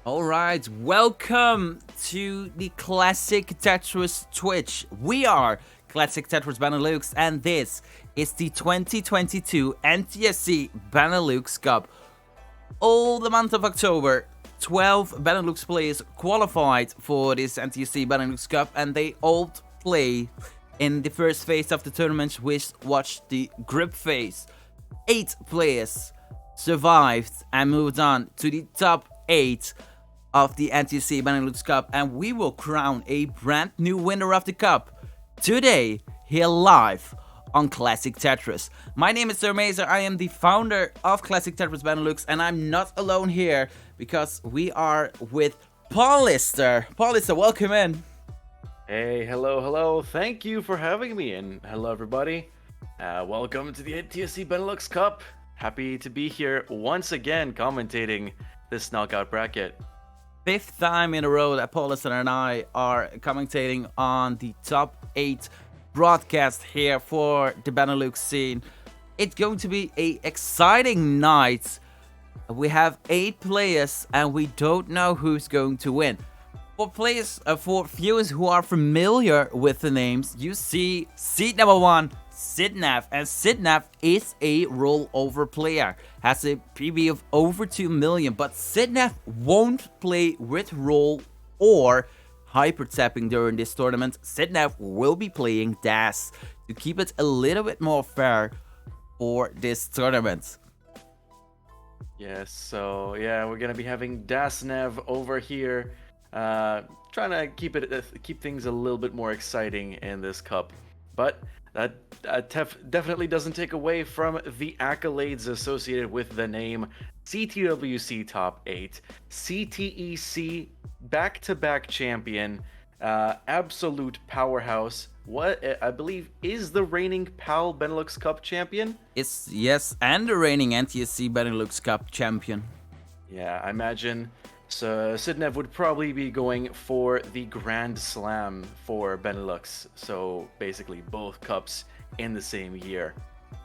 All right, welcome to the Classic Tetris Twitch. We are Classic Tetris BeNeLux, and this is the 2022 NTSC BeNeLux Cup. All the month of October, 12 BeNeLux players qualified for this NTSC BeNeLux Cup, and they all play in the first phase of the tournament, which watched the group phase. 8 players survived and moved on to the top 8 of the NTSC BeNeLux Cup, and we will crown a brand new winner of the cup today here live on Classic Tetris. My name is Sir Mazer. I am the founder of Classic Tetris BeNeLux, and I'm not alone here because we are with Paul Lister. Paul Lister, welcome in. Hey, hello. Thank you for having me, and hello everybody. Welcome to the NTSC BeNeLux Cup. Happy to be here once again commentating this knockout bracket. 5th time in a row that Paul Lister and I are commentating on the top 8 broadcast here for the BeNeLux scene. It's going to be an exciting night. We have 8 players and we don't know who's going to win. For viewers who are familiar with the names, you see seed number 1, Sidnav, and Sidnav is a rollover player, has a PB of over 2 million, but Sidnav won't play with roll or hyper tapping during this tournament. Sidnav will be playing DAS to keep it a little bit more fair for this tournament. Yes, so yeah, we're gonna be having Dasnev over here, trying to keep things a little bit more exciting in this cup, but that definitely doesn't take away from the accolades associated with the name CTWC Top 8, CTEC back-to-back champion, absolute powerhouse. What I believe is the reigning PAL BeNeLux Cup champion. Yes, and the reigning NTSC BeNeLux Cup champion. Yeah, I imagine so Sidnev would probably be going for the Grand Slam for BeNeLux. So basically both cups in the same year.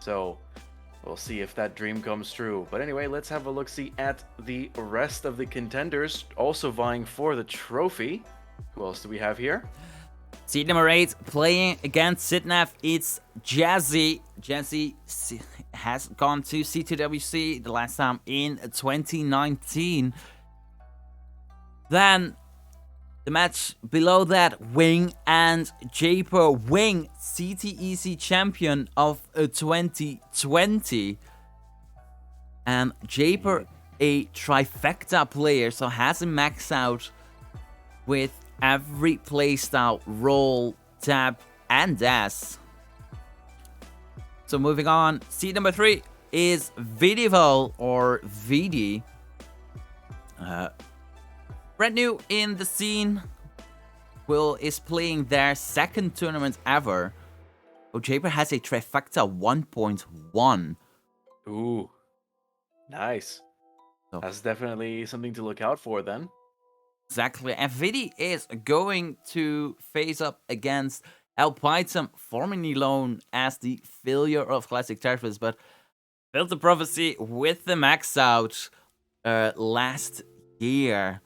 So we'll see if that dream comes true. But anyway, let's have a look-see at the rest of the contenders also vying for the trophy. Who else do we have here? Seed number 8 playing against Sidnav, it's Jazzy. Jazzy has gone to CTWC the last time in 2019. Then the match below that, Wing and Japer. Wing, CTEC champion of 2020. And Japer, a trifecta player, so has him maxed out with every playstyle, roll, tap, and dash. So moving on, seed number 3 is Vidival or VD. Brand new in the scene. Will is playing their second tournament ever. Japer has a trifecta 1.1. Ooh, nice. So that's definitely something to look out for then. Exactly, and Vidi is going to face up against El Python, formerly known as the failure of Classic Tetris, but built a prophecy with the max out last year.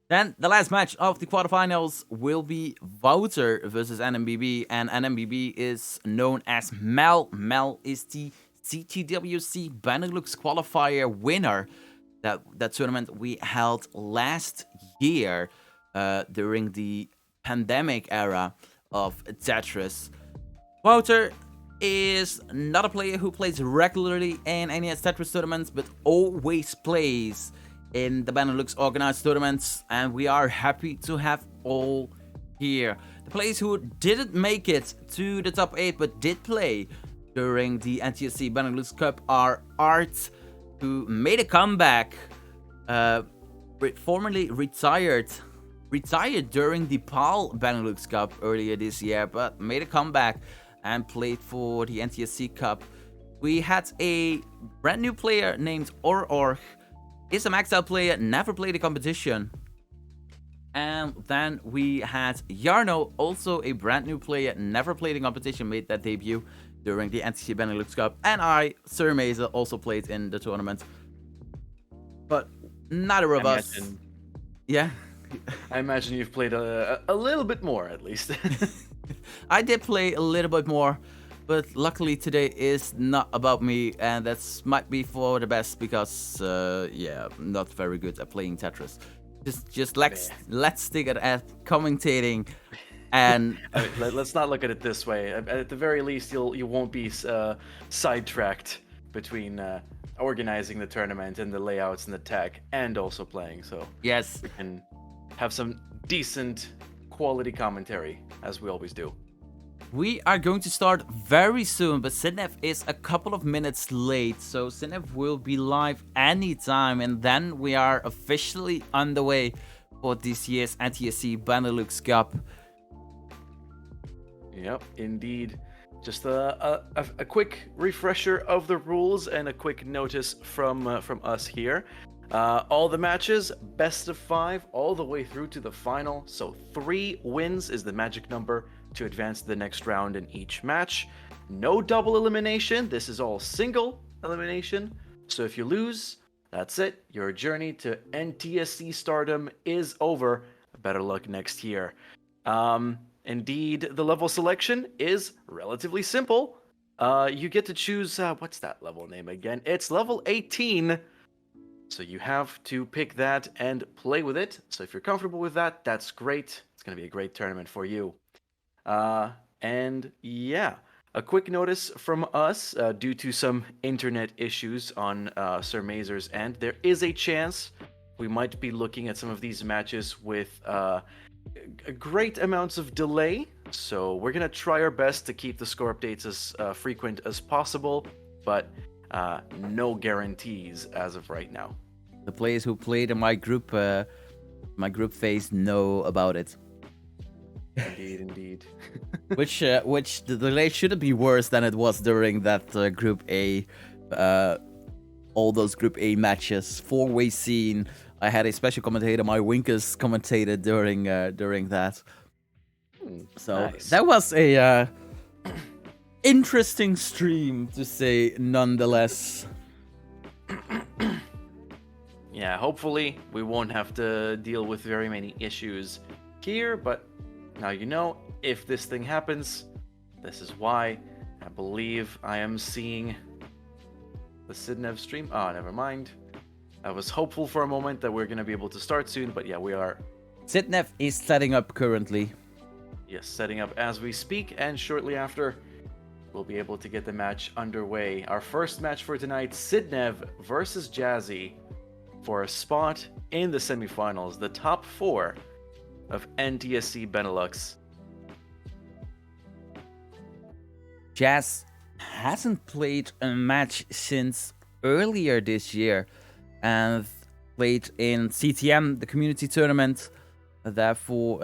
Then the last match of the quarterfinals will be Wouter versus NMBB, and NMBB is known as Mel. Mel is the CTWC BeNeLux qualifier winner. That tournament we held last year during the pandemic era of Tetris. Wouter is not a player who plays regularly in any Tetris tournaments, but always plays in the BeNeLux organized tournaments, and we are happy to have all here. The players who didn't make it to the top 8 but did play during the NTSC BeNeLux Cup are Art, who made a comeback, formerly retired during the PAL BeNeLux Cup earlier this year, but made a comeback and played for the NTSC Cup. We had a brand new player named Or. Is a maxed out player, never played a competition. And then we had Jarno, also a brand new player, never played a competition, made that debut during the NTSC BeNeLux Cup. And I, Sir Mazer, also played in the tournament. But neither of us Yeah. I imagine you've played a little bit more, at least. I did play a little bit more, but luckily today is not about me, and that's might be for the best because, yeah, I'm not very good at playing Tetris. Just let's stick it at commentating, and I mean, let's not look at it this way. At the very least, you won't be sidetracked between organizing the tournament and the layouts and the tech, and also playing. So yes, we can have some decent quality commentary, as we always do. we are going to start very soon, but Sidnev is a couple of minutes late, so Sidnev will be live anytime, and then we are officially on the way for this year's NTSC BeNeLux Cup. Yep, indeed. Just a quick refresher of the rules and a quick notice from us here. All the matches, best of 5, all the way through to the final. So 3 wins is the magic number to advance to the next round in each match. No double elimination. This is all single elimination. So if you lose, that's it. Your journey to NTSC stardom is over. Better luck next year. Indeed, the level selection is relatively simple. You get to choose, what's that level name again? It's level 18. So you have to pick that and play with it. So if you're comfortable with that, that's great. It's going to be a great tournament for you. And yeah, a quick notice from us, due to some internet issues on Sir Mazer's end, there is a chance we might be looking at some of these matches with great amounts of delay. So we're going to try our best to keep the score updates as frequent as possible, but no guarantees as of right now. The players who played in my group phase know about it. Indeed. which the delay shouldn't be worse than it was during that Group A, all those Group A matches, 4-way scene. I had a special commentator, my Winkers, commentated during that. So nice. that was a interesting stream, to say nonetheless. Yeah, hopefully we won't have to deal with very many issues here, but now you know, if this thing happens, this is why. I believe I am seeing the Sidnev stream. Oh, never mind. I was hopeful for a moment that we're going to be able to start soon, but yeah, we are. Sidnev is setting up currently. Yes, setting up as we speak, and shortly after, we'll be able to get the match underway. Our first match for tonight, Sidnev versus Jazzy, for a spot in the semifinals, the top 4 of NTSC BeNeLux. Jazz hasn't played a match since earlier this year, and played in CTM, the community tournament. Therefore,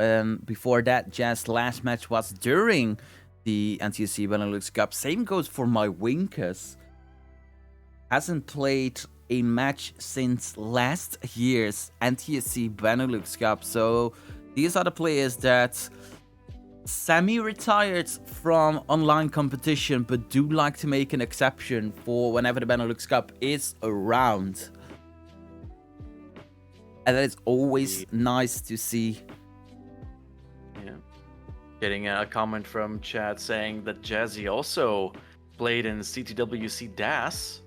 before that, Jazz's last match was during the NTSC BeNeLux Cup. Same goes for my Winkers. Hasn't played a match since last year's NTSC BeNeLux Cup. So these are the players that semi-retired from online competition, but do like to make an exception for whenever the BeNeLux Cup is around. And that is always nice to see. Yeah. Getting a comment from chat saying that Jazzy also played in CTWC DAS.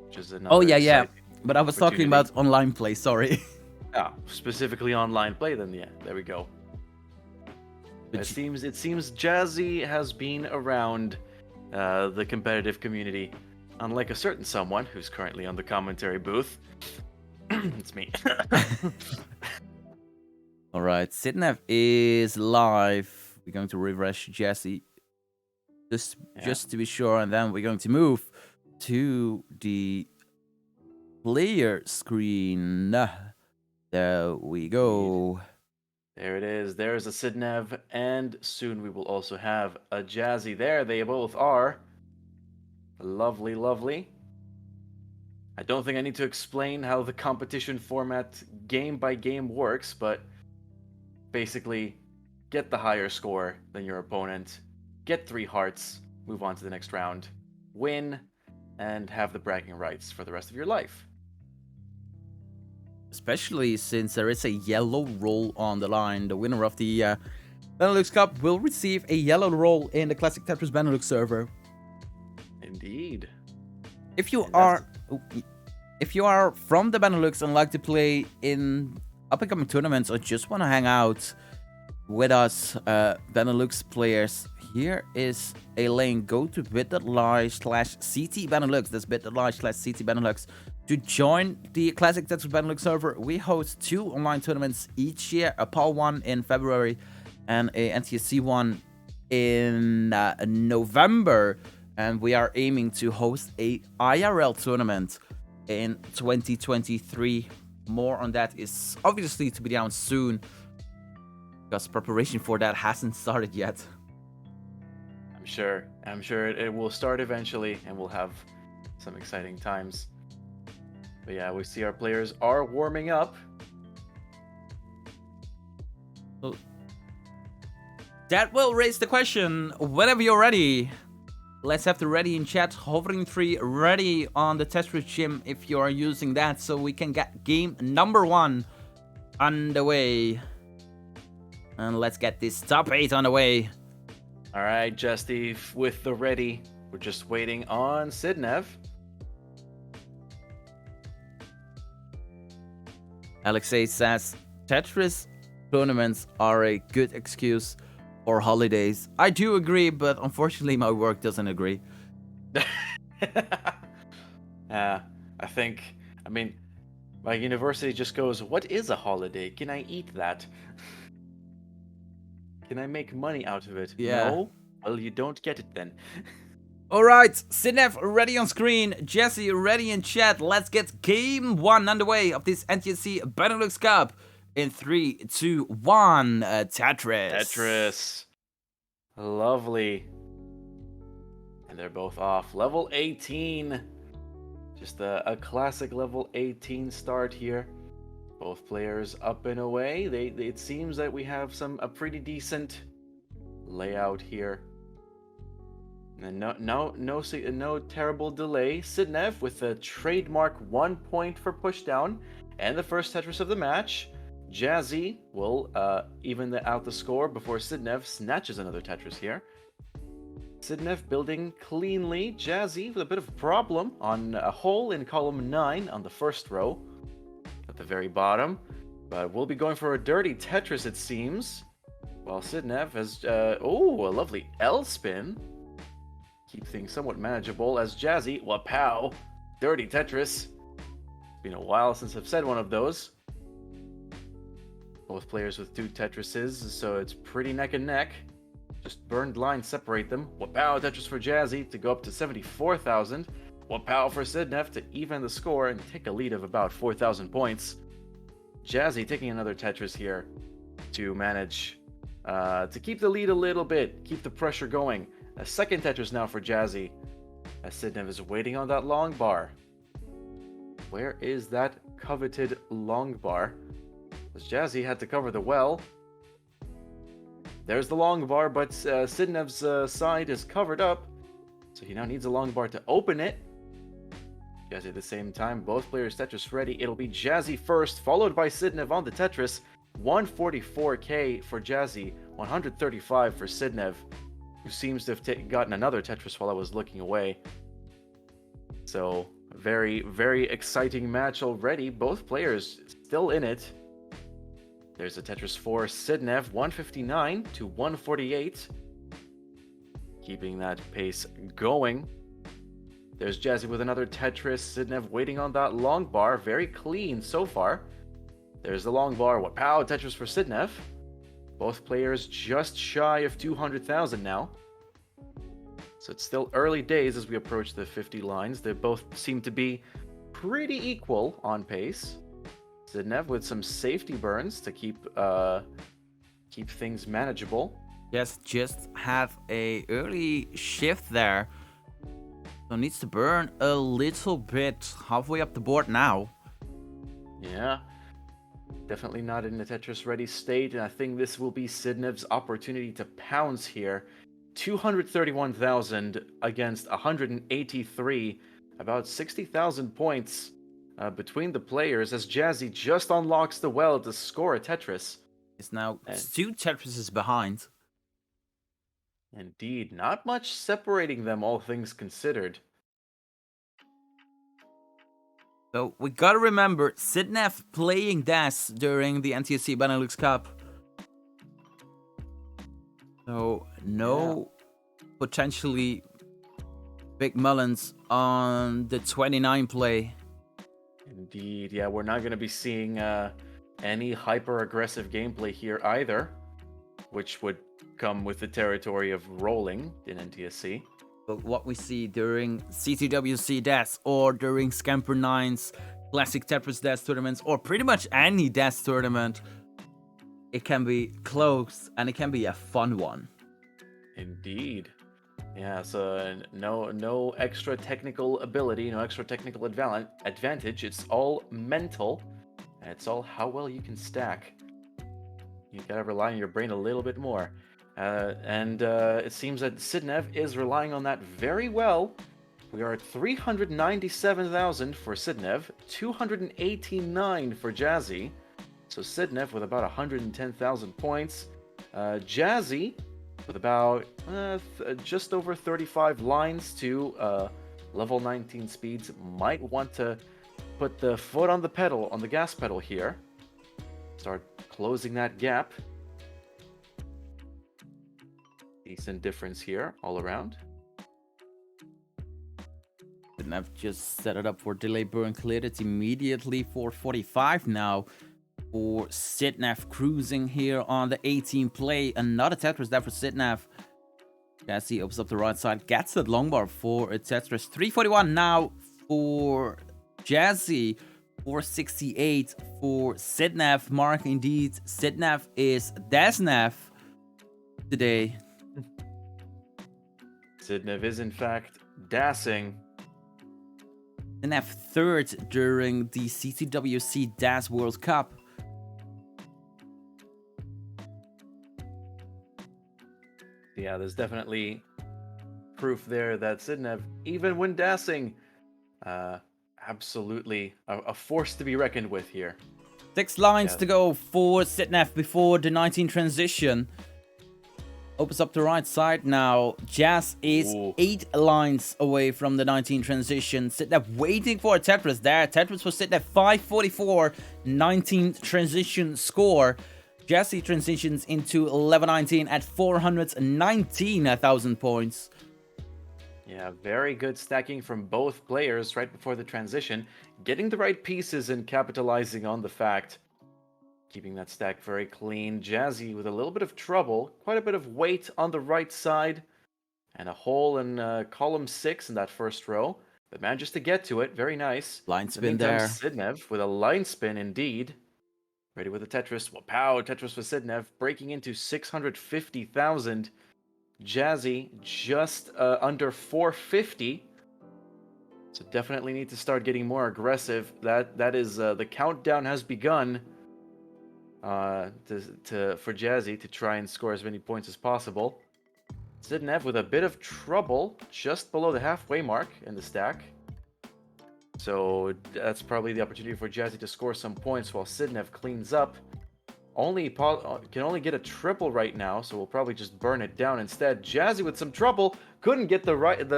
Which is another Oh, yeah. But I was talking opportunity. about online play, sorry. Specifically online play, then yeah, there we go. It seems Jazzy has been around the competitive community, unlike a certain someone who's currently on the commentary booth. It's me. Alright, Sidnev is live. We're going to refresh Jazzy just to be sure, and then we're going to move to the player screen. There we go. There it is. There's a Sidnev, and soon we will also have a Jazzy. There they both are. Lovely, lovely. I don't think I need to explain how the competition format game by game works, but basically, get the higher score than your opponent, get 3 hearts, move on to the next round, win, and have the bragging rights for the rest of your life. especially since there is a yellow roll on the line. The winner of the BeNeLux Cup will receive a yellow roll in the Classic Tetris BeNeLux server. Indeed. If you are from the BeNeLux and like to play in up-and-coming tournaments or just want to hang out with us, BeNeLux players, here is a link. Go to bit.ly/CTBeNeLux. That's bit.ly/CTBeNeLux to join the Classic Tetris BeNeLux server. We host 2 online tournaments each year: a PAL one in February and a NTSC one in November. And we are aiming to host a IRL tournament in 2023. More on that is obviously to be announced soon, because preparation for that hasn't started yet. I'm sure it will start eventually, and we'll have some exciting times. But yeah, we see our players are warming up. So that will raise the question, whenever you're ready, let's have the ready in chat, hovering 3 ready on the Tetris gym if you are using that, so we can get game number 1 underway. And let's get this top 8 on the way. All right, Justy, with the ready. We're just waiting on Sidnev. Alexei says, Tetris tournaments are a good excuse for holidays. I do agree, but unfortunately my work doesn't agree. I mean, my university just goes, what is a holiday? Can I eat that? Can I make money out of it? Yeah. No? Well, you don't get it then. Alright, Sidnev ready on screen, Jesse ready in chat. Let's get game 1 underway of this NTSC BeNeLux Cup in 3, 2, 1. Tetris. Tetris. Lovely. And they're both off. Level 18. Just a classic level 18 start here. Both players up and away. It seems that we have a pretty decent layout here. And no terrible delay. Sidnev with a trademark 1 point for pushdown and the first Tetris of the match. Jazzy will even out the score before Sidnev snatches another Tetris here. Sidnev building cleanly. Jazzy with a bit of a problem on a hole in column 9 on the first row at the very bottom. But we'll be going for a dirty Tetris, it seems. While Sidnev has, a lovely L spin. Keep things somewhat manageable as Jazzy, wapow, dirty Tetris. Been a while since I've said one of those. Both players with 2 Tetrises, so it's pretty neck and neck. Just burned lines separate them. Wapow Tetris for Jazzy to go up to 74,000. Wapow for Sidnev to even the score and take a lead of about 4,000 points. Jazzy taking another Tetris here to manage to keep the lead a little bit, keep the pressure going. A second Tetris now for Jazzy, as Sidnev is waiting on that long bar. Where is that coveted long bar? As Jazzy had to cover the well. There's the long bar, but Sidnev's side is covered up, so he now needs a long bar to open it. Jazzy at the same time, both players Tetris ready. It'll be Jazzy first, followed by Sidnev on the Tetris. 144k for Jazzy, 135 for Sidnev, who seems to have gotten another Tetris while I was looking away. So, very, very exciting match already. Both players still in it. There's a Tetris for Sidnev, 159 to 148. Keeping that pace going. There's Jazzy with another Tetris. Sidnev waiting on that long bar. Very clean so far. There's the long bar. Wapow, Tetris for Sidnev. Both players just shy of 200,000 now. So it's still early days as we approach the 50 lines. They both seem to be pretty equal on pace. Sidnev with some safety burns to keep things manageable. Yes, just have a early shift there. So needs to burn a little bit. Halfway up the board now. Yeah. Definitely not in the Tetris ready state, and I think this will be Sidnev's opportunity to pounce here. 231,000 against 183, about 60,000 points between the players as Jazzy just unlocks the well to score a Tetris. It's now And 2 Tetrises behind. indeed, not much separating them, all things considered. So we gotta remember, Sidnev playing Das during the NTSC BeNeLux Cup. So no potentially big mullins on the 29 play. Indeed, yeah, we're not going to be seeing any hyper-aggressive gameplay here either, which would come with the territory of rolling in NTSC. But what we see during CTWC DAS or during Scamper 9's ClassicTetris DAS tournaments, or pretty much any DAS tournament, it can be close and it can be a fun one. Indeed. Yeah, so no extra technical ability, no extra technical advantage. It's all mental, and it's all how well you can stack. You gotta rely on your brain a little bit more. And it seems that Sidnev is relying on that very well. We are at 397,000 for Sidnev, 289 for Jazzy. So Sidnev with about 110,000 points. Jazzy with about just over 35 lines to level 19 speeds. Might want to put the foot on the pedal, on the gas pedal here. Start closing that gap. Decent difference here all around. And I've just set it up for delay burn, cleared it immediately for 45 now. For Sidnev cruising here on the 18 play. Another Tetris there for Sidnev. Jazzy opens up the right side, gets that long bar for a Tetris. 341 now for Jazzy. 468 for Sidnev. Mark, indeed, Sidnev is Dasnev today. Sidnev is in fact dassing. Sidnev third during the CTWC DAS World Cup. Yeah, there's definitely proof there that Sidnev, even when dassing, absolutely a force to be reckoned with here. 6 lines to go for Sidnev before the 19 transition. Opens up the right side now. Jazz is 8 lines away from the 19 transition. Sidnev waiting for a Tetris there. Tetris for Sidnev 544. 19th transition score. Jazzy transitions into level 19 at 419,000 points. Yeah, very good stacking from both players right before the transition. Getting the right pieces and capitalizing on the fact. Keeping that stack very clean. Jazzy with a little bit of trouble. Quite a bit of weight on the right side. And a hole in column 6 in that first row. But manages to get to it. Very nice. Line spin there. Sidnev with a line spin indeed. Ready with the Tetris. Wow, Tetris for Sidnev. Breaking into 650,000. Jazzy just under 450. So definitely need to start getting more aggressive. That is the countdown has begun for Jazzy to try and score as many points as possible. Sidnev with a bit of trouble just below the halfway mark in the stack. So that's probably the opportunity for Jazzy to score some points while Sidnev cleans up. Can only get a triple right now, so we'll probably just burn it down instead. Jazzy with some trouble, couldn't get the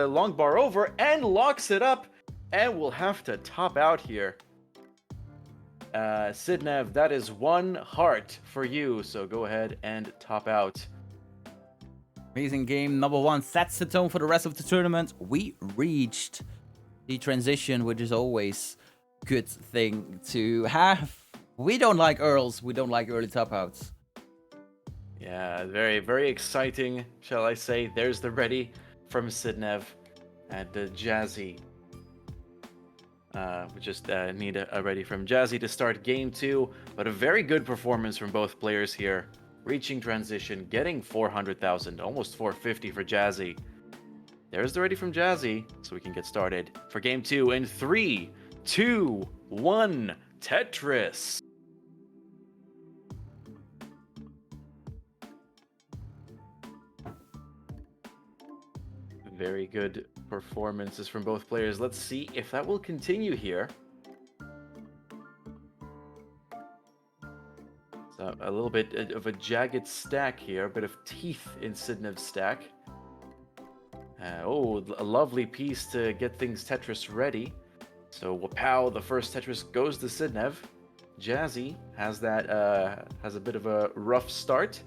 long bar over and locks it up, and we'll have to top out here. Sidnev, that is 1 heart for you, so go ahead and top out. Amazing game. Number 1 sets the tone for the rest of the tournament. We reached the transition, which is always a good thing to have. We don't like Earls. We don't like early top outs. Yeah, very, very exciting, shall I say. There's the ready from Sidnev and Jazzy. We just need a ready from Jazzy to start game 2. But a very good performance from both players here. Reaching transition, getting 400,000, almost 450 for Jazzy. There's the ready from Jazzy, so we can get started for game 2 in 3, 2, 1, Tetris. Very good performances from both players. Let's see if that will continue here. So a little bit of a jagged stack here, a bit of teeth in Sidnev's stack. Oh, a lovely piece to get things Tetris ready. So Wapow, the first Tetris goes to Sidnev. Jazzy has has a bit of a rough start,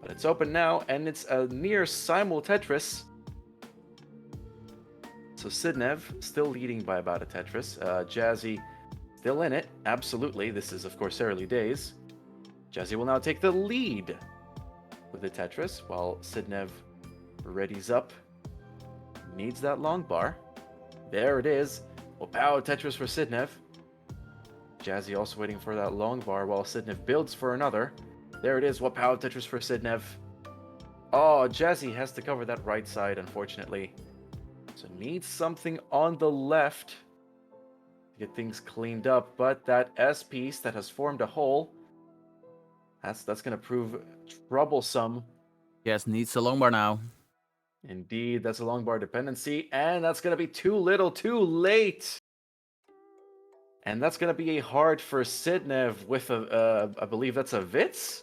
but it's open now, and it's a near simul Tetris. So Sidnev still leading by about a Tetris. Jazzy still in it, absolutely. This is of course early days. Jazzy will now take the lead with the Tetris, while Sidnev readies up. Needs that long bar. There it is. Wow, Tetris for Sidnev. Jazzy also waiting for that long bar while Sidnev builds for another. There it is. Wapow, Tetris for Sidnev. Oh, Jazzy has to cover that right side, unfortunately. So needs something on the left to get things cleaned up. But that S piece that has formed a hole, that's going to prove troublesome. Yes, needs a long bar now. Indeed, that's a long bar dependency, and that's going to be too little, too late. And that's going to be a hard for Sidnev with I believe that's a Vitz?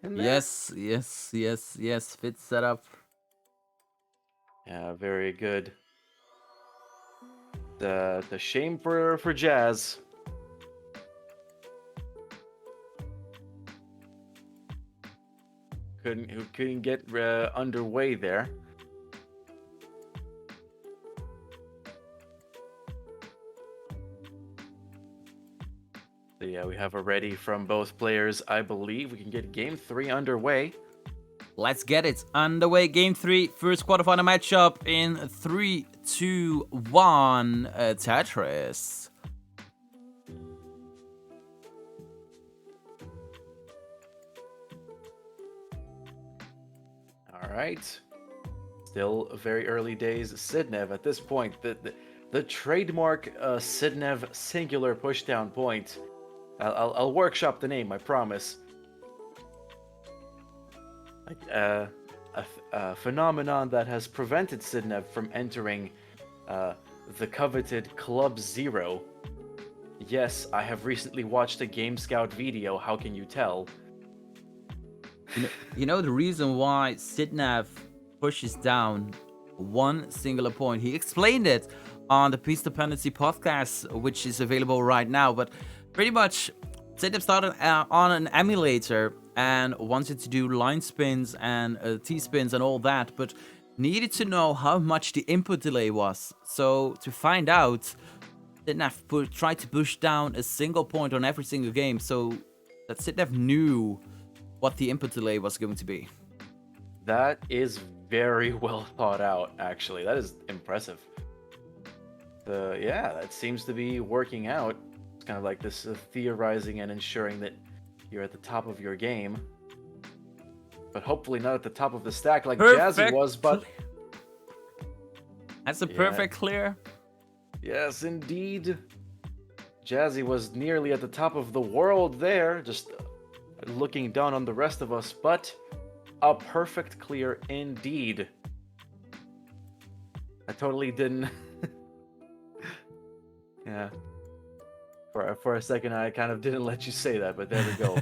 Yes. Vitz setup. Yeah, very good. The shame for Jazz. Couldn't get underway there. So yeah, we have a ready from both players. I believe we can get game 3 underway. Let's get it underway. Game 3, first quarterfinal matchup in 3, 2, 1. Tetris. All right. Still very early days. Sidnev at this point, the trademark Sidnev singular pushdown point. I'll workshop the name, I promise. A phenomenon that has prevented Sidnev from entering the coveted Club Zero. Yes, I have recently watched a Game Scout video. How can you tell? You know the reason why Sidnev pushes down one singular point? He explained it on the Piece Dependency podcast, which is available right now. But pretty much, Sidnev started on an emulator and wanted to do line spins and T-spins and all that, but needed to know how much the input delay was. So to find out, Sidnev tried to push down a single point on every single game so that Sidnev knew what the input delay was going to be. That is very well thought out, actually. That is impressive. Yeah, that seems to be working out. It's kind of like this theorizing and ensuring that you're at the top of your game. But hopefully not at the top of the stack like Jazzy was, but... That's a perfect clear. Yes, indeed. Jazzy was nearly at the top of the world there, just looking down on the rest of us, but a perfect clear indeed. I totally didn't... Yeah. For a second, I kind of didn't let you say that, but there we go.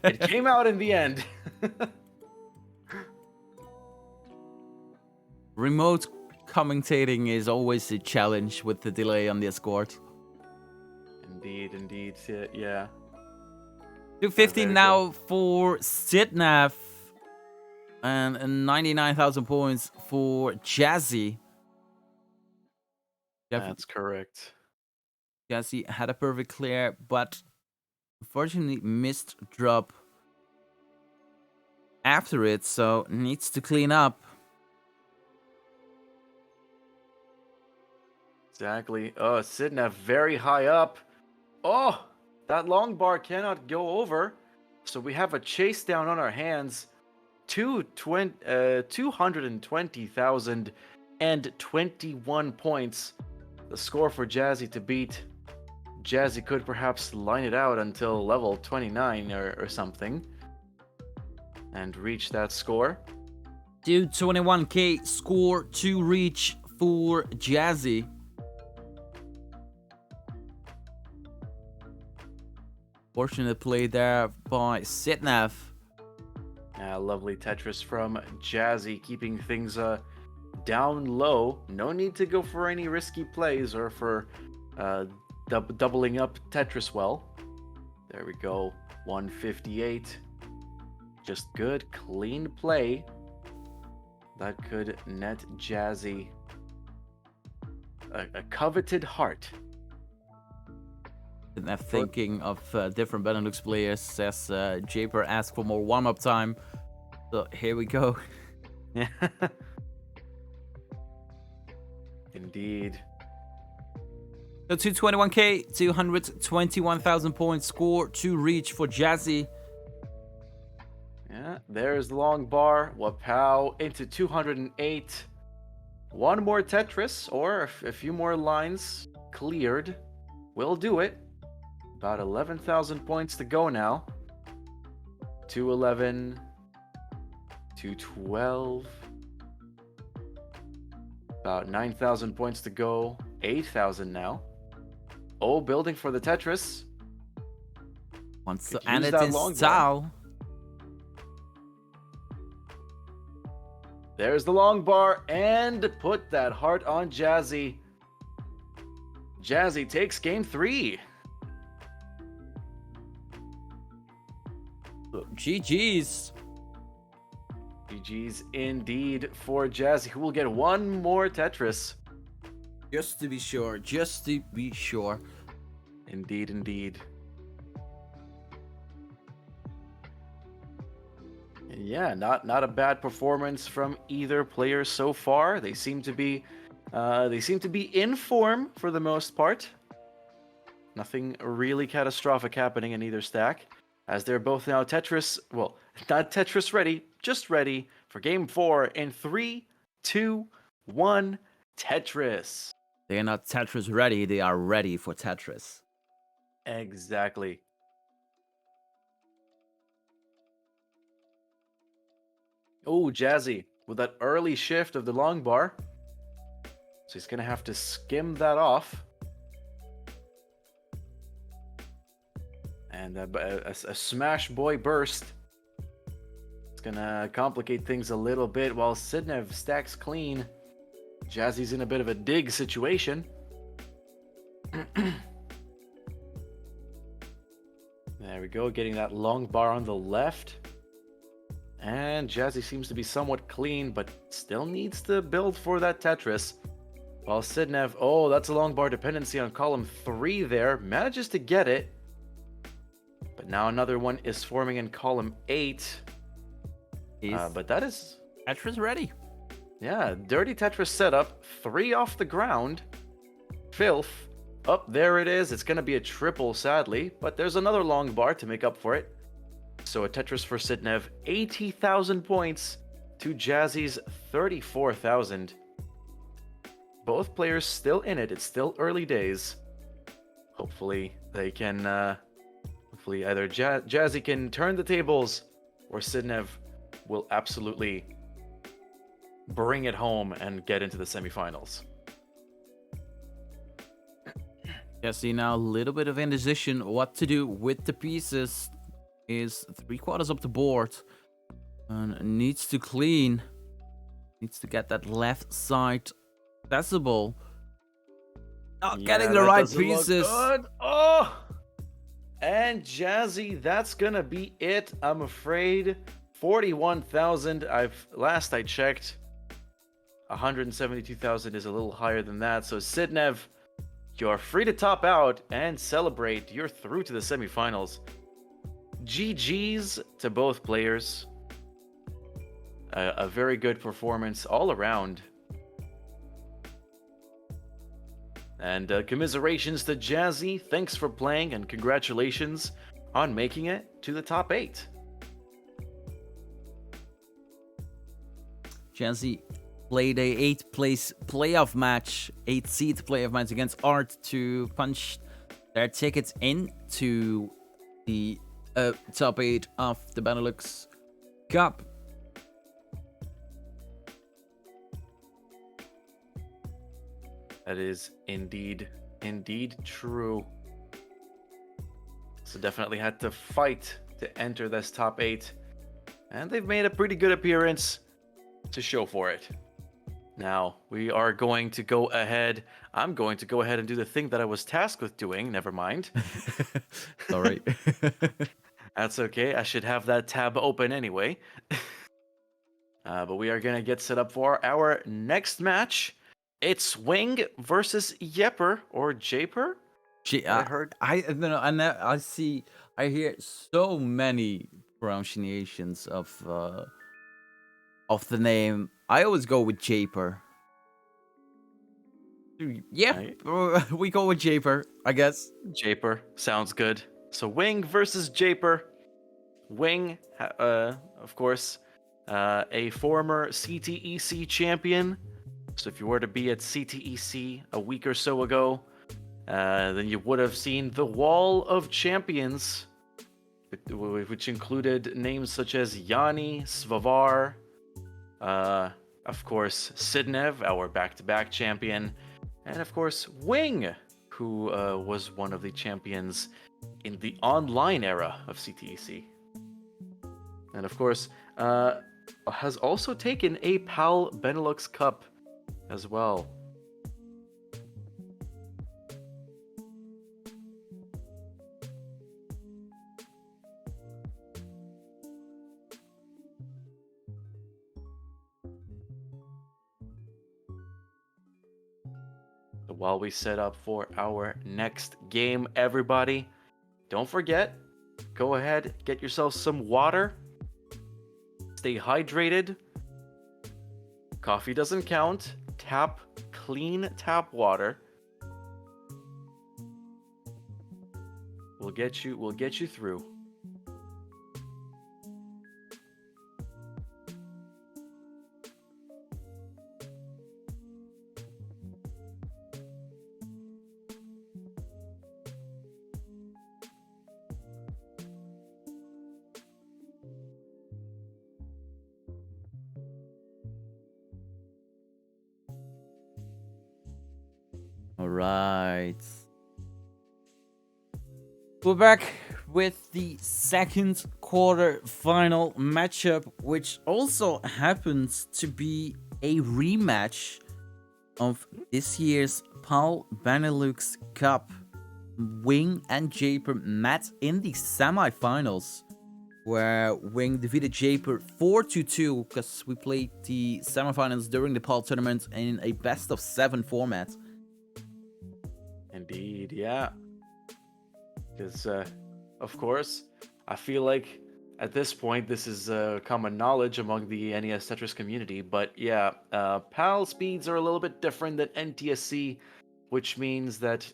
It came out in the end. Remote commentating is always a challenge with the delay on Discord. Indeed, yeah. 250 now for Sidnev, and 99,000 points for Jazzy. That's correct. Jazzy had a perfect clear, but unfortunately missed drop after it, so needs to clean up. Exactly. Oh, Sidnev very high up. Oh, that long bar cannot go over. So we have a chase down on our hands. 220,021 points. The score for Jazzy to beat. Jazzy could perhaps line it out until level 29 or something. And reach that score. 221k score to reach for Jazzy. Fortunate play there by Sitnev. Lovely Tetris from Jazzy, keeping things down low. No need to go for any risky plays or for doubling up Tetris well. There we go. 158. Just good, clean play. That could net Jazzy a coveted heart. Sitnev thinking of different BeNeLux players, says Japer asked for more warm-up time. So here we go. Yeah. Indeed. So 221k, 221,000 points score to reach for Jazzy. Yeah, there's the long bar. Wapow into 208. One more Tetris or a few more lines cleared. We'll do it. About 11,000 points to go now. 211. 212. About 9,000 points to go. 8,000 now. Oh, building for the Tetris. Wants Could to end use it that in long style. There's the long bar, and put that heart on Jazzy. Jazzy takes game 3. GG's. GG's indeed for Jazzy, who will get one more Tetris. Just to be sure, just to be sure. Indeed, indeed. And yeah, not a bad performance from either player so far. They seem to be in form for the most part. Nothing really catastrophic happening in either stack, as they're both now Tetris, well, not Tetris ready, just ready for game 4 in 3, 2, 1, Tetris. They are not Tetris ready, they are ready for Tetris. Exactly. Oh, Jazzy with that early shift of the long bar. So he's going to have to skim that off. And a smash boy burst. It's going to complicate things a little bit while Sitnev stacks clean. Jazzy's in a bit of a dig situation. There we go, getting that long bar on the left. And Jazzy seems to be somewhat clean, but still needs to build for that Tetris. While Sitnev, oh, that's a long bar dependency on column 3 there. Manages to get it. But now another one is forming in column 8. But that is... Tetris ready. Yeah, dirty Tetris setup. 3 off the ground. Filth. Up there it is. It's going to be a triple, sadly. But there's another long bar to make up for it. So a Tetris for Sitnev. 80,000 points to Jazzy's 34,000. Both players still in it. It's still early days. Hopefully they can... hopefully either Jazzy can turn the tables or Sitnev will absolutely bring it home and get into the semifinals. Jazzy now a little bit of indecision what to do with the pieces. Is 3/4 up the board and needs to clean. Needs to get that left side accessible. Not getting the right pieces. Oh! And Jazzy, that's gonna be it, I'm afraid. 41,000. Last I checked, 172,000 is a little higher than that. So Sitnev, you're free to top out and celebrate. You're through to the semifinals. GG's to both players. A very good performance all around. And commiserations to Jazzy. Thanks for playing and congratulations on making it to the top 8. Jazzy played a 8th place playoff match, 8th seed playoff match against Art to punch their tickets into the top 8 of the BeNeLux Cup. That is indeed true. So definitely had to fight to enter this top 8. And they've made a pretty good appearance to show for it. Now, we are going to go ahead. I'm going to go ahead and do the thing that I was tasked with doing. Never mind. Sorry. That's okay. I should have that tab open anyway. But we are going to get set up for our next match. It's Wing versus Yepper or Japer. I heard. I don't know. I hear so many pronunciations of the name. I always go with Japer. Yeah, we go with Japer, I guess. Japer sounds good. So Wing versus Japer. Wing, of course, a former CTEC champion. So if you were to be at CTEC a week or so ago, then you would have seen the Wall of Champions, which included names such as Yanni, Svavar, of course, Sidnev, our back-to-back champion, and of course, Wing, who was one of the champions in the online era of CTEC. And of course, has also taken a PAL BeNeLux Cup as well. So while we set up for our next game, everybody, don't forget, go ahead, get yourself some water. Stay hydrated. Coffee doesn't count. Tap clean tap water. We'll get you through. All right. We're back with the second quarter final matchup, which also happens to be a rematch of this year's PAL BeNeLux Cup. Wing and Japer met in the semifinals, where Wing defeated Japer 4-2 because we played the semifinals during the PAL tournament in a best-of-7 format. Indeed, yeah. Because, of course, I feel like at this point this is common knowledge among the NES Tetris community. But yeah, PAL speeds are a little bit different than NTSC, which means that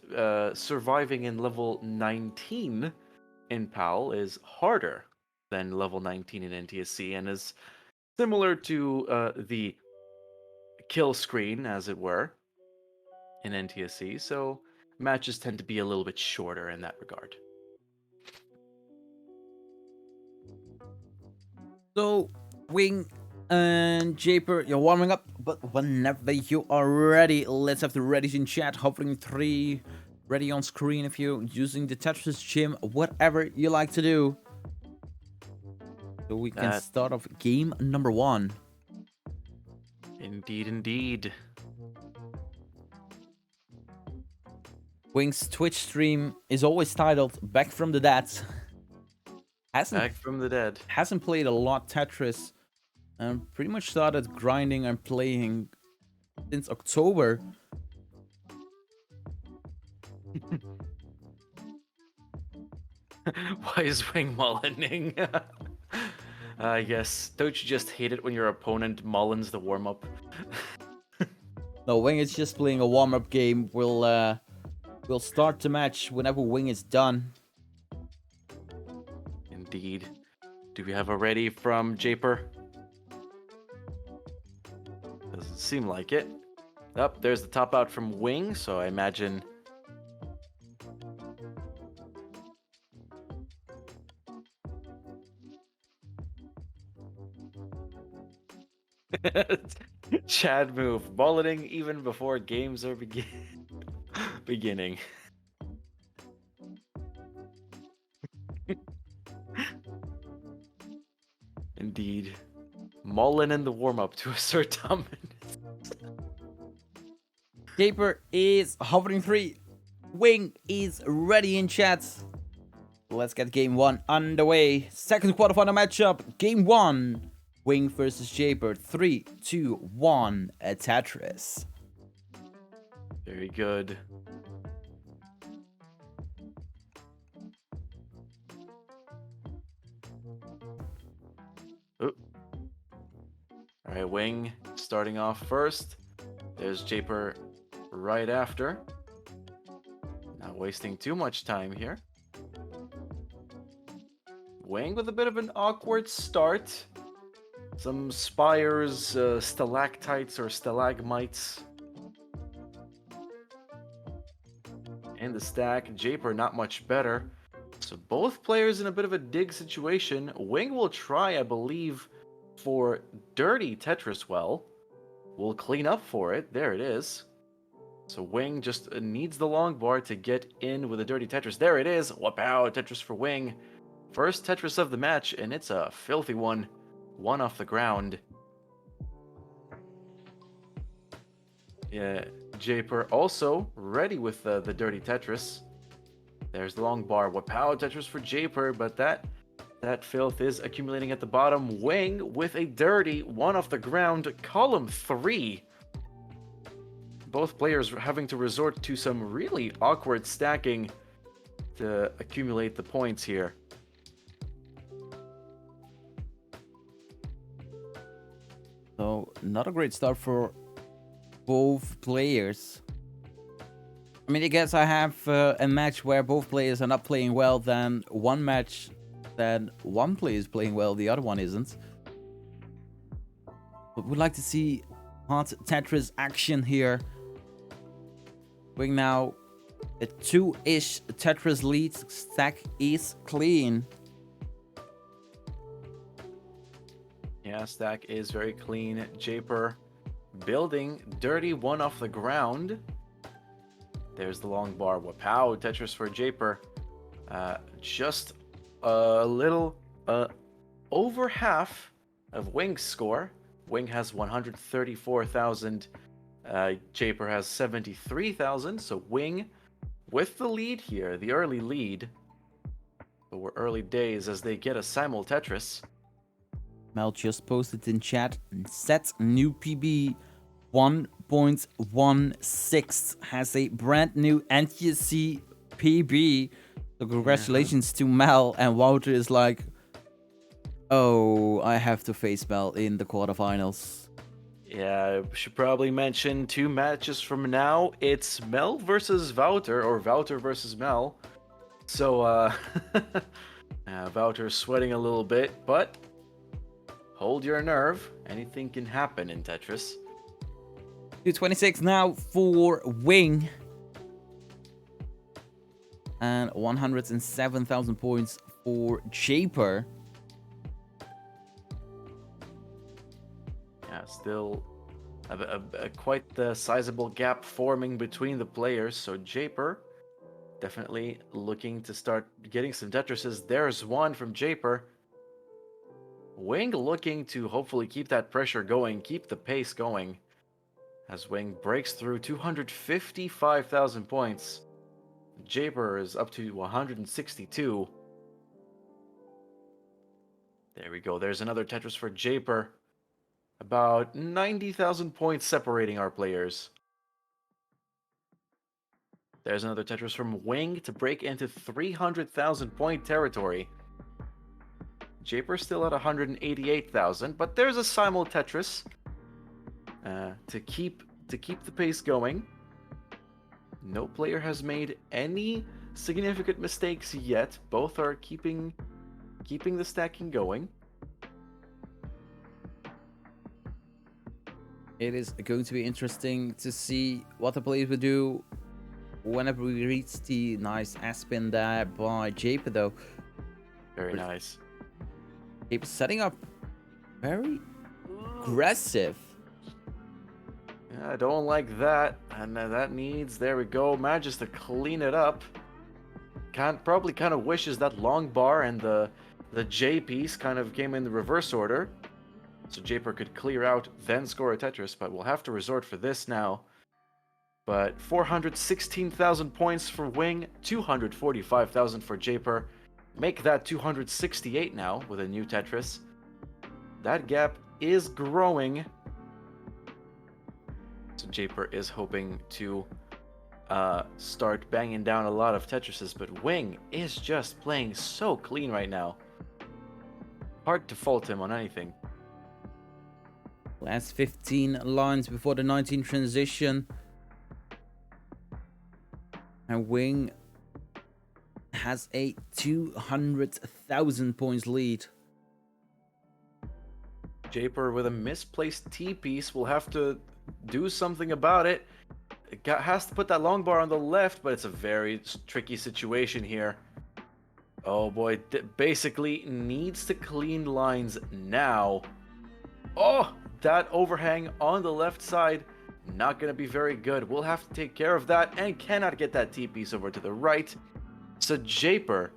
surviving in level 19 in PAL is harder than level 19 in NTSC, and is similar to the kill screen, as it were, in NTSC. So matches tend to be a little bit shorter in that regard. So, Wing and Japer, you're warming up, but whenever you are ready, let's have the readies in chat, hovering 3, ready on screen if you're using the Tetris Gym, whatever you like to do. So we can start off game number 1. Indeed, indeed. Wing's Twitch stream is always titled Back from the Dead. Back from the dead. Hasn't played a lot Tetris and pretty much started grinding and playing since October. Why is Wing mullining? Yes, don't you just hate it when your opponent mullins the warm-up? No, Wing is just playing a warm-up game. We'll start the match whenever Wing is done. Indeed. Do we have a ready from Japer? Doesn't seem like it. Oh, there's the top out from Wing, so I imagine... Chad move. Bulleting even before games are beginning. Indeed. Mullen in the warm-up to assert dominance. Japer is hovering 3. Wing is ready in chat. Let's get game 1 underway. Second quarterfinal matchup. Game 1. Wing versus Japer. 3, 2, 1. A Tetris. Very good. Oop. All right, Wing starting off first. There's Japer right after. Not wasting too much time here. Wing with a bit of an awkward start. Some spires, stalactites or stalagmites in the stack. Japer not much better. So both players in a bit of a dig situation. Wing will try, I believe, for dirty Tetris well. We'll clean up for it. There it is. So Wing just needs the long bar to get in with a dirty Tetris. There it is. Wow, Tetris for Wing. First Tetris of the match, and it's a filthy one. One off the ground. Yeah, Japer also ready with the dirty Tetris. There's the long bar. Wow, Tetris for Japer, but that filth is accumulating at the bottom. Wing with a dirty one off the ground. Column 3. Both players having to resort to some really awkward stacking to accumulate the points here. So, not a great start for both players. I mean, I guess I have a match where both players are not playing well, then one match that one player is playing well, the other one isn't. But we'd like to see hot Tetris action here. Wing now a 2-ish Tetris lead. Stack is clean. Yeah, stack is very clean. Japer building dirty one off the ground. There's the long bar. Wow, Tetris for Japer. Just a little over half of Wing's score. Wing has 134,000. Japer has 73,000. So Wing with the lead here, the early lead. But we're early days as they get a simul Tetris. Mel just posted in chat. Set new PB 1.16 has a brand new NTSC PB. So congratulations to Mel. And Wouter is like, oh, I have to face Mel in the quarterfinals. Yeah, I should probably mention 2 matches from now. It's Mel versus Wouter, or Wouter versus Mel. So, Wouter's sweating a little bit, but hold your nerve. Anything can happen in Tetris. 226 now for Wing. And 107,000 points for Japer. Yeah, still quite the sizable gap forming between the players. So Japer definitely looking to start getting some Tetrises. There's one from Japer. Wing looking to hopefully keep that pressure going, keep the pace going. As Wing breaks through 255,000 points. Japer is up to 162. There we go. There's another Tetris for Japer. About 90,000 points separating our players. There's another Tetris from Wing to break into 300,000 point territory. Japer still at 188,000, but there's a simul Tetris to keep the pace going. No player has made any significant mistakes yet. Both are keeping the stacking going. It is going to be interesting to see what the players will do whenever we reach the nice S-spin there by Japer, though. Very nice. Japer setting up very aggressive. Yeah, I don't like that. And that needs, there we go, manages to clean it up. Probably kind of wishes that long bar and the The J piece kind of came in the reverse order. So Japer could clear out, then score a Tetris, but we'll have to resort for this now. But 416,000 points for Wing, 245,000 for Japer. Make that 268 now with a new Tetris. That gap is growing. So Japer is hoping to start banging down a lot of Tetrises, but Wing is just playing so clean right now. Hard to fault him on anything. Last 15 lines before the 19 transition. And Wing has a 200,000 points lead. Japer with a misplaced T-piece will have to do something about it. Has to put that long bar on the left, but it's a very tricky situation here. Oh boy, basically needs to clean lines now. Oh, that overhang on the left side, not going to be very good. We'll have to take care of that and cannot get that T-piece over to the right. So Japer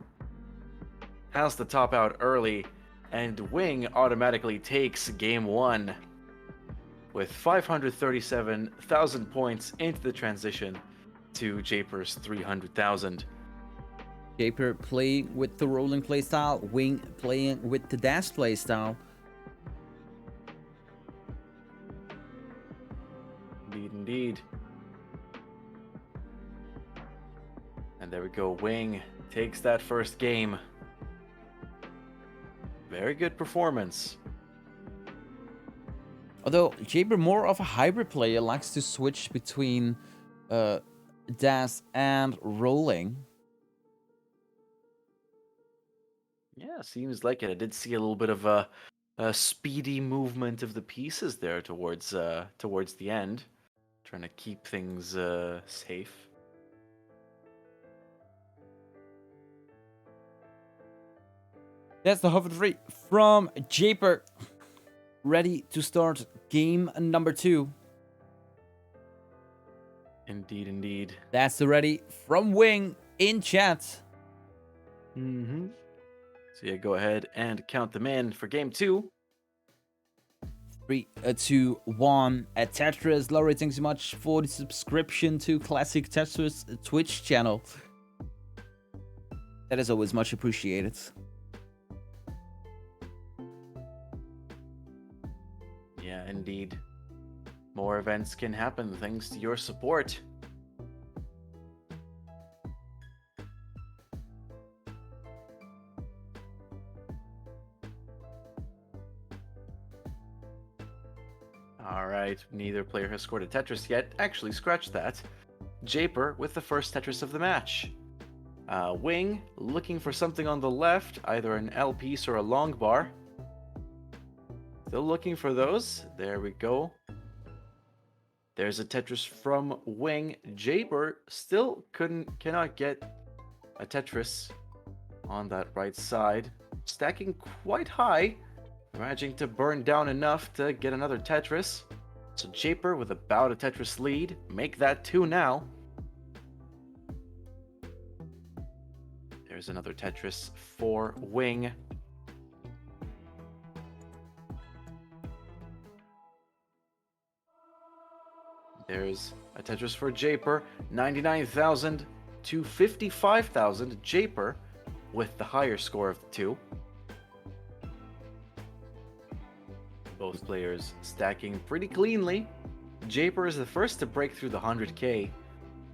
has the top out early, and Wing automatically takes game one with 537,000 points into the transition to Japer's 300,000. Japer playing with the rolling playstyle, Wing playing with the dash playstyle. Indeed. And there we go. Wing takes that first game. Very good performance. Although Japer, more of a hybrid player, likes to switch between dash and rolling. Yeah, seems like it. I did see a little bit of a speedy movement of the pieces there towards the end, trying to keep things safe. That's the hover 3 from Japer. Ready to start game number 2. Indeed, indeed. That's the ready from Wing in chat. Mm-hmm. So yeah, go ahead and count them in for game 2. 3, 2, 1. Tetris, Laurie, thanks so much for the subscription to ClassicTetris Twitch channel. That is always much appreciated. Yeah, indeed. More events can happen thanks to your support. Alright, neither player has scored a Tetris yet. Actually, scratch that. Japer with the first Tetris of the match. Wing looking for something on the left, either an L piece or a long bar. Still looking for those. There we go. There's a Tetris from Wing. Japer still cannot get a Tetris on that right side. Stacking quite high. Managing to burn down enough to get another Tetris. So Japer with about a Tetris lead. Make that 2 now. There's another Tetris for Wing. There's a Tetris for Japer. 99,000 to 55,000. Japer with the higher score of the two. Both players stacking pretty cleanly. Japer is the first to break through the 100k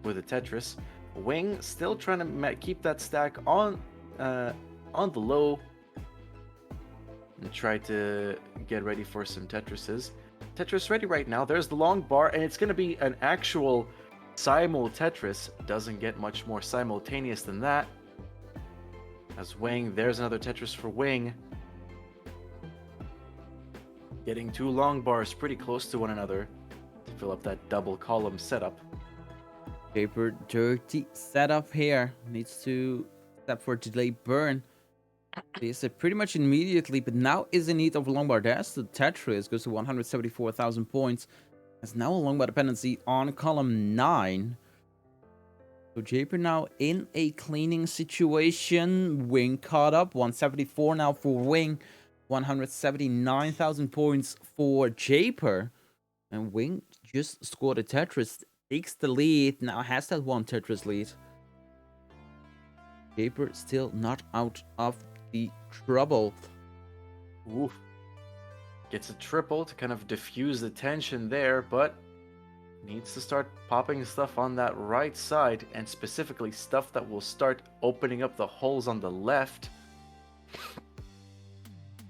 with a Tetris. Wing still trying to keep that stack on the low and try to get ready for some Tetrises. Tetris ready right now. There's the long bar, and it's going to be an actual simul Tetris. Doesn't get much more simultaneous than that. As Wing, there's another Tetris for Wing. Getting two long bars pretty close to one another to fill up that double column setup. Japer dirty setup here. Needs to step for delay burn. He said pretty much immediately, but now is in need of a long bar dash. The Tetris goes to 174,000 points. Has now a long bar dependency on column 9. So Japer now in a cleaning situation. Wing caught up. 174 now for Wing. 179,000 points for Japer. And Wing just scored a Tetris. Takes the lead. Now has that one Tetris lead. Japer still not out of the trouble. Oof. Gets a triple to kind of diffuse the tension there, but needs to start popping stuff on that right side, and specifically stuff that will start opening up the holes on the left.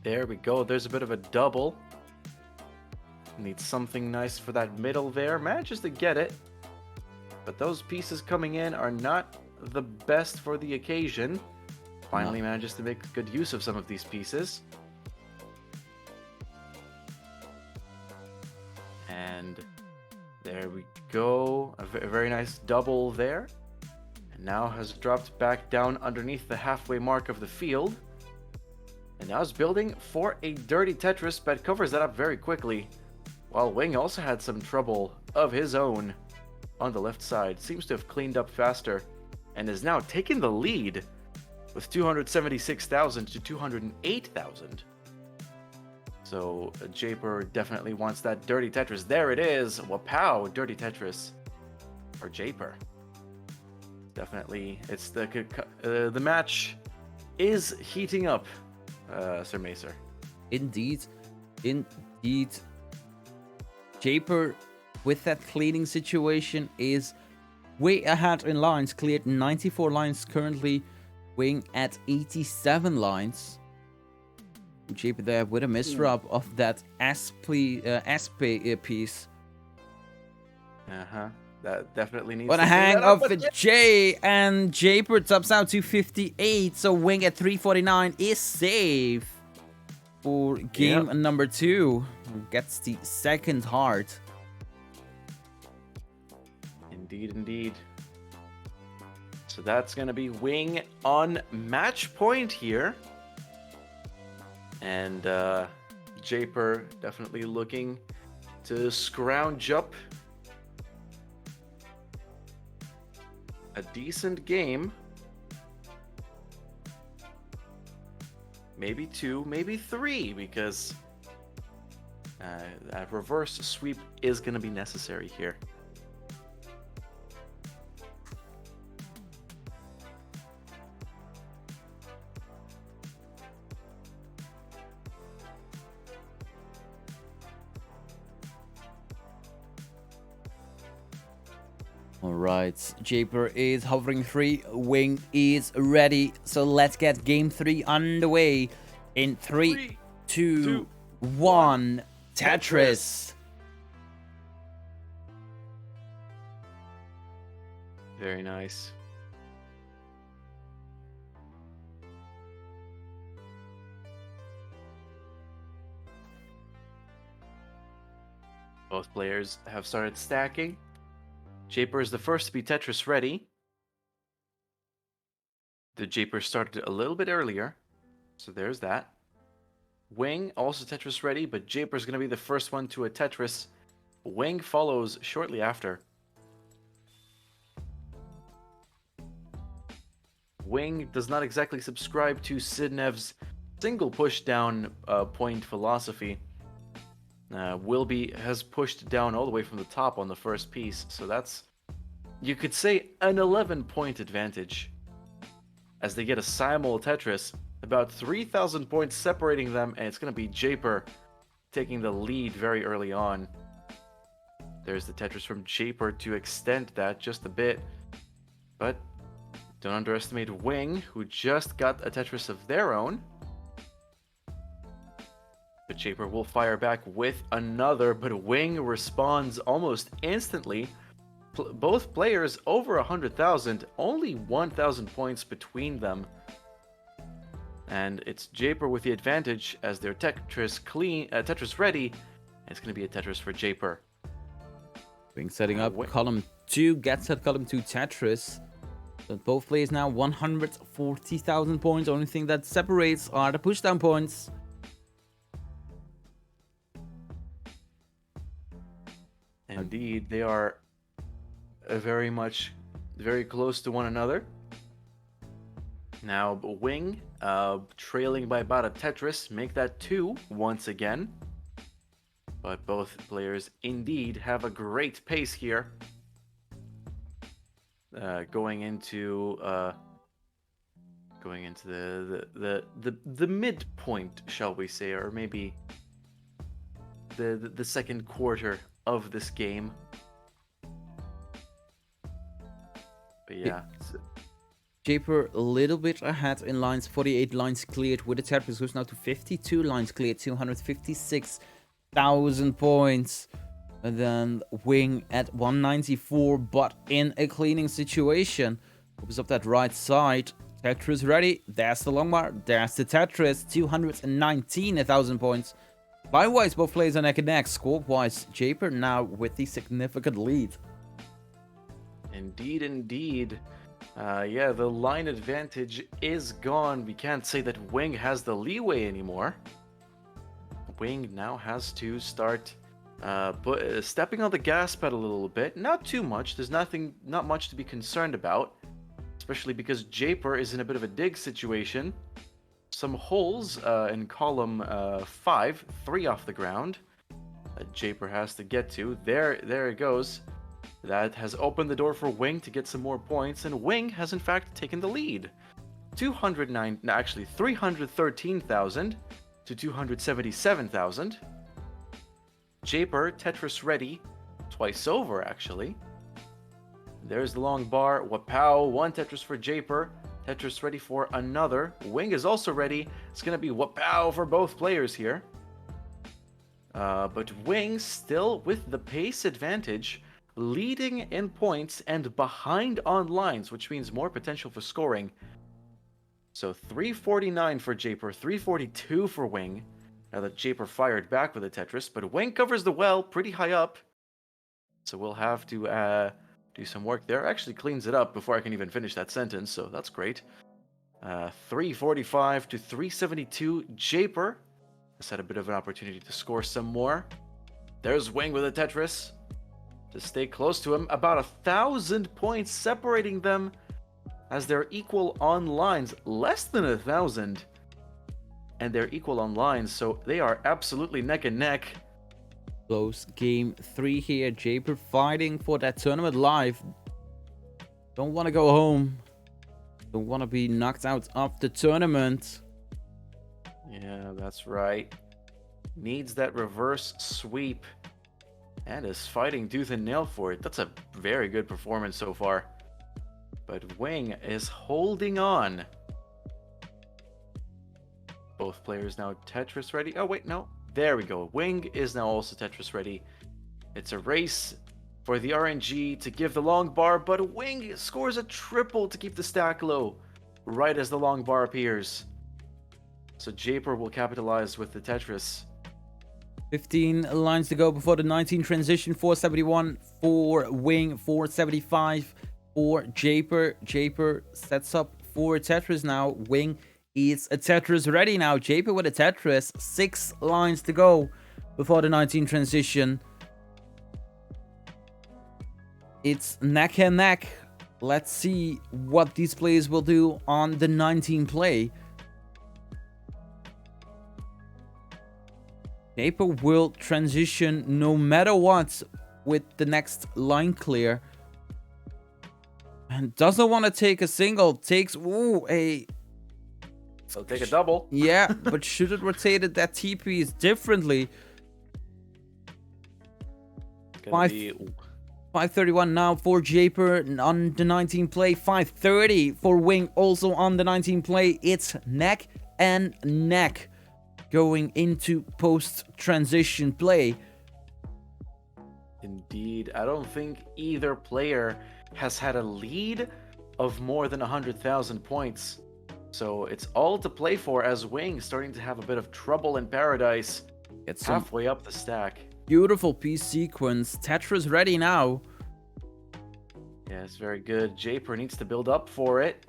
There we go. There's a bit of a double. Needs something nice for that middle there. Manages to get it. But those pieces coming in are not the best for the occasion. Finally manages to make good use of some of these pieces. And there we go. A very nice double there. And now has dropped back down underneath the halfway mark of the field. And now is building for a dirty Tetris, but covers that up very quickly. While Wing also had some trouble of his own on the left side. Seems to have cleaned up faster and is now taking the lead with 276,000 to 208,000. So Japer definitely wants that dirty Tetris. There it is. Wapow, dirty Tetris for Japer. Definitely, it's the match is heating up, Sir Macer. Indeed. Japer, with that cleaning situation, is way ahead in lines. Cleared 94 lines currently. Wing at 87 lines. Japer there with a misrub of that SP piece. That definitely needs What to a hang clean that up, of the J, and Japer tops out to 58. So Wing at 349 is safe for game number 2. Gets the second heart. Indeed. So that's going to be Wing on match point here. And Japer definitely looking to scrounge up a decent game. Maybe 2, maybe 3, because a reverse sweep is going to be necessary here. Alright, Japer is hovering 3, Wing is ready, so let's get game 3 underway in 3, 2, 1, Tetris! Very nice. Both players have started stacking. Japer is the first to be Tetris ready. The Japer started a little bit earlier, so there's that. Wing also Tetris ready, but Japer is going to be the first one to a Tetris. Wing follows shortly after. Wing does not exactly subscribe to Sidnev's single push down point philosophy. Wilby has pushed down all the way from the top on the first piece, so that's, you could say, an 11-point advantage. As they get a simul Tetris, about 3,000 points separating them, and it's going to be Japer taking the lead very early on. There's the Tetris from Japer to extend that just a bit, but don't underestimate Wing, who just got a Tetris of their own. But Japer will fire back with another, but Wing responds almost instantly. Both players over 100,000, only 1,000 points between them. And it's Japer with the advantage as their Tetris ready. It's going to be a Tetris for Japer. Wing setting up column 2, gets at column 2 Tetris. But both players now 140,000 points. Only thing that separates are the pushdown points. Indeed, they are very much very close to one another. Now, Wing, trailing by about a Tetris, make that 2 once again. But both players indeed have a great pace here. Going into the midpoint, shall we say, or maybe the second quarter of this game. But yeah. Japer a little bit ahead in lines, 48 lines cleared with the Tetris, goes now to 52 lines cleared, 256,000 points. And then Wing at 194, but in a cleaning situation. Opens up that right side. Tetris ready. There's the long bar. There's the Tetris. 219,000 points. Line-wise, both players are neck and neck. Score-wise, Japer now with the significant lead. Indeed, indeed. Yeah, the line advantage is gone. We can't say that Wing has the leeway anymore. Wing now has to start stepping on the gas pedal a little bit. Not too much. There's not much to be concerned about. Especially because Japer is in a bit of a dig situation. Some holes in column 5, 3 off the ground, that Japer has to get to. There it goes. That has opened the door for Wing to get some more points, and Wing has in fact taken the lead. 313,000 to 277,000. Japer, Tetris ready, twice over actually. There's the long bar. Wapow, one Tetris for Japer. Tetris ready for another. Wing is also ready. It's going to be wapow for both players here. But Wing still with the pace advantage, leading in points and behind on lines, which means more potential for scoring. So 349 for Japer, 342 for Wing. Now that Japer fired back with a Tetris, but Wing covers the well pretty high up. So we'll have to do some work there. Actually cleans it up before I can even finish that sentence, so that's great. 345 to 372. Japer has had a bit of an opportunity to score some more. There's Wing with a Tetris to stay close to him. About 1,000 points separating them as they're equal on lines. Less than 1,000. And they're equal on lines, so they are absolutely neck and neck. Close game 3 here. Japer fighting for that tournament live. Don't want to go home. Don't want to be knocked out of the tournament. Yeah, that's right. Needs that reverse sweep. And is fighting tooth and nail for it. That's a very good performance so far. But Wing is holding on. Both players now Tetris ready. Oh, wait, no. There we go. Wing is now also Tetris ready. It's a race for the RNG to give the long bar, but Wing scores a triple to keep the stack low, right as the long bar appears. So Japer will capitalize with the Tetris. 15 lines to go before the 19 transition. 471 for Wing, 475 for Japer. Japer sets up for Tetris now. Wing is a Tetris ready now. Japer with a Tetris. 6 lines to go before the 19 transition. It's neck and neck. Let's see what these players will do on the 19 play. Japer will transition no matter what with the next line clear. And doesn't want to take a single. Takes, a... So take a double. Yeah, but should have rotated that TPs differently. 531 now for Japer on the 19 play. 530 for Wing also on the 19 play. It's neck and neck going into post-transition play. Indeed. I don't think either player has had a lead of more than 100,000 points. So it's all to play for as Wing starting to have a bit of trouble in paradise. It's halfway up the stack. Beautiful piece sequence. Tetris ready now. Yes, very good. Japer needs to build up for it.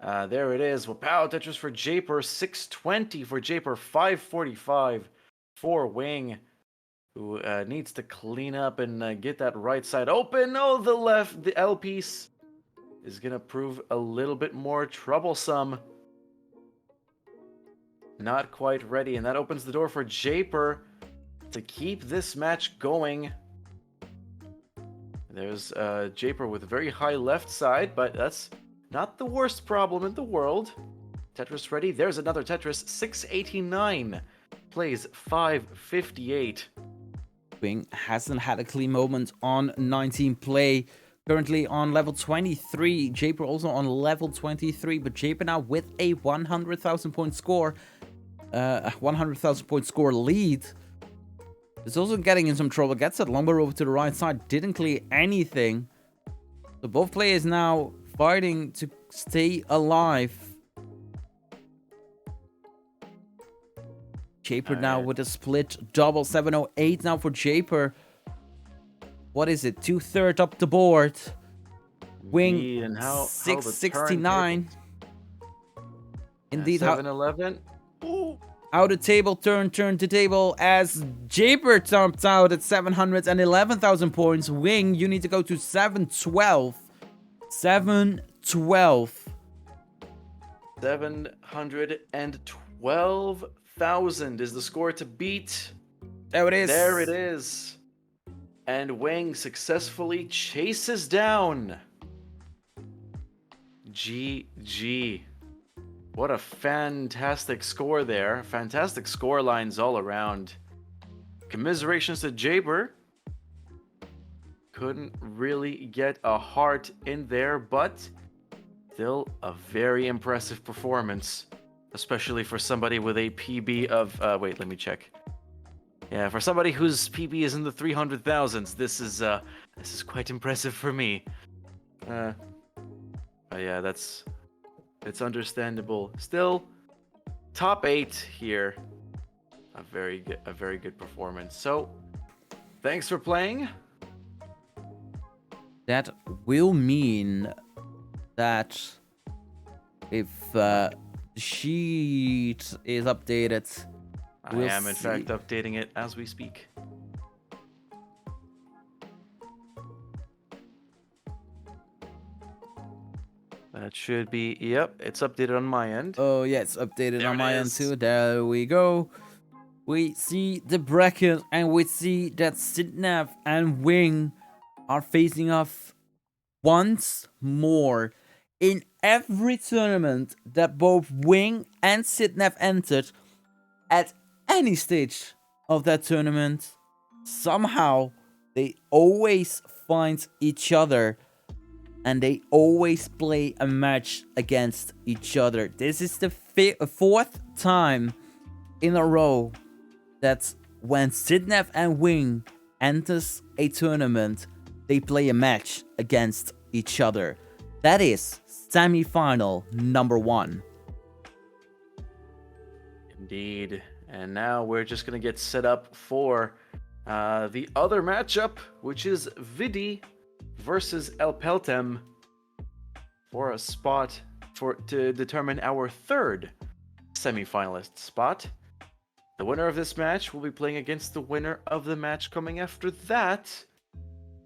There it is. Wow, Tetris for Japer. 620 for Japer. 545 for Wing. who needs to clean up and get that right side open. Oh, the L piece is gonna prove a little bit more troublesome. Not quite ready, and that opens the door for Japer to keep this match going. There's Japer with a very high left side, but that's not the worst problem in the world. Tetris ready. There's another Tetris. 689 plays 558. Wing hasn't had a clean moment on 19 play. Currently on level 23. Japer also on level 23, but Japer now with a 100,000 point score. 100,000 point score lead. Is also getting in some trouble. Gets that lumber over to the right side. Didn't clear anything. So both players now fighting to stay alive. Japer now with a split double. 708 now for Japer. What is it? 2/3 up the board. Wing and how 669. Indeed, 7-11. Out of table, turn to table as Japer jumps out at 711,000 points. Wing, you need to go to 712. 712. 712,000 is the score to beat. There it is. There it is. And Wing successfully chases down. GG. What a fantastic score there. Fantastic score lines all around. Commiserations to Jaber. Couldn't really get a heart in there, but still a very impressive performance. Especially for somebody with a PB of... wait, let me check. Yeah, for somebody whose PB is in the 300,000s, this is quite impressive for me. Yeah, it's understandable. Still, top 8 here. A very good performance. So, thanks for playing. That will mean that if the sheet is updated, I am in fact updating it as we speak. That should be, yep, it's updated on my end. Oh, yeah, it's updated on my end too. There we go. We see the bracket and we see that Sitnav and Wing are facing off once more. In every tournament that both Wing and Sitnav entered, at any stage of that tournament, somehow they always find each other. And they always play a match against each other. This is the fourth time in a row that when Sitnav and Wing enters a tournament, they play a match against each other. That is semi-final number 1. Indeed. And now we're just going to get set up for the other matchup, which is Vidi versus El Peltem for a spot to determine our third semi-finalist spot. The winner of this match will be playing against the winner of the match coming after that,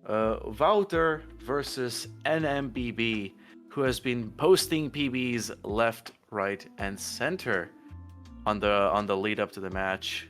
Wouter versus NMBB, who has been posting PBs left, right, and center on the lead up to the match.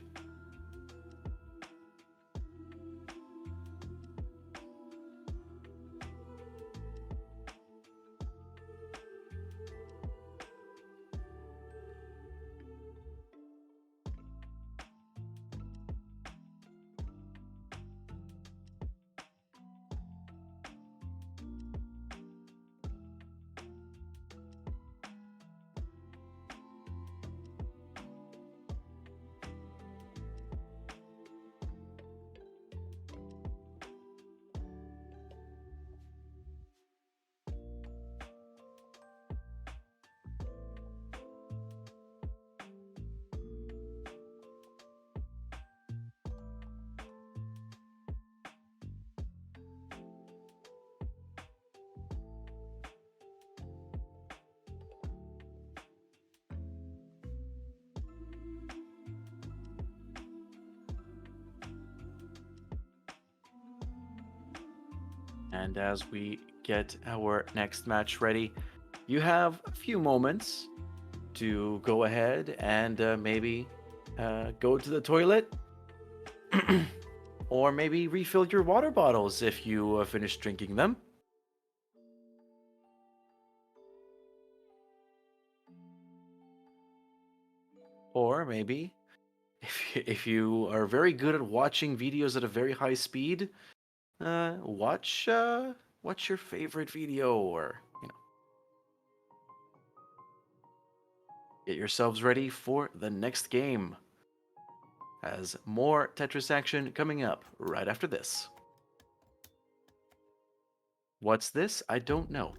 And as we get our next match ready, you have a few moments to go ahead and maybe go to the toilet or maybe refill your water bottles if you finish drinking them. Or maybe if you are very good at watching videos at a very high speed, watch your favorite video, or get yourselves ready for the next game. As more Tetris action coming up right after this. What's this? I don't know.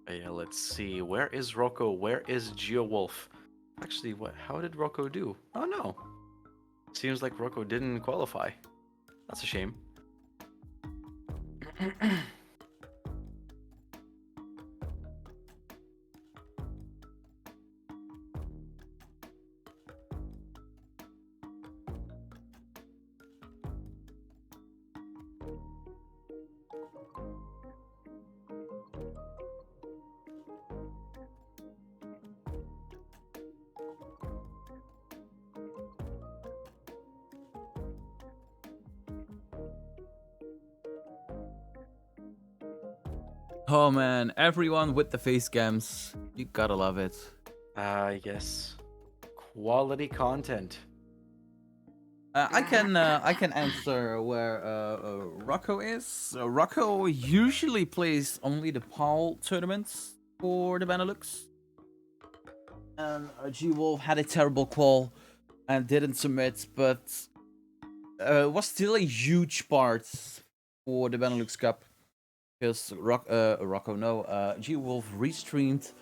Yeah, let's see. Where is Rocco? Where is GeoWolf? Actually, how did Rocco do? Oh no. Seems like Rocco didn't qualify. That's a shame. Oh man, everyone with the face cams. You gotta love it. Yes. Quality content. I can answer where Rocco is. Rocco usually plays only the PAL tournaments for the BeNeLux. And G-Wolf had a terrible qual and didn't submit, but was still a huge part for the BeNeLux Cup. Because G-Wolf restreamed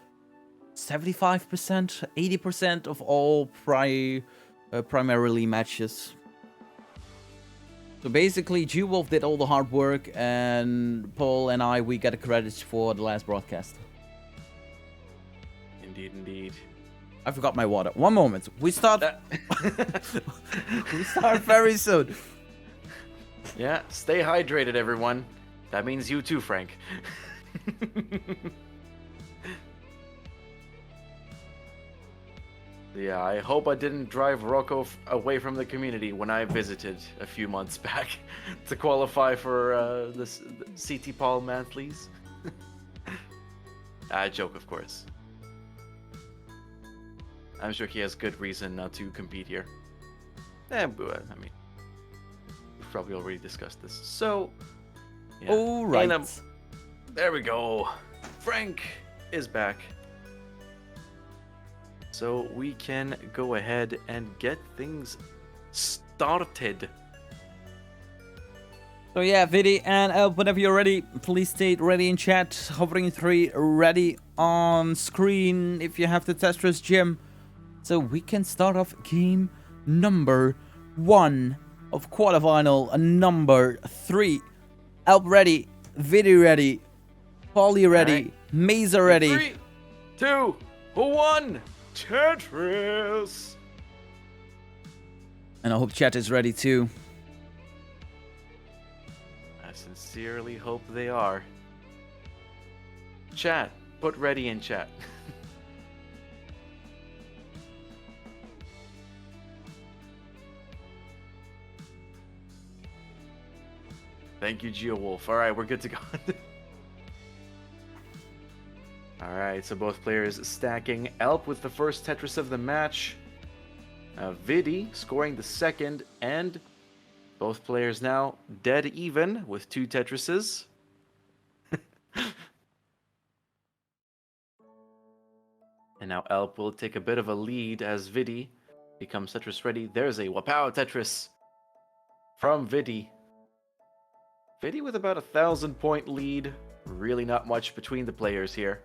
75%, 80% of all primarily matches. So basically, G-Wolf did all the hard work, and Paul and we get the credits for the last broadcast. Indeed. I forgot my water. One moment. We start. We start very soon. Yeah, stay hydrated, everyone. That means you too, Frank. Yeah, I hope I didn't drive Rocco away from the community when I visited a few months back to qualify for the CT Paul Monthlies. Joke, of course. I'm sure he has good reason not to compete here. I mean, we've probably already discussed this. So, yeah. All right. There we go. Frank is back. So we can go ahead and get things started. So yeah, Vidi, and whenever you're ready, please state ready in chat. Hovering 3 ready on screen if you have the Tetris gym. So we can start off game number 1 of quarterfinal number 3. Alp ready, Vidi ready, Polly ready, right. Mesa ready. 3, 2, 1, Tetris! And I hope chat is ready too. I sincerely hope they are. Chat, put ready in chat. Thank you, GeoWolf. All right, we're good to go. All right, so both players stacking. Alp with the first Tetris of the match. Vidi scoring the second, and both players now dead even with 2 Tetrises. And now Elp will take a bit of a lead as Vidi becomes Tetris ready. There's a Wapow Tetris from Vidi. Vidi with about 1,000-point lead. Really not much between the players here.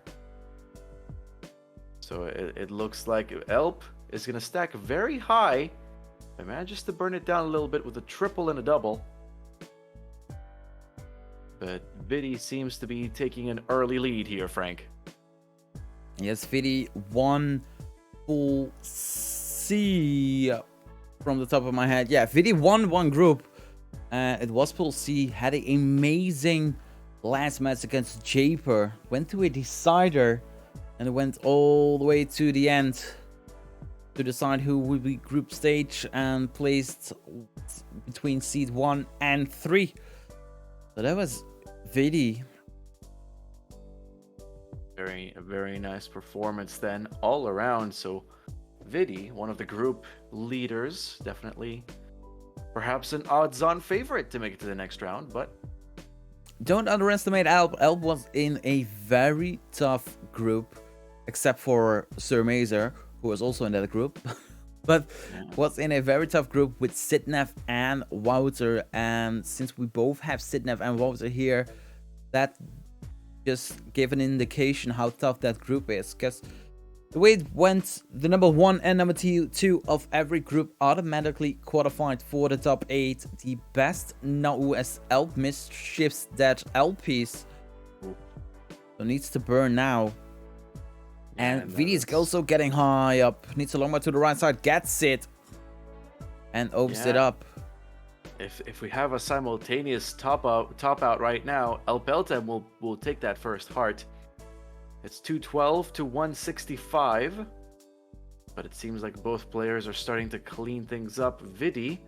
So it looks like Elp is going to stack very high. But manages to burn it down a little bit with a triple and a double. But Vidi seems to be taking an early lead here, Frank. Yes, Vidi won Pool C from the top of my head. Yeah, Vidi won one group. It was Pool C. Had an amazing last match against Japer. Went to a decider. And it went all the way to the end to decide who would be group stage and placed between seed 1 and 3. So that was Vidi. Very nice performance then all around. So Vidi, one of the group leaders, definitely perhaps an odds-on favorite to make it to the next round, but don't underestimate Alp. Alp was in a very tough group, except for Sir Mazer, who was also in that group. But was in a very tough group with Sidnev and Wouter. And since we both have Sidnev and Wouter here, that just gave an indication how tough that group is. Because the way it went, the number 1 and number 2 of every group automatically qualified for the top 8. The best now as Elp misshifts that LPs. So needs to burn now. And Vidi is also getting high up. Needs a long way to the right side. Gets it. And opens it up. If we have a simultaneous top out right now, Elpeltem will take that first heart. It's 212 to 165. But it seems like both players are starting to clean things up. Vidi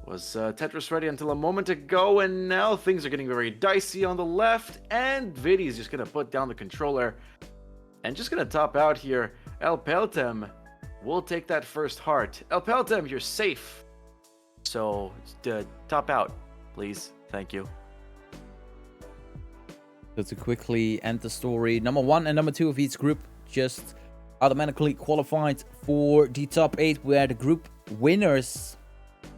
was Tetris ready until a moment ago, and now things are getting very dicey on the left. And Vidi is just going to put down the controller. And just going to top out here. Elpeltem will take that first heart. Elpeltem, you're safe. So, top out, please. Thank you. So to quickly end the story, number 1 and number 2 of each group just automatically qualified for the top 8, where the group winners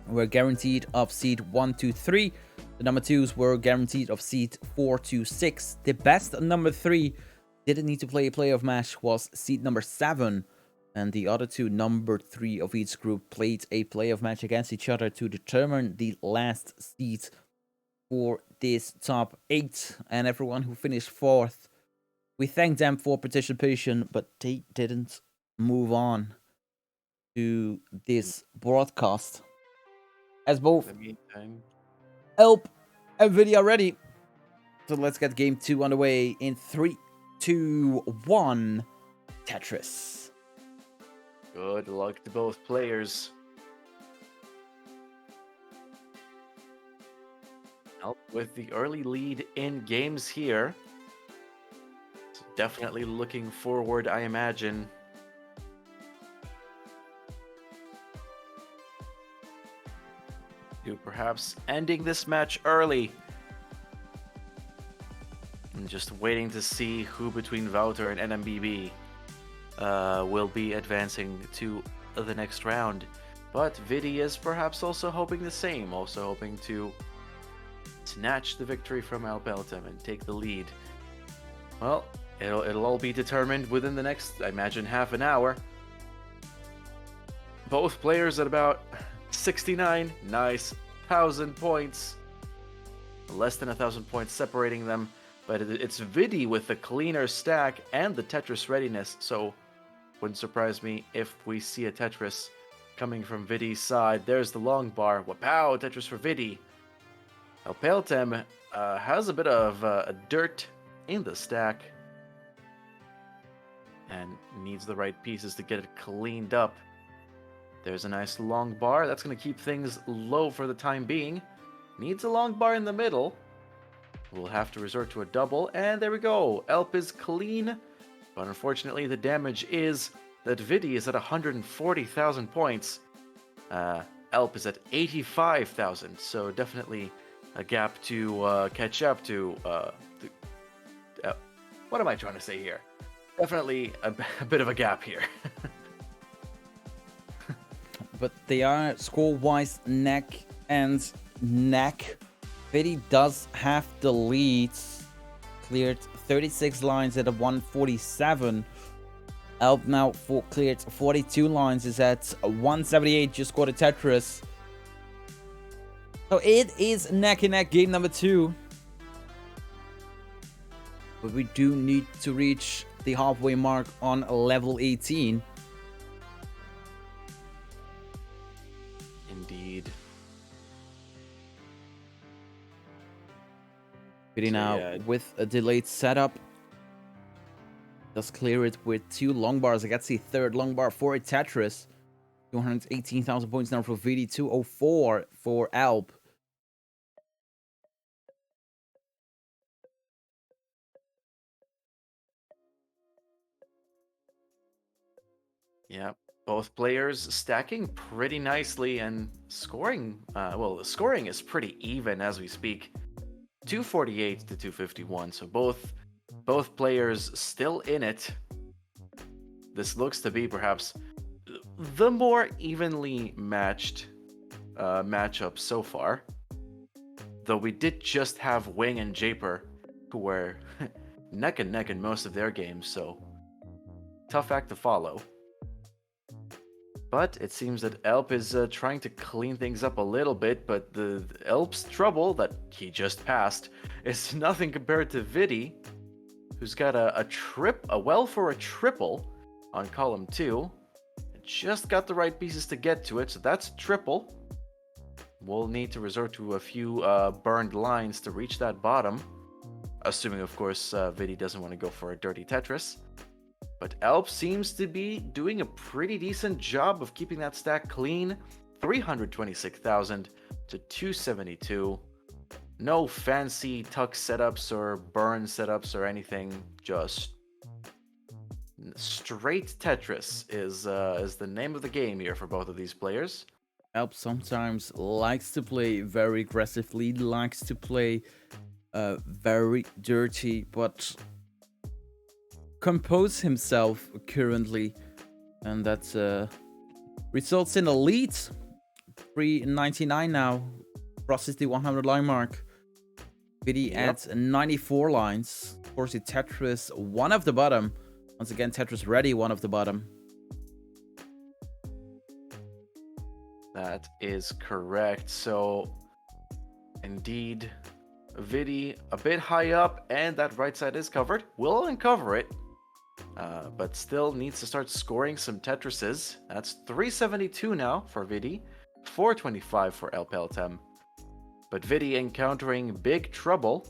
were guaranteed of seed 1 to 3. The number 2s were guaranteed of seed 4 to 6. The best number 3 didn't need to play a playoff match, was seed number 7. And the other 2, number 3 of each group, played a playoff match against each other to determine the last seed for this top 8. And everyone who finished 4th, we thank them for participation, but they didn't move on to this broadcast. As both Elp and Vidi are ready. So let's get game 2 underway in 3, 2, 1, Tetris. Good luck to both players. Elp with the early lead in games here. So definitely looking forward, I imagine. To perhaps ending this match early. And just waiting to see who between Wouter and NMBB will be advancing to the next round. But Vidi is perhaps also hoping the same, also hoping to snatch the victory from Elpeltem and take the lead. Well, it'll all be determined within the next, I imagine, half an hour. Both players at about 69, nice, 1,000 points. Less than 1,000 points separating them, but it's Vidi with the cleaner stack and the Tetris readiness, so wouldn't surprise me if we see a Tetris coming from Vidi's side. There's the long bar. Wapow, Tetris for Vidi. Elpeltem has a bit of dirt in the stack and needs the right pieces to get it cleaned up. There's a nice long bar. That's going to keep things low for the time being. Needs a long bar in the middle. We'll have to resort to a double, and there we go. Elp is clean. But unfortunately, the damage is that Vidi is at 140,000 points. Elp is at 85,000, so definitely a gap to catch up to. What am I trying to say here? definitely a bit of a gap here. But they are score-wise neck and neck. VOD does have the leads. Cleared 36 lines at a 147. Elp now cleared 42 lines, is at a 178. Just scored a Tetris. So it is neck and neck game number 2. But we do need to reach the halfway mark on level 18. Indeed. VOD now with a delayed setup. Does clear it with 2 long bars. I gets the 3rd long bar for a Tetris. 218,000 points now for VOD. 204 for Alp. Yeah, both players stacking pretty nicely and scoring. Well, the scoring is pretty even as we speak. 248 to 251. So both players still in it. This looks to be perhaps the more evenly matched matchup so far. Though we did just have Wing and Japer, who were neck and neck in most of their games, so tough act to follow. But it seems that Elp is trying to clean things up a little bit, but the Elp's trouble that he just passed is nothing compared to VOD, who's got a well for a triple on column 2. Just got the right pieces to get to it, so that's triple. We'll need to resort to a few burned lines to reach that bottom, assuming, of course, VOD doesn't want to go for a dirty Tetris. But Elp seems to be doing a pretty decent job of keeping that stack clean. 326,000 to 272. No fancy tuck setups or burn setups or anything. Just straight Tetris is the name of the game here for both of these players. Elp sometimes likes to play very aggressively, likes to play very dirty, but compose himself currently, and that results in a lead. 399 now, crosses the 100 line mark. VOD adds 94 lines. Of course, the Tetris, one of the bottom. Once again, Tetris ready, one of the bottom. That is correct. So, indeed, VOD a bit high up, and that right side is covered. We'll uncover it, but still needs to start scoring some Tetrises. That's 372 now for VOD, 425 for El Peltem. But VOD encountering big trouble,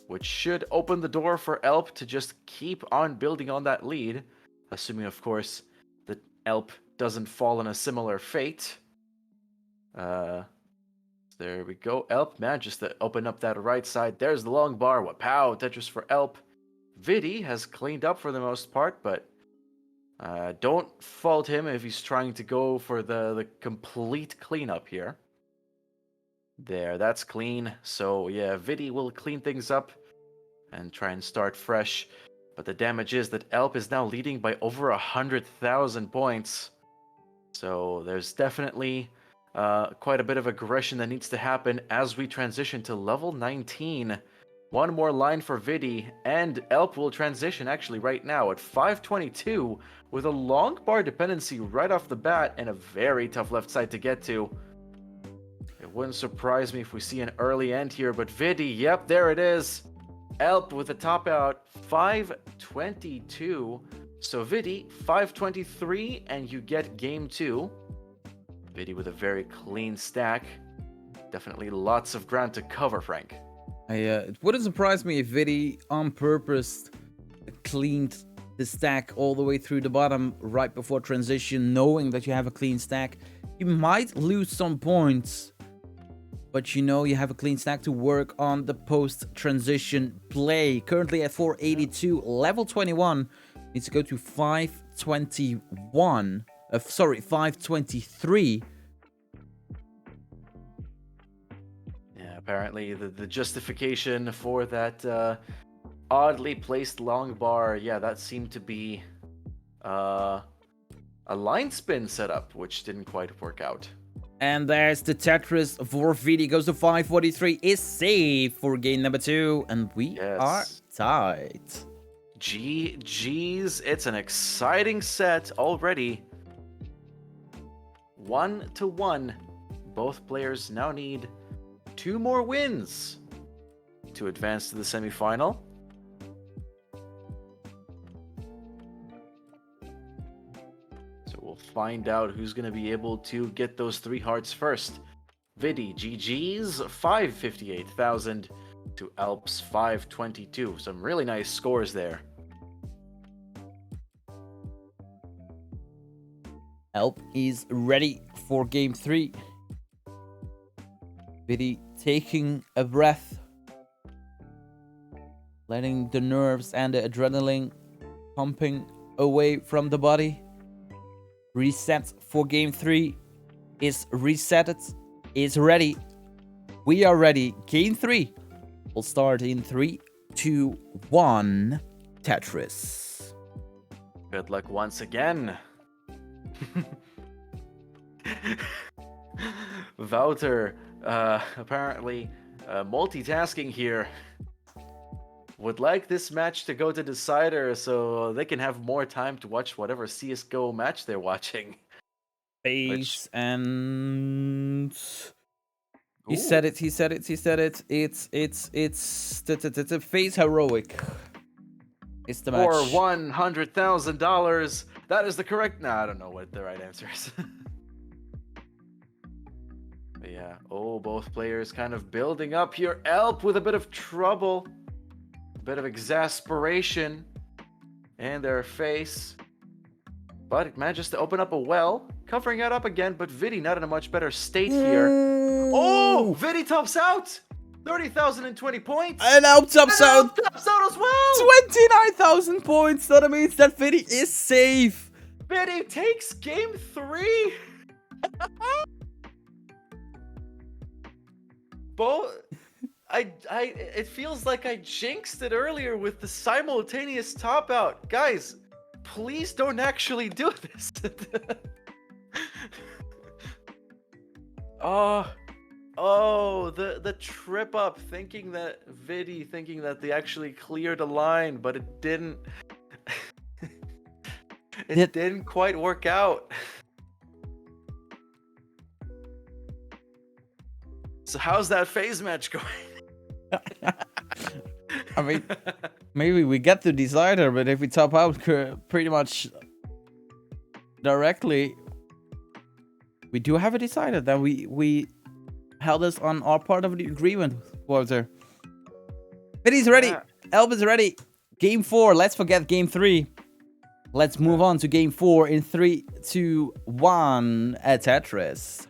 which should open the door for Elp to just keep on building on that lead, assuming, of course, that Elp doesn't fall in a similar fate. There we go. Elp manages to open up that right side. There's the long bar. Wapow! Tetris for Elp. VOD has cleaned up for the most part, but don't fault him if he's trying to go for the complete cleanup here. There, that's clean. So yeah, VOD will clean things up and try and start fresh. But the damage is that Elp is now leading by over 100,000 points. So there's definitely quite a bit of aggression that needs to happen as we transition to level 19. One more line for VOD, and Elp will transition actually right now at 522 with a long bar dependency right off the bat and a very tough left side to get to. It wouldn't surprise me if we see an early end here, but VOD, yep, there it is. Elp with a top out 522. So VOD 523, and you get game 2. VOD with a very clean stack. Definitely lots of ground to cover, Frank. It wouldn't surprise me if VOD on purpose cleaned the stack all the way through the bottom right before transition, knowing that you have a clean stack. You might lose some points, but you know you have a clean stack to work on the post-transition play. Currently at 482, level 21. Needs to go to 521. 523. Yeah, apparently the justification for that oddly placed long bar. Yeah, that seemed to be a line spin setup, which didn't quite work out. And there's the Tetris for VD. Goes to 543. Is safe for game number 2. And we are tied. GG's. It's an exciting set already. 1-1. Both players now need 2 more wins to advance to the semifinal. So we'll find out who's going to be able to get those 3 hearts first. Vidi, GG's 558,000 to Alps 522. Some really nice scores there. Alp is ready for game 3. Vidi taking a breath, letting the nerves and the adrenaline pumping away from the body. Reset for game 3 is resetted, is ready. We are ready. Game 3 will start in 3, 2, 1. Tetris. Good luck once again. Wouter, apparently multitasking here. Would like this match to go to decider so they can have more time to watch whatever CSGO match they're watching. Face and... He said it. It's the Face Heroic. It's the match. For $100,000. That is the correct... Nah, I don't know what the right answer is. But yeah, both players kind of building up here. Elp with a bit of trouble. A bit of exasperation in their face. But it manages to open up a well. Covering it up again, but Vidi not in a much better state here. Oh! Vidi tops out! 30,020 points! And Alp tops out! Tops out as well! 29,000 points! That means that Vidi is safe! Vidi takes game 3! Both... it feels like I jinxed it earlier with the simultaneous top out. Guys, please don't actually do this. The trip up, thinking that they actually cleared a line, but it didn't. It didn't quite work out. So how's that phase match going? I mean, maybe we get the decider, but if we top out pretty much directly, we do have a decider. Then we held us on our part of the agreement, Walter. Vidi's ready. Elb is ready. Game 4. Let's forget game 3. Let's move on to game 4 in 3, 2, 1 at Tetris.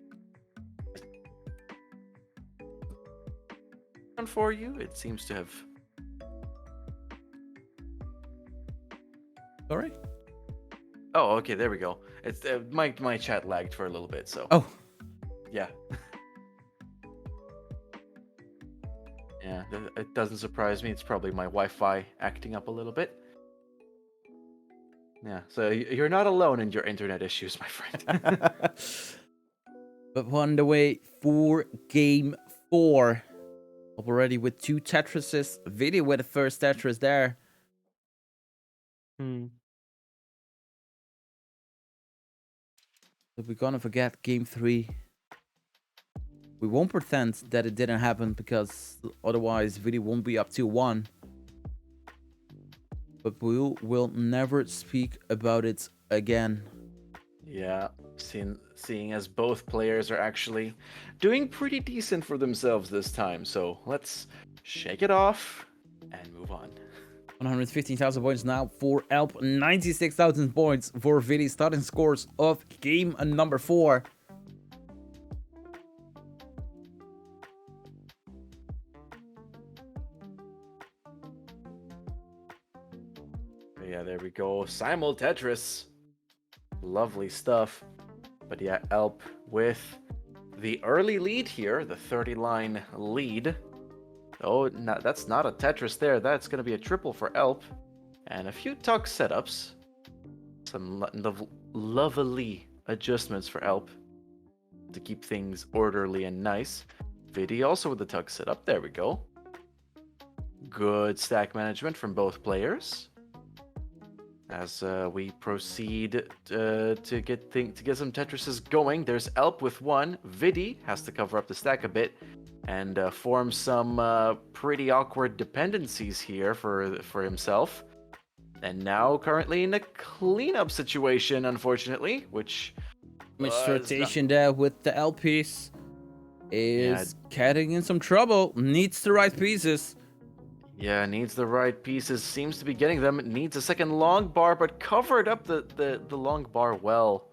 For you, it seems to have. Sorry? Oh, okay, there we go. It's my chat lagged for a little bit, so. Oh. Yeah. Yeah, it doesn't surprise me. It's probably my Wi-Fi acting up a little bit. Yeah, so you're not alone in your internet issues, my friend. But on the way for game 4. Already with 2 Tetrises. Vidi with the first Tetris there. But we're gonna forget game 3. We won't pretend that it didn't happen because otherwise Vidi won't be up 2-1. But we will never speak about it again. Yeah, seeing as both players are actually doing pretty decent for themselves this time. So let's shake it off and move on. 115,000 points now for Alp. 96,000 points for Vidi. Starting scores of game number 4. Yeah, there we go. Simul Tetris. Lovely stuff. But yeah, Alp with the early lead here, the 30-line lead. Oh, no, that's not a Tetris there. That's going to be a triple for Elp. And a few tuck setups. Some lovely adjustments for Elp to keep things orderly and nice. Vidi also with the tuck setup. There we go. Good stack management from both players. As we proceed to get some Tetrises going, there's Elp with one. Vidi has to cover up the stack a bit and form some pretty awkward dependencies here for himself. And now currently in a cleanup situation, unfortunately, which Mixed rotation there with the L piece is getting in some trouble. Needs the right pieces. Yeah, needs the right pieces. Seems to be getting them. Needs a second long bar, but covered up the long bar well.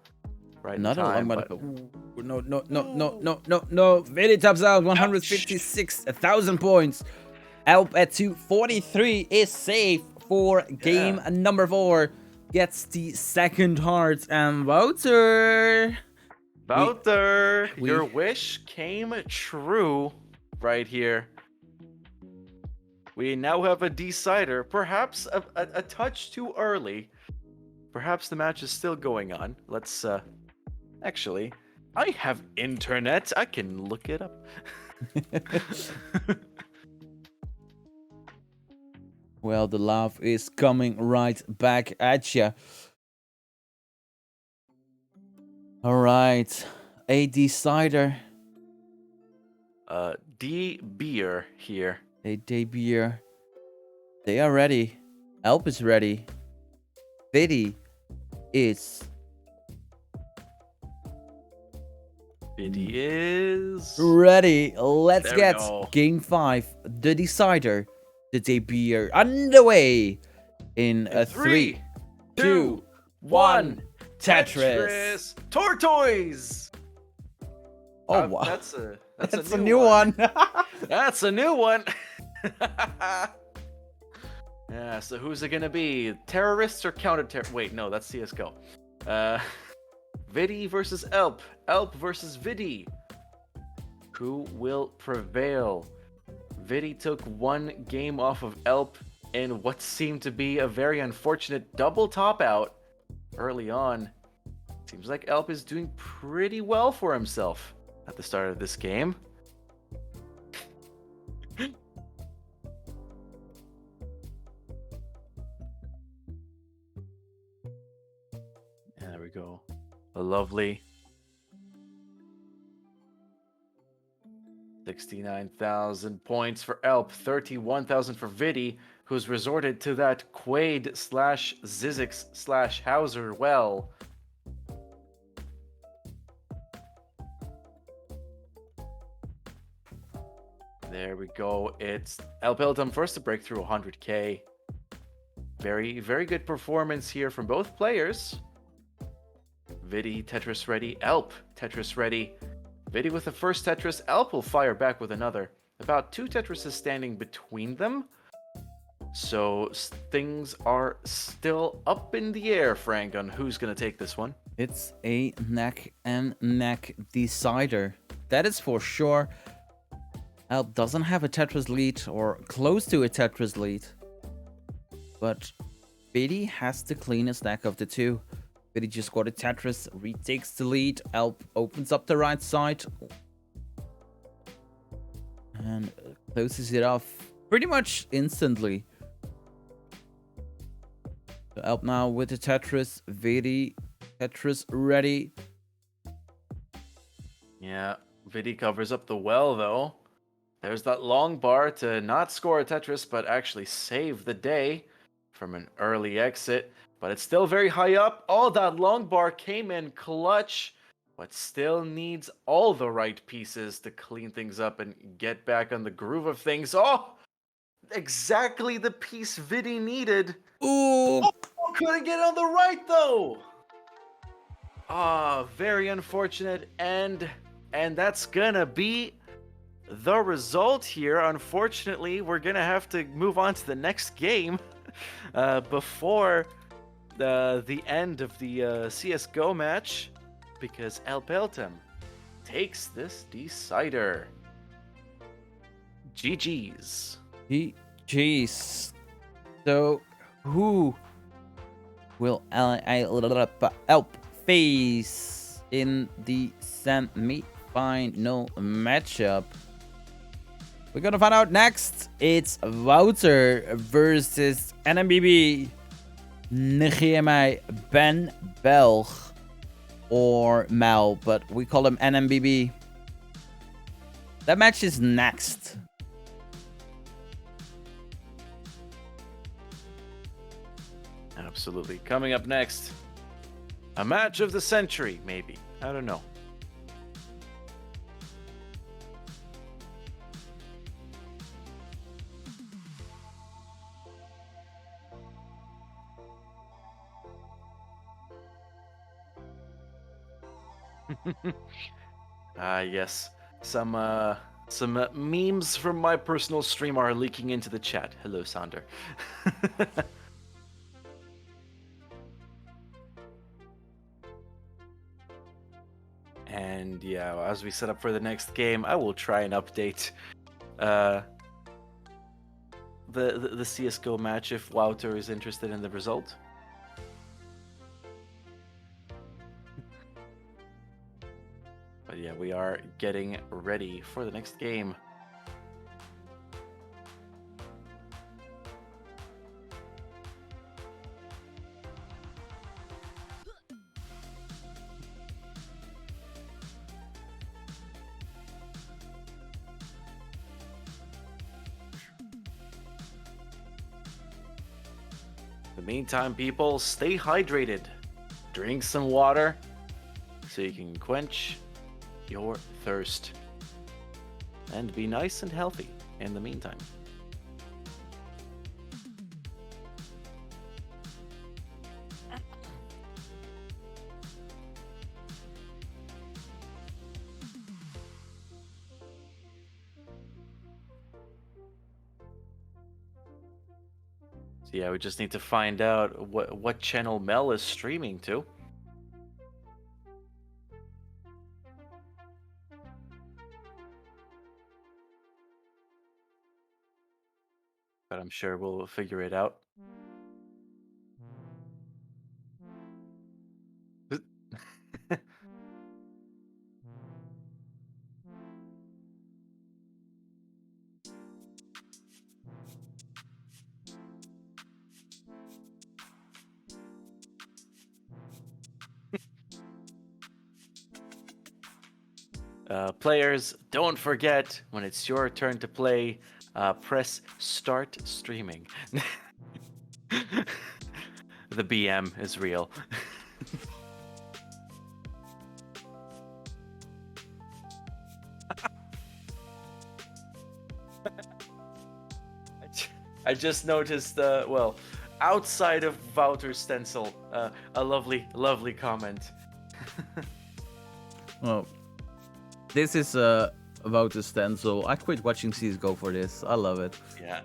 Right. Not in time, a long bar. No. Vidi tops out 156,000 points. Elp at 243 is safe for game number 4. Gets the second heart, and Wouter, your wish came true right here. We now have a decider, perhaps a touch too early. Perhaps the match is still going on. Let's, actually, I have internet. I can look it up. Well, the love is coming right back at you. All right, a decider. D beer here. A debut. They are ready. Elp is ready. Vidi is ready. Let's get game 5, the decider, the debut underway in a 3, 2, 1. Tetris. Tortoise. Oh wow, that's a new one. That's a new one. Yeah, so who's it gonna be? Terrorists or counter-terrorists? Wait, no, that's CSGO. Vidi versus Elp. Elp versus Vidi. Who will prevail? Vidi took one game off of Elp in what seemed to be a very unfortunate double top out early on. Seems like Elp is doing pretty well for himself at the start of this game. There we go. A lovely 69,000 points for Elp, 31,000 for Vidi, who's resorted to that Quaid / Zizix / Hauser well. There we go. It's Elpeltum first to break through 100k. Very, very good performance here from both players. Vidi Tetris ready, Elp Tetris ready. Vidi with the first Tetris, Elp will fire back with another. About 2 Tetrises standing between them. So things are still up in the air, Frank, on who's going to take this one. It's a neck and neck decider. That is for sure. Elp doesn't have a Tetris lead or close to a Tetris lead. But Vidi has the cleanest stack of the two. Vidi just got a Tetris, retakes the lead. Elp opens up the right side and closes it off pretty much instantly. So Elp now with the Tetris. Vidi, Tetris ready. Yeah, Vidi covers up the well though. There's that long bar to not score a Tetris, but actually save the day from an early exit. But it's still very high up. Oh, that long bar came in clutch, but still needs all the right pieces to clean things up and get back on the groove of things. Oh, exactly the piece Vidi needed. Ooh. Oh, couldn't get on the right though. Ah, very unfortunate. And that's gonna be the result here. Unfortunately, we're gonna have to move on to the next game before the end of the CSGO match, because Elpeltum takes this decider. GG's. Jeez. So, who will help face in the semi-final matchup? We're gonna find out next. It's Wouter versus NMBB. Negeer mij Ben Belg or Mel, but we call him NMBB. That match is next. Absolutely. Coming up next, a match of the century, maybe. I don't know. Yes. Some memes from my personal stream are leaking into the chat. Hello, Sander. And yeah, as we set up for the next game, I will try and update the CS:GO match if Wouter is interested in the result. But yeah, we are getting ready for the next game. In the meantime, people, stay hydrated. Drink some water so you can quench your thirst. And be nice and healthy in the meantime. So yeah, we just need to find out what channel Mel is streaming to. But I'm sure we'll figure it out. Players, don't forget, when it's your turn to play, press start streaming. The BM is real. I just noticed, well, outside of Wouter's stencil, a lovely comment. Well, this is about the stencil. I quit watching CS:GO for this. I love it. Yeah.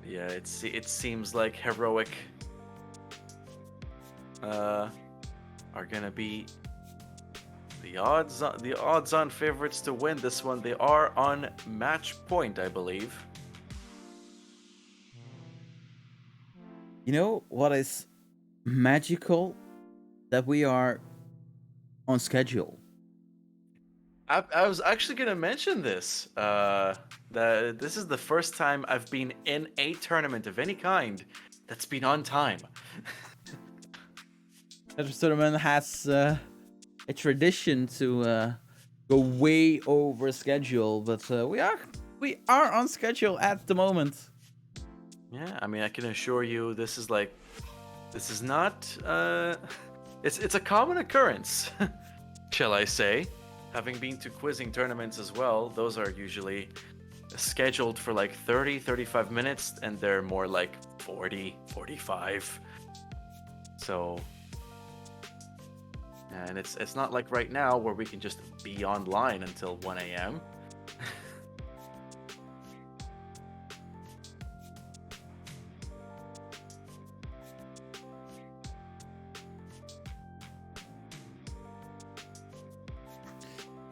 Yeah, it seems like heroic are gonna be the odds-on favorites to win this one. They are on match point, I believe. You know what is magical? That we are on schedule. I was actually gonna mention this. That this is the first time I've been in a tournament of any kind that's been on time. Tetris tournament has a tradition to go way over schedule, but we are on schedule at the moment. Yeah, I mean, I can assure you, this is not it's a common occurrence, shall I say. Having been to quizzing tournaments as well, those are usually scheduled for like 30-35 minutes, and they're more like 40-45. So, and it's not like right now where we can just be online until 1 a.m.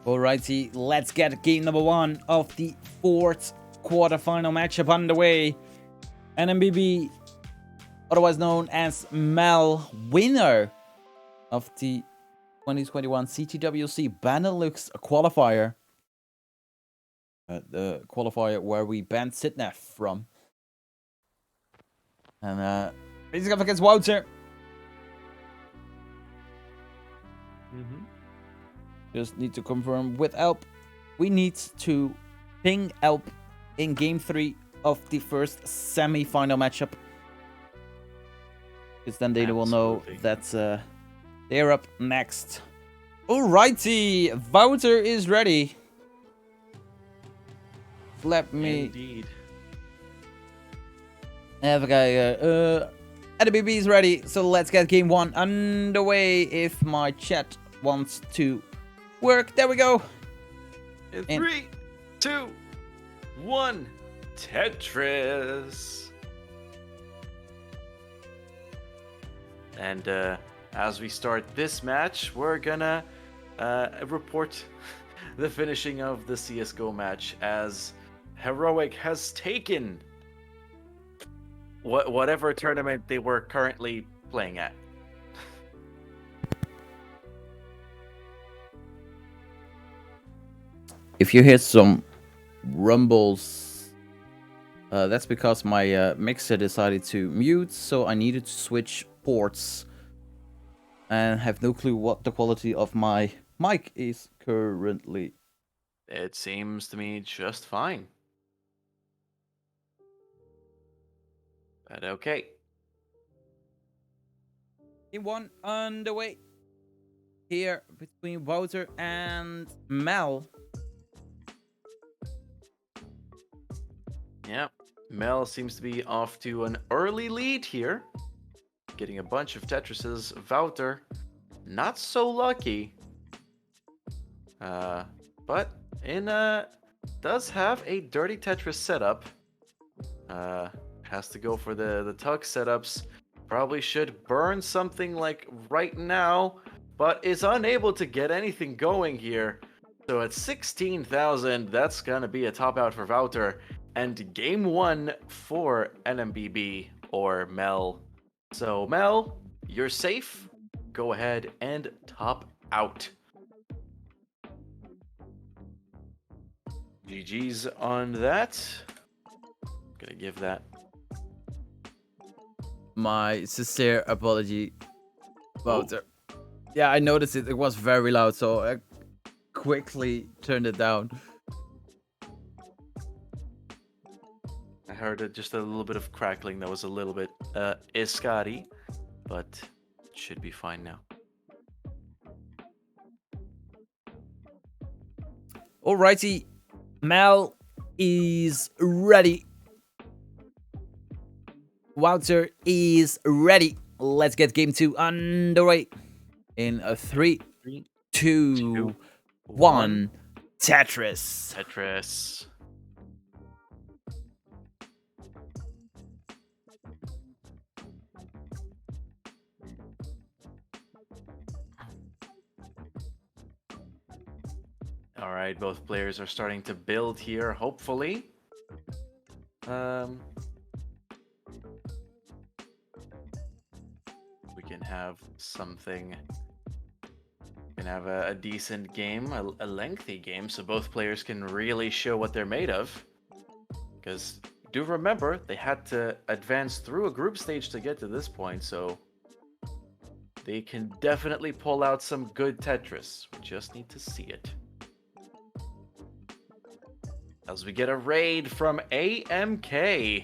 Alrighty, let's get game number 1 of the 4th quarterfinal matchup underway. NMBB, otherwise known as Mel, winner of the 2021 CTWC BeNeLux qualifier. The qualifier where we banned Sitnef from. And he's up against Wouter. Just need to confirm with Elp. We need to ping Elp in game 3 of the first semi-final matchup. Because then they will know that they're up next. Alrighty, Wouter is ready. Let me... Indeed. Have a guy. NBB is ready, so let's get game 1 underway. If my chat wants to work, there we go. In 3, 2, 1, Tetris. And as we start this match, we're gonna report the finishing of the CSGO match as Heroic has taken whatever tournament they were currently playing at. If you hear some rumbles, that's because my mixer decided to mute, so I needed to switch ports and have no clue what the quality of my mic is currently. It seems to me just fine. But okay. Game 1 underway here between Wouter and Mel. Yeah, Mel seems to be off to an early lead here. Getting a bunch of Tetrises. Wouter, not so lucky. But does have a dirty Tetris setup. Has to go for the tug setups. Probably should burn something like right now, but is unable to get anything going here. So at 16,000, that's gonna be a top out for Wouter. And game 1 for NMBB or Mel. So Mel, you're safe. Go ahead and top out. GG's on that. Gonna give that my sincere apology, Wouter. Yeah, I noticed it. It was very loud, so I quickly turned it down. I heard just a little bit of crackling that was a little bit scary, but it should be fine now. Alrighty, Mel is ready. Wouter is ready. Let's get game 2 underway. In a 3, 2, 1, Tetris. Tetris. All right, both players are starting to build here, hopefully. We can have something. We can have a decent game, a lengthy game, so both players can really show what they're made of. Because do remember, they had to advance through a group stage to get to this point, so they can definitely pull out some good Tetris. We just need to see it. As we get a raid from AMK.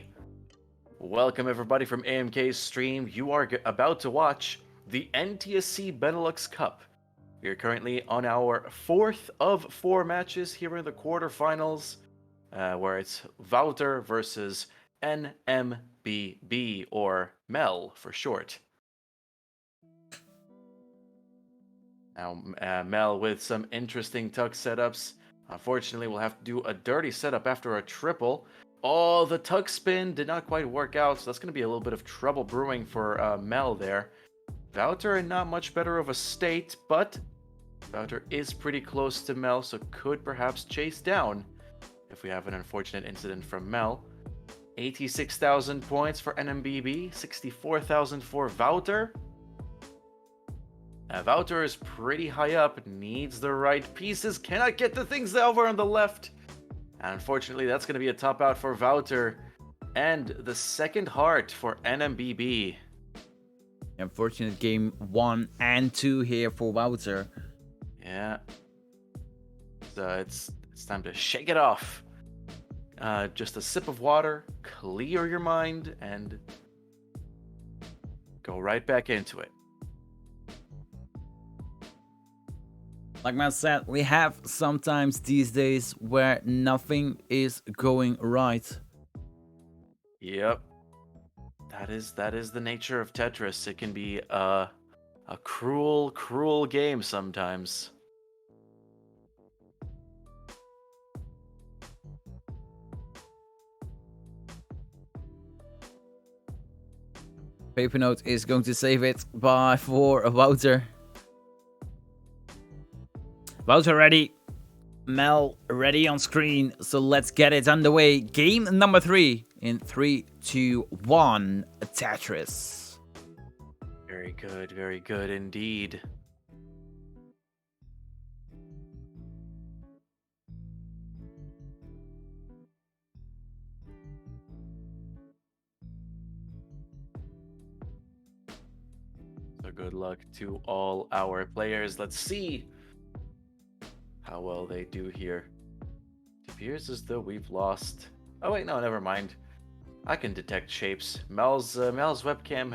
Welcome everybody from AMK's stream. You are about to watch the NTSC BeNeLux Cup. We are currently on our 4th of 4 matches here in the quarterfinals, where it's Wouter versus NMBB, or Mel for short. Now, Mel with some interesting tuck setups. Unfortunately, we'll have to do a dirty setup after a triple. Oh, the tuck spin did not quite work out, so that's going to be a little bit of trouble brewing for Mel there. Wouter in not much better of a state, but Wouter is pretty close to Mel, so could perhaps chase down if we have an unfortunate incident from Mel. 86,000 points for NMBB, 64,000 for Wouter. Now, Wouter is pretty high up, needs the right pieces, cannot get the things over on the left. And unfortunately, that's going to be a top out for Wouter. And the second heart for NMBB. Unfortunate game 1 and 2 here for Wouter. Yeah. So it's time to shake it off. Just a sip of water, clear your mind, and go right back into it. Like Matt said, we have sometimes these days where nothing is going right. Yep. That is the nature of Tetris. It can be a cruel, cruel game sometimes. Paper Note is going to save it for Wouter. Wouter ready. Mel ready on screen. So let's get it underway. Game number 3 in 3, 2, 1. Tetris. Very good indeed. So good luck to all our players. Let's see how well they do here. It appears as though we've lost. Oh wait, no, never mind. I can detect shapes. Mel's webcam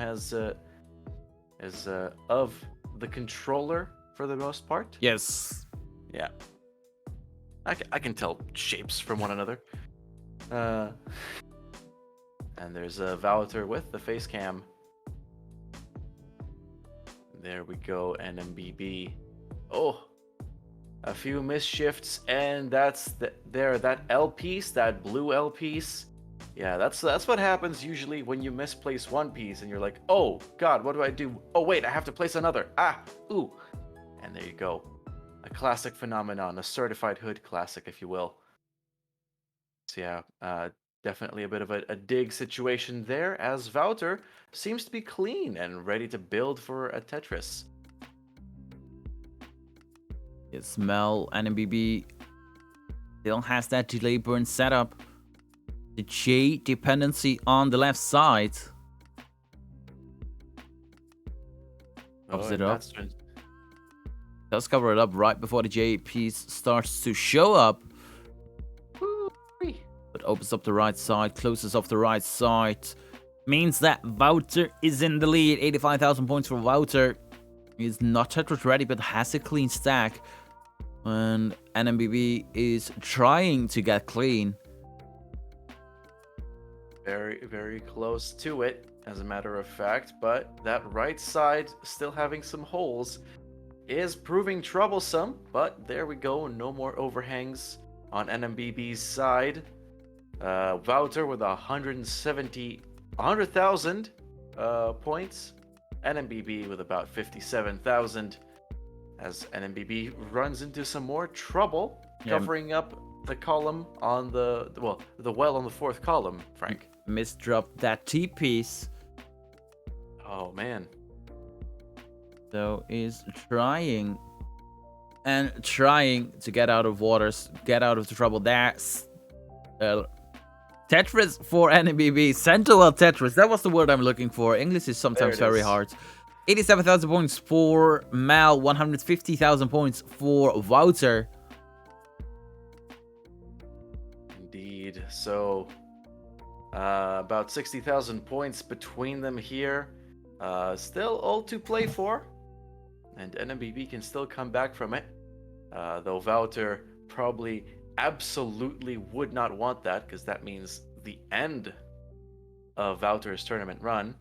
is of the controller for the most part. Yes. Yeah. I can tell shapes from one another. And there's a Wouter with the face cam. There we go, NMBB. Oh, a few misshifts, and that's that L piece, that blue L piece. Yeah, that's what happens usually when you misplace one piece and you're like, oh god, what do I do? Oh wait, I have to place another. Ooh. And there you go. A classic phenomenon, a certified hood classic, if you will. So yeah, definitely a bit of a dig situation there, as Wouter seems to be clean and ready to build for a Tetris. Yes, Mel, NMBB still has that delay burn setup. The J dependency on the left side. Covers it up. Does cover it up right before the J piece starts to show up. But opens up the right side, closes off the right side. Means that Wouter is in the lead. 85,000 points for Wouter. He's not Tetris ready, but has a clean stack. And NMBB is trying to get clean. Very close to it, as a matter of fact. But that right side, still having some holes, is proving troublesome. But there we go. No more overhangs on NMBB's side. Wouter with 100,000 points. NMBB with about 57,000. As NMBB runs into some more trouble, covering up the column on the well on the fourth column, Frank. Misdropped that T piece. Oh man. So is trying to get out of waters, get out of the trouble. That's Tetris for NMBB. Central Tetris. That was the word I'm looking for. English is sometimes very hard. 87,000 points for Mal. 150,000 points for Wouter. Indeed. So about 60,000 points between them here. Still all to play for. And NMBB can still come back from it. Though Wouter probably absolutely would not want that, because that means the end of Wouter's tournament run.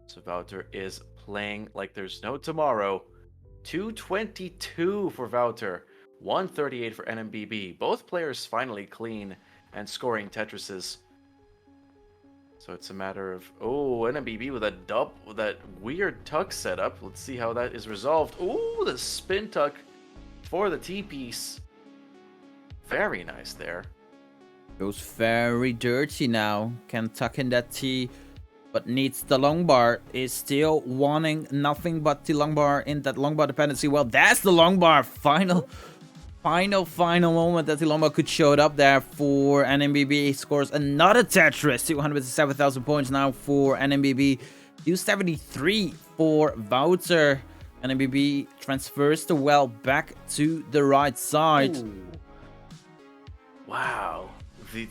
So Wouter is playing like there's no tomorrow. 222 for Wouter, 138 for NMBB. Both players finally clean and scoring Tetrises. So it's a matter of, oh, NMBB with with that weird tuck setup. Let's see how that is resolved. Oh, the spin tuck for the T-piece. Very nice there. Goes very dirty now. Can tuck in that T, but needs the long bar. Is still wanting nothing but the long bar in that long bar dependency. Well, that's the long bar. Final moment that the long bar could show it up there for NMBB. Scores another Tetris. 207,000 points now for NMBB. 273 for Wouter. NMBB transfers the well back to the right side. Ooh. Wow.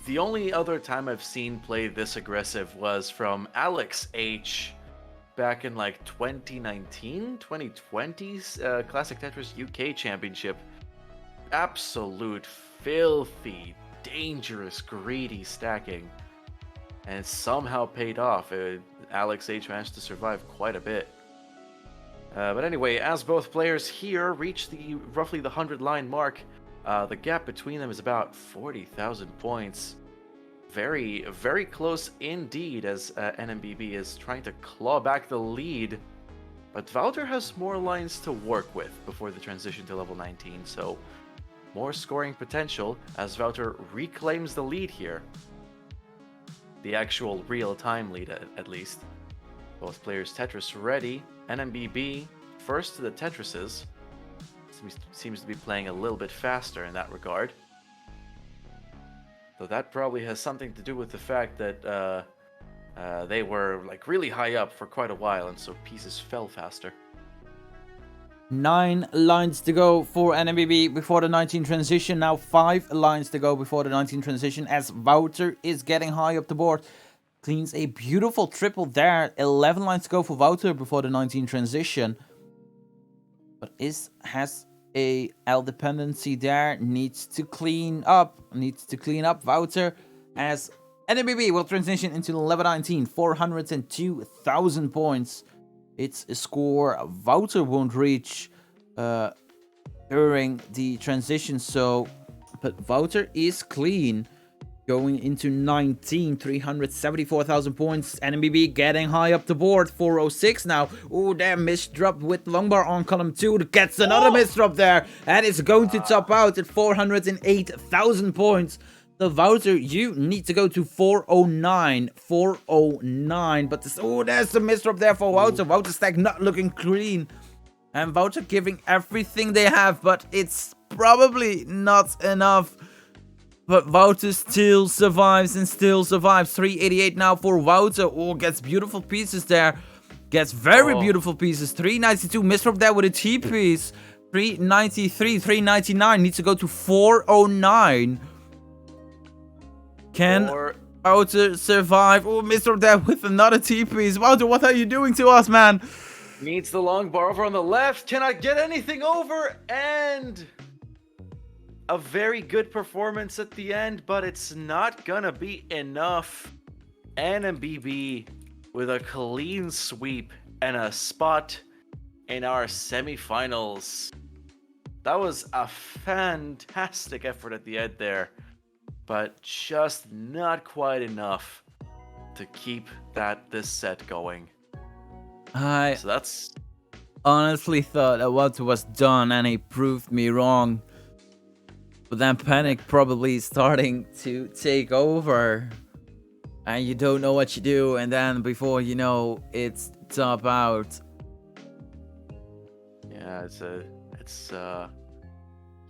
The only other time I've seen play this aggressive was from Alex H back in like 2019, 2020's Classic Tetris UK Championship. Absolute filthy, dangerous, greedy stacking. And it somehow paid off. Alex H managed to survive quite a bit. But anyway, as both players here reach roughly the 100 line mark, the gap between them is about 40,000 points. Very, very close indeed as NMBB is trying to claw back the lead. But Wouter has more lines to work with before the transition to level 19, so more scoring potential as Wouter reclaims the lead here. The actual real-time lead, at least. Both players Tetris ready. NMBB first to the Tetrises. Seems to be playing a little bit faster in that regard. Though that probably has something to do with the fact that they were like really high up for quite a while, and so pieces fell faster. 9 lines to go for NMBB before the 19 transition. Now 5 lines to go before the 19 transition as Wouter is getting high up the board. Cleans a beautiful triple there. 11 lines to go for Wouter before the 19 transition. But has a L dependency there. Needs to clean up. Wouter as NMBB will transition into level 19. 402,000 points. It's a score Wouter won't reach during the transition. But Wouter is clean. Going into 19, 374,000 points. NMBB getting high up the board. 406 now. Oh, damn, misdrop with longbar on column 2. Gets another misdrop there. And it's going to top out at 408,000 points. The Wouter, you need to go to 409. 409. But there's the misdrop there for Wouter. Wouter stack not looking clean. And Wouter giving everything they have. But it's probably not enough. But Wouter still survives. 388 now for Wouter. Oh, gets beautiful pieces there. Gets very beautiful pieces. 392. Misdrop there with a T-piece. 393. 399. Needs to go to 409. Can Wouter survive? Oh, misdrop there with another T-piece. Wouter, what are you doing to us, man? Needs the long bar over on the left. Cannot get anything over. And a very good performance at the end, but it's not gonna be enough. NMBB with a clean sweep and a spot in our semifinals. That was a fantastic effort at the end there, but just not quite enough to keep this set going. I So that's honestly thought that Wouter was done, and he proved me wrong. But then panic probably starting to take over, and you don't know what you do, and then before you know, it's top out. Yeah,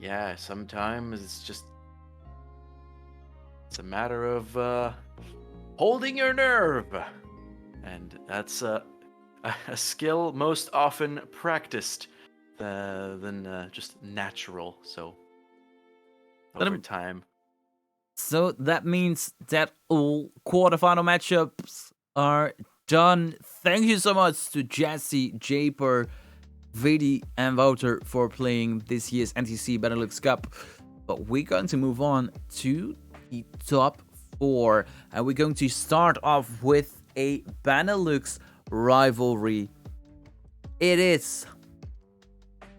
yeah, sometimes it's a matter of holding your nerve, and that's a skill most often practiced than just natural. So over time. So that means that all quarterfinal matchups are done. Thank you so much to Jesse, Japer, Vidi, and Wouter for playing this year's NTSC BeNeLux Cup. But we're going to move on to the top 4. And we're going to start off with a BeNeLux rivalry. It is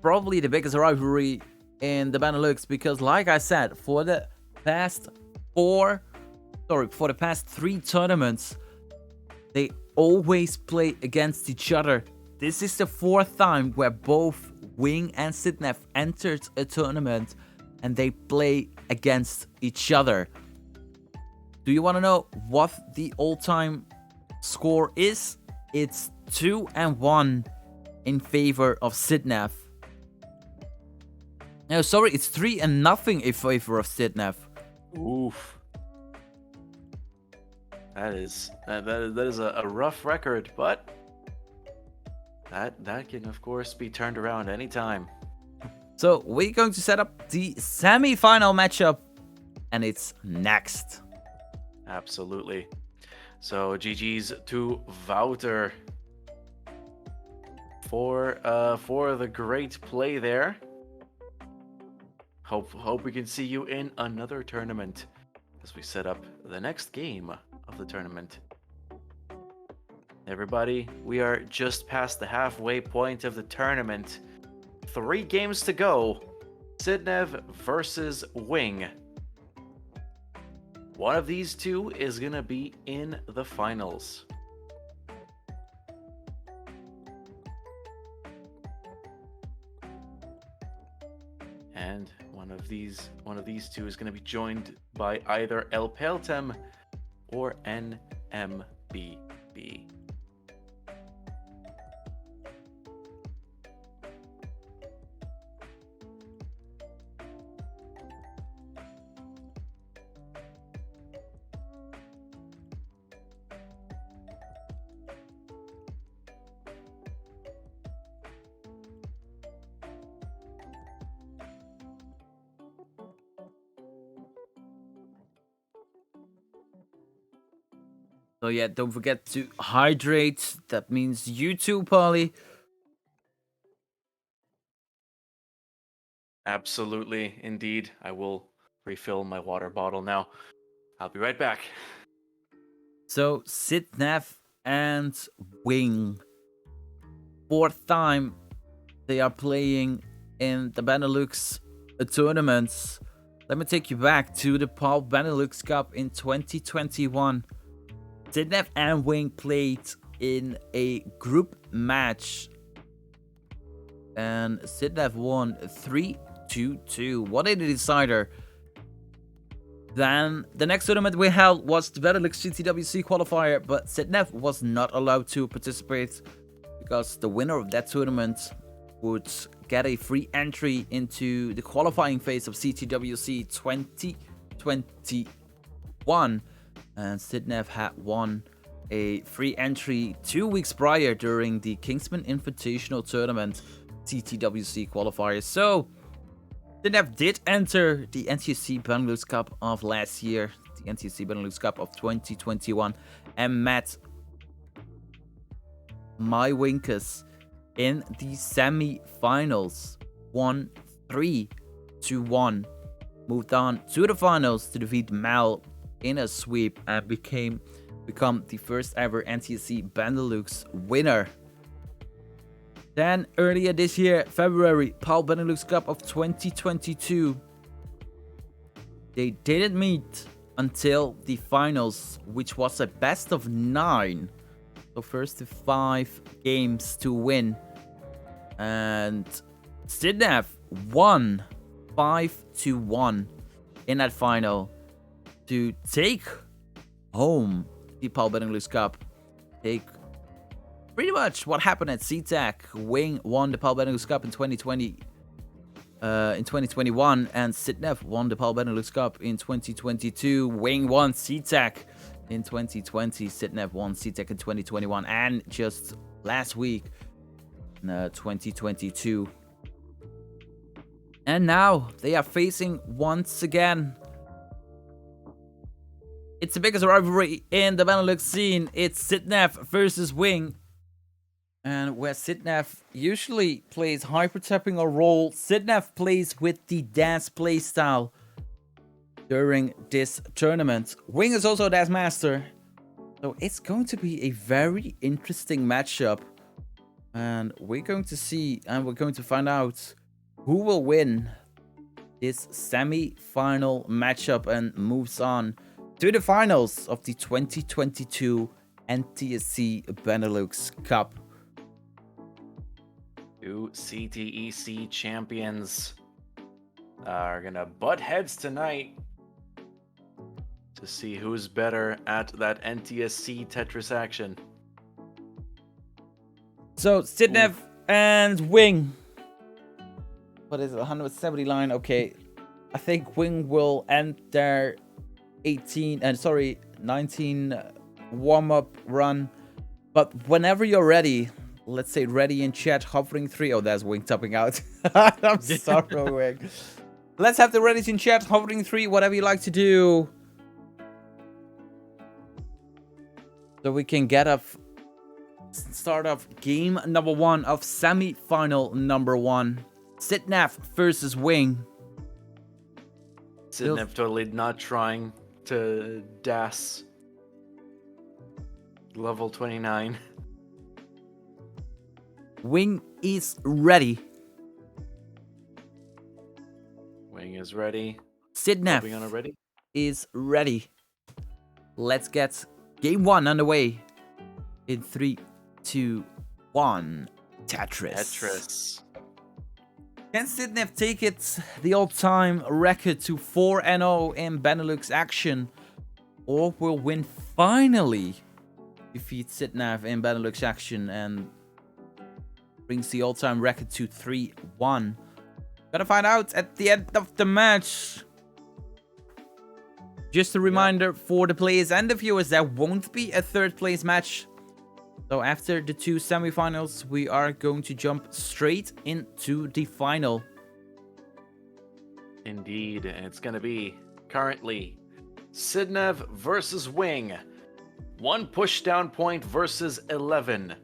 probably the biggest rivalry in the BeNeLux because, like I said, for the past 3 tournaments, They always play against each other. This is the 4th time where both Wing and Sidnev entered a tournament and they play against each other. Do you want to know what the all-time score is? It's 2-1 in favor of Sidnev. No, sorry, it's 3-0 in favor of Sidnev. Oof. That is a rough record, but that can of course be turned around anytime. So we're going to set up the semi-final matchup, and it's next. Absolutely. So GG's to Wouter for the great play there. Hope we can see you in another tournament as we set up the next game of the tournament. Everybody, we are just past the halfway point of the tournament. 3 games to go. Sidnev versus Wing. One of these two is gonna be in the finals. And one of these two is gonna be joined by either El Peltem or NMBB. So yeah, don't forget to hydrate. That means you too, Polly. Absolutely, indeed. I will refill my water bottle now. I'll be right back. So Sidnev and Wing. 4th time they are playing in the BeNeLux tournaments. Let me take you back to the Paul BeNeLux Cup in 2021. Sidnev and Wing played in a group match, and Sidnev won 3-2. What a decider. Then the next tournament we held was the BeNeLux CTWC qualifier, but Sidnev was not allowed to participate because the winner of that tournament would get a free entry into the qualifying phase of CTWC 2021. And Sidnev had won a free entry 2 weeks prior during the Kingsman Invitational Tournament CTWC qualifier. So Sidnev did enter the NTSC BeNeLux Cup of last year, the NTSC BeNeLux Cup of 2021, and met my Winkers in the semi-finals. Won 3-1. Moved on to the finals to defeat Mal in a sweep and become the first ever NTSC BeNeLux winner. Then earlier this year, February, PAL BeNeLux Cup of 2022. They didn't meet until the finals, which was a best of 9. So first to 5 games to win. And Sidnev won 5-1 in that final to take home the PAL BeNeLux Cup. Take pretty much what happened at CTAC. Wing won the PAL BeNeLux Cup in 2021, and Sidnev won the PAL BeNeLux Cup in 2022. Wing won CTAC in 2020. Sidnev won CTAC in 2021, and just last week, 2022. And now they are facing once again. It's the biggest rivalry in the BeNeLux scene. It's Sidnev versus Wing. And where Sidnev usually plays hyper-tapping a role, Sidnev plays with the dance playstyle during this tournament. Wing is also a dance master. So it's going to be a very interesting matchup. And we're going to see and we're going to find out who will win this semi-final matchup and moves on to the finals of the 2022 NTSC BeNeLux Cup. Two CTEC champions are gonna butt heads tonight to see who's better at that NTSC Tetris action. So Sidnev and Wing. What is it? 170 line. Okay, I think Wing will end their 19 warm-up run. But whenever you're ready, let's say ready in chat, hovering 3. Oh, there's Wing topping out. I'm sorry, Wing. Let's have the ready in chat, hovering 3, whatever you like to do. So we can get up, start off game number 1 of semi-final number 1. Sidnev versus Wing. Sidnev totally not trying to DAS level 29. Wing is ready. Wing is ready. Sidnev is ready. Let's get game 1 underway. In 3, 2, 1. Tetris. Can Sidnev take it the all-time record to 4-0 in BeNeLux action? Or will Win finally defeat Sidnev in BeNeLux action and brings the all-time record to 3-1? Gotta find out at the end of the match. Just a reminder for the players and the viewers, there won't be a third place match. So after the 2 semifinals, we are going to jump straight into the final. Indeed, and it's going to be currently Sidnev versus Wing. 1 pushdown point versus 11.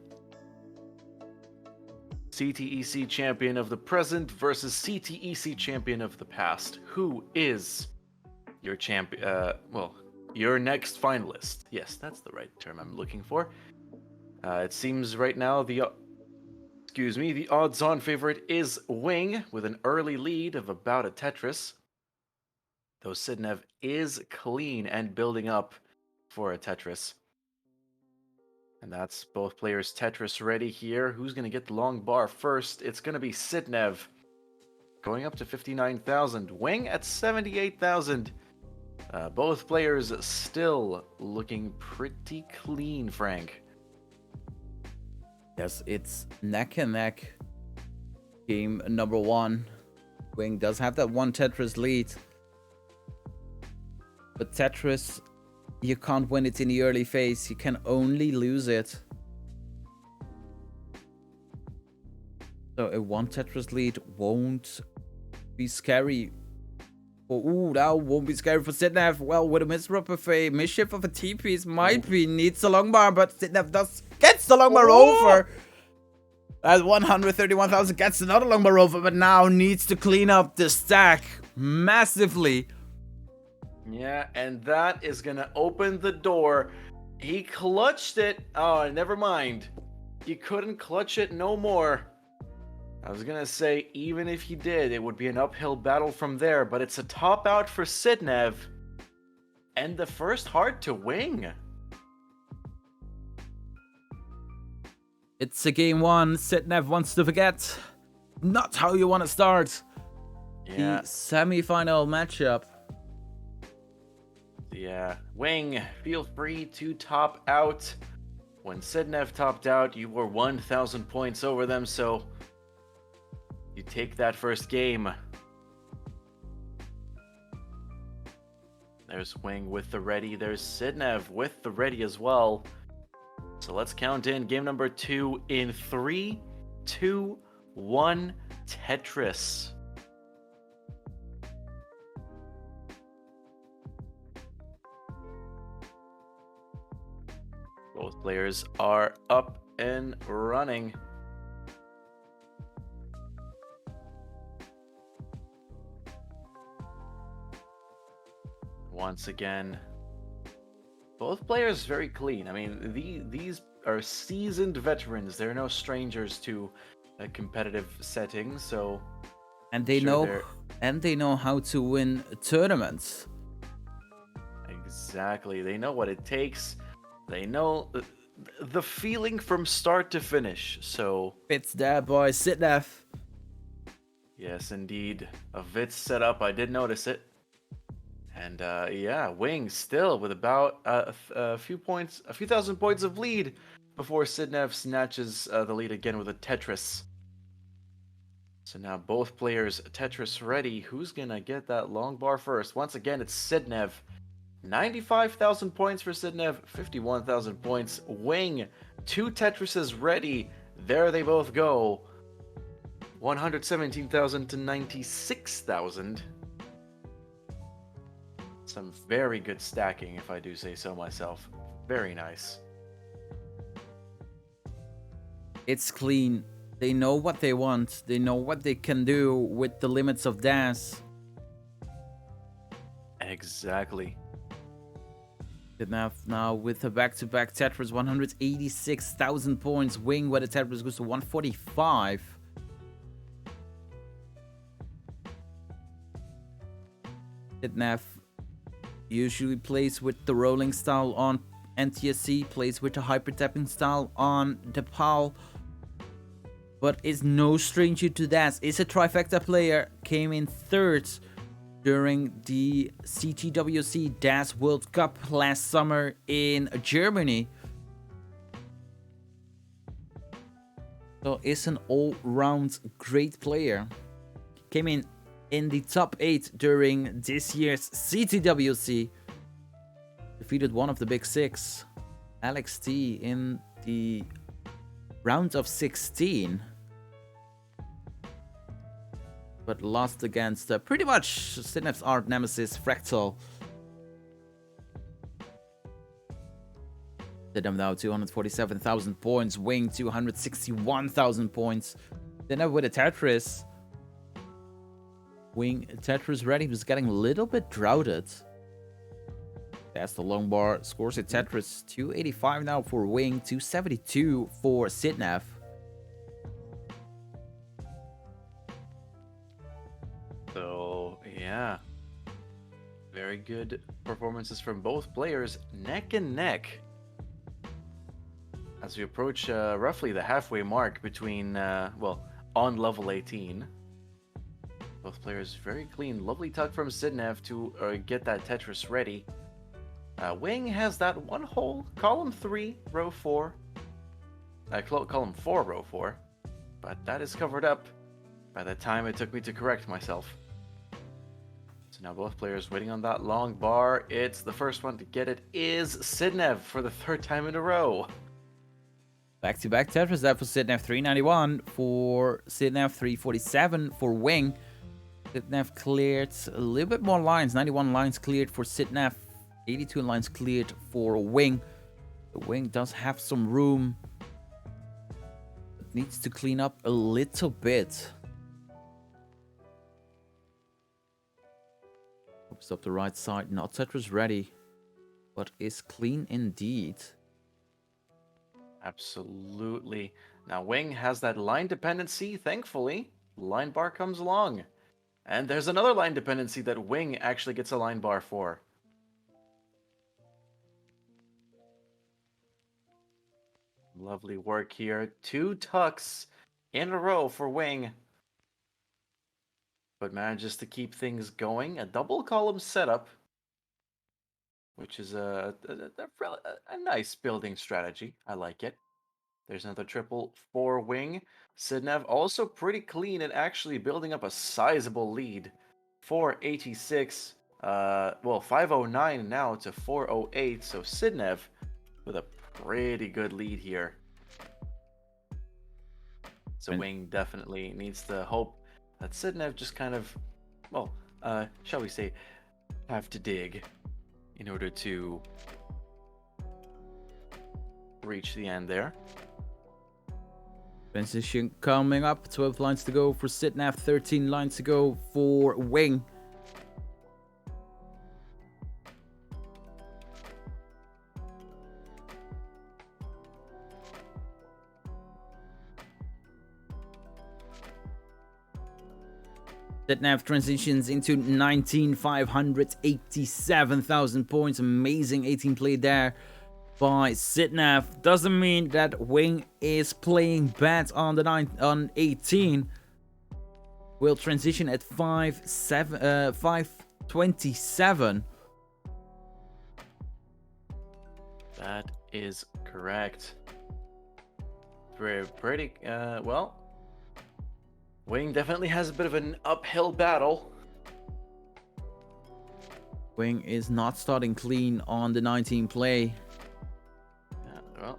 CTEC champion of the present versus CTEC champion of the past. Who is your champion? Your next finalist. Yes, that's the right term I'm looking for. It seems right now the odds-on favorite is Wing with an early lead of about a Tetris. Though Sidnev is clean and building up for a Tetris. And that's both players Tetris ready here. Who's going to get the long bar first? It's going to be Sidnev. Going up to 59,000. Wing at 78,000. Both players still looking pretty clean, Frank. Yes, it's neck and neck. Game number 1. Wing does have that 1 Tetris lead. But Tetris, you can't win it in the early phase. You can only lose it. So a 1 Tetris lead won't be scary. Ooh, that won't be scary for Sidnev. Well, with a misrep of a mischief of a T-piece might be needs the long bar, but Sidnev gets the long bar over. At 131,000 gets another long bar over, but now needs to clean up the stack massively. Yeah, and that is gonna open the door. He clutched it. Oh, never mind. He couldn't clutch it no more. I was gonna say, even if he did, it would be an uphill battle from there, but it's a top out for Sidnev. And the first hard to Wing. It's a game 1. Sidnev wants to forget. Not how you want to start. Yeah. The semi-final matchup. Yeah. Wing, feel free to top out. When Sidnev topped out, you were 1,000 points over them, so you take that first game. There's Wing with the ready. There's Sidnev with the ready as well. So let's count in game number 2 in 3, 2, 1, Tetris. Both players are up and running. Once again, both players very clean. I mean, these are seasoned veterans. They're no strangers to a competitive setting, so and they know how to win tournaments. Exactly. They know what it takes. They know the feeling from start to finish. So It's there, boys. CTWC. yes, indeed, a Vitz setup. I did notice it. And yeah, Wing still with about a few points, a few thousand points of lead before CTWC snatches the lead again with a Tetris. So now both players Tetris ready. Who's gonna get that long bar first? Once again, it's CTWC. 95,000 points for CTWC, 51,000 points. Wing, 2 Tetrises ready. There they both go. 117,000 to 96,000. Some very good stacking, if I do say so myself. Very nice. It's clean. They know what they want. They know what they can do with the limits of DAS. Exactly. Now with a back-to-back Tetris, 186,000 points. Wing, where the Tetris goes to 145. CTWC usually plays with the rolling style on NTSC, plays with the hyper-tapping style on the PAL, but is no stranger to that. Is a trifecta player, came in third during the CTWC DAS World Cup last summer in Germany. So is an all-round great player. Came in the top 8 during this year's CTWC. Defeated one of the big 6, Alex T, in the round of 16. But lost against pretty much CTWC's art nemesis, Fractal. CTWC now 247,000 points, Wing 261,000 points. Then with a Tetris. Wing Tetris ready, was getting a little bit droughted. That's the long bar, scores a Tetris, 285 now for Wing, 272 for CTWC. So, yeah. Very good performances from both players, neck and neck. As we approach roughly the halfway mark between, well, on level 18. Both players very clean. Lovely tuck from CTWC to get that Tetris ready. Wing has that one hole, column 3, row 4. Column 4, row 4. But that is covered up by the time it took me to correct myself. So now both players waiting on that long bar. It's the first one to get it is CTWC for the 3rd time in a row. Back-to-back Tetris, that for CTWC 391, for CTWC 347 for Wing. CTWC cleared a little bit more lines, 91 lines cleared for CTWC, 82 lines cleared for Wing. The Wing does have some room. It needs to clean up a little bit. Opens up the right side, not Tetris ready, but is clean indeed. Absolutely. Now Wing has that line dependency, thankfully. Line bar comes along. And there's another line dependency that Wing actually gets a line bar for. Lovely work here. 2 tucks in a row for Wing. But manages to keep things going. A double column setup, which is a nice building strategy. I like it. There's another triple for Wing. CTWC also pretty clean and actually building up a sizable lead. 486, well, 509 now to 408. So CTWC with a pretty good lead here. So Wing definitely needs to hope that CTWC just kind of, well, shall we say, have to dig in order to reach the end there. Transition coming up, 12 lines to go for CTWC, 13 lines to go for Wing. CTWC transitions into 19,587,000 points. Amazing 18 play there. by Sitnav. Doesn't mean that Wing is playing bad on the 18. Will transition at 527. That is correct. Pretty well. Wing definitely has a bit of an uphill battle. Wing is not starting clean on the 19 play. Yeah, well,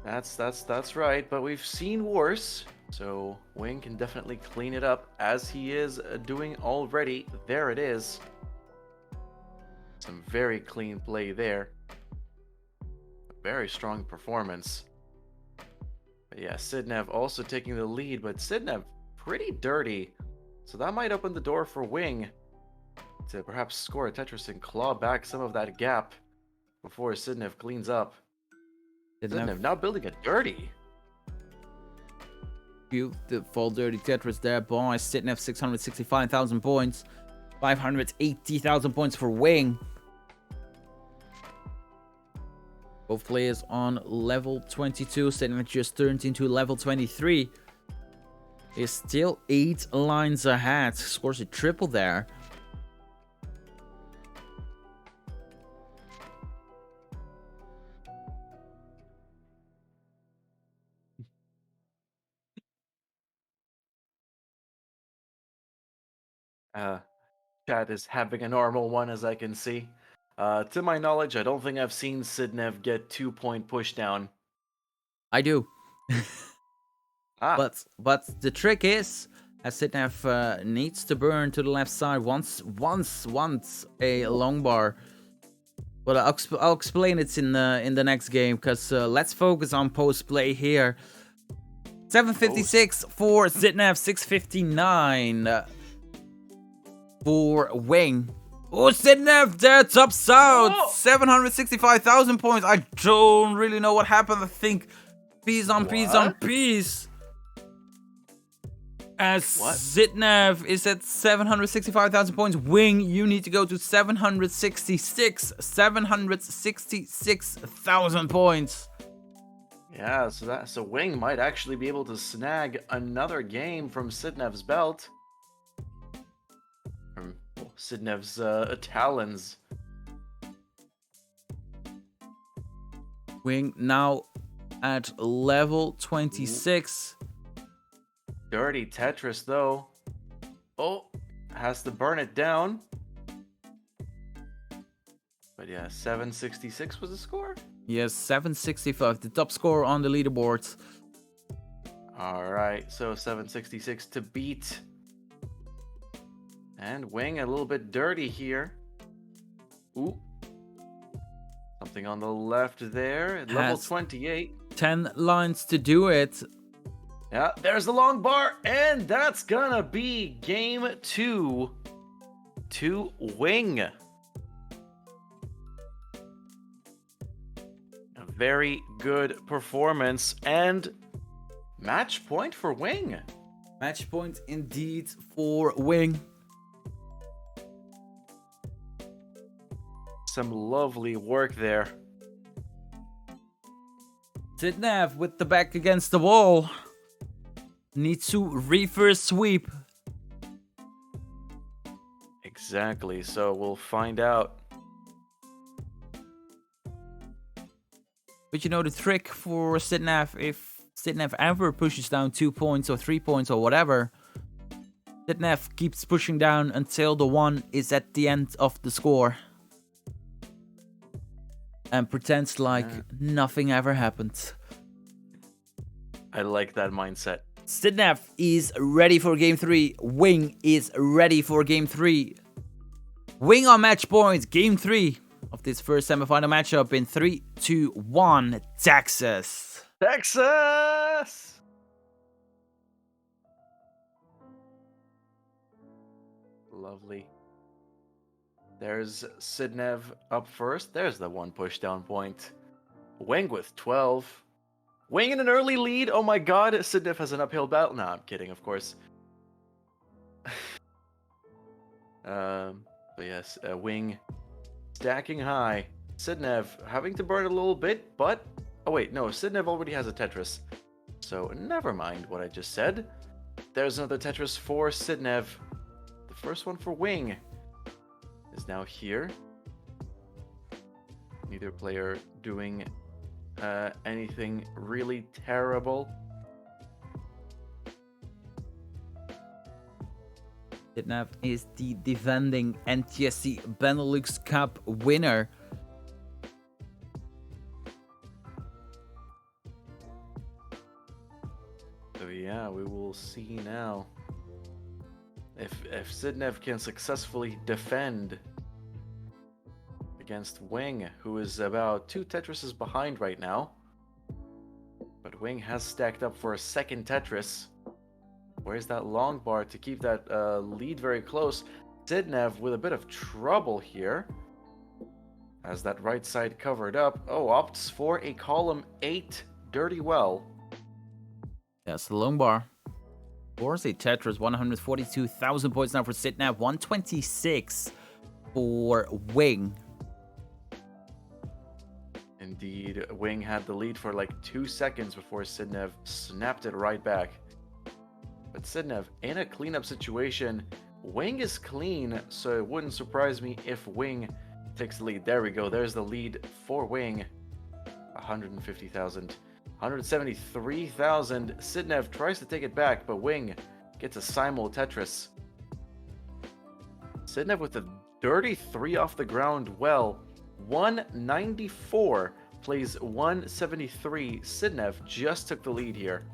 that's right. But we've seen worse, so Wing can definitely clean it up as he is doing already. There it is. Some very clean play there. Very strong performance. But yeah, Sidnev also taking the lead, but Sidnev pretty dirty. So that might open the door for Wing to perhaps score a Tetris and claw back some of that gap before Sidnev cleans up. Sidnev now building a dirty. Beautiful dirty Tetris there by Sidnev. 665,000 points. 580,000 points for Wing. Both players on level 22. Sidnev just turned into level 23. Is still 8 lines ahead. Scores a triple there. Chat is having a normal one, as I can see. To my knowledge, I don't think I've seen Sidnev get 2-point pushdown. I do. Ah. But the trick is, as Sidnev needs to burn to the left side once a long bar. But I'll explain it in the next game, because let's focus on post play here. 756 for Sidnev, 659 for Wing. Oh, Sidnev there tops out. 765,000 points. I don't really know what happened. I think piece on piece on piece. As Sidnev is at 765,000 points. Wing, you need to go to 766,000 points. Yeah, so Wing might actually be able to snag another game from Sidnev's belt. From Sidnev's talons. Wing now at level 26. Dirty Tetris, though. Oh, has to burn it down. But yeah, 766 was the score? Yes, 765, the top score on the leaderboard. Alright, so 766 to beat. And Wing a little bit dirty here. Ooh. Something on the left there. At level 28. 10 lines to do it. Yeah, there's the long bar, and that's gonna be game 2 to Wing. A very good performance, and match point for Wing. Match point indeed for Wing. Some lovely work there. Sidnev with the back against the wall. Needs to reverse sweep. Exactly, so we'll find out. But you know the trick for Sidnev, if Sidnev ever pushes down 2 points or 3 points or whatever, Sidnev keeps pushing down until the 1 is at the end of the score. And pretends like nothing ever happened. I like that mindset. Sidnev is ready for game 3. Wing is ready for game 3. Wing on match point, game 3 of this first semifinal matchup in 3, 2, 1, Texas. Texas! Lovely. There's Sidnev up first. There's the 1 pushdown point. Wing with 12. Wing in an early lead. Oh my god, Sidnev has an uphill battle. No, I'm kidding, of course. But yes, Wing stacking high. Sidnev having to burn a little bit, but... Oh wait, no, Sidnev already has a Tetris. So never mind what I just said. There's another Tetris for Sidnev. The first one for Wing is now here. Neither player doing anything really terrible. CTWC is the defending NTSC BeNeLux Cup winner. So yeah, we will see now if Sidnev can successfully defend against Wing, who is about 2 Tetrises behind right now. But Wing has stacked up for a second Tetris. Where's that long bar to keep that lead very close? Sidnev with a bit of trouble here. Has that right side covered up. Oh, opts for a column 8 dirty well. That's the long bar. Force a Tetris, 142,000 points now for Sidnev, 126 for Wing. Indeed, Wing had the lead for like 2 seconds before Sidnev snapped it right back. But Sidnev in a cleanup situation. Wing is clean, so it wouldn't surprise me if Wing takes the lead. There we go. There's the lead for Wing. 150,000. 173,000. Sidnev tries to take it back, but Wing gets a simul Tetris. Sidnev with a dirty 3 off the ground well. 194 plays 173. Sidnev just took the lead here.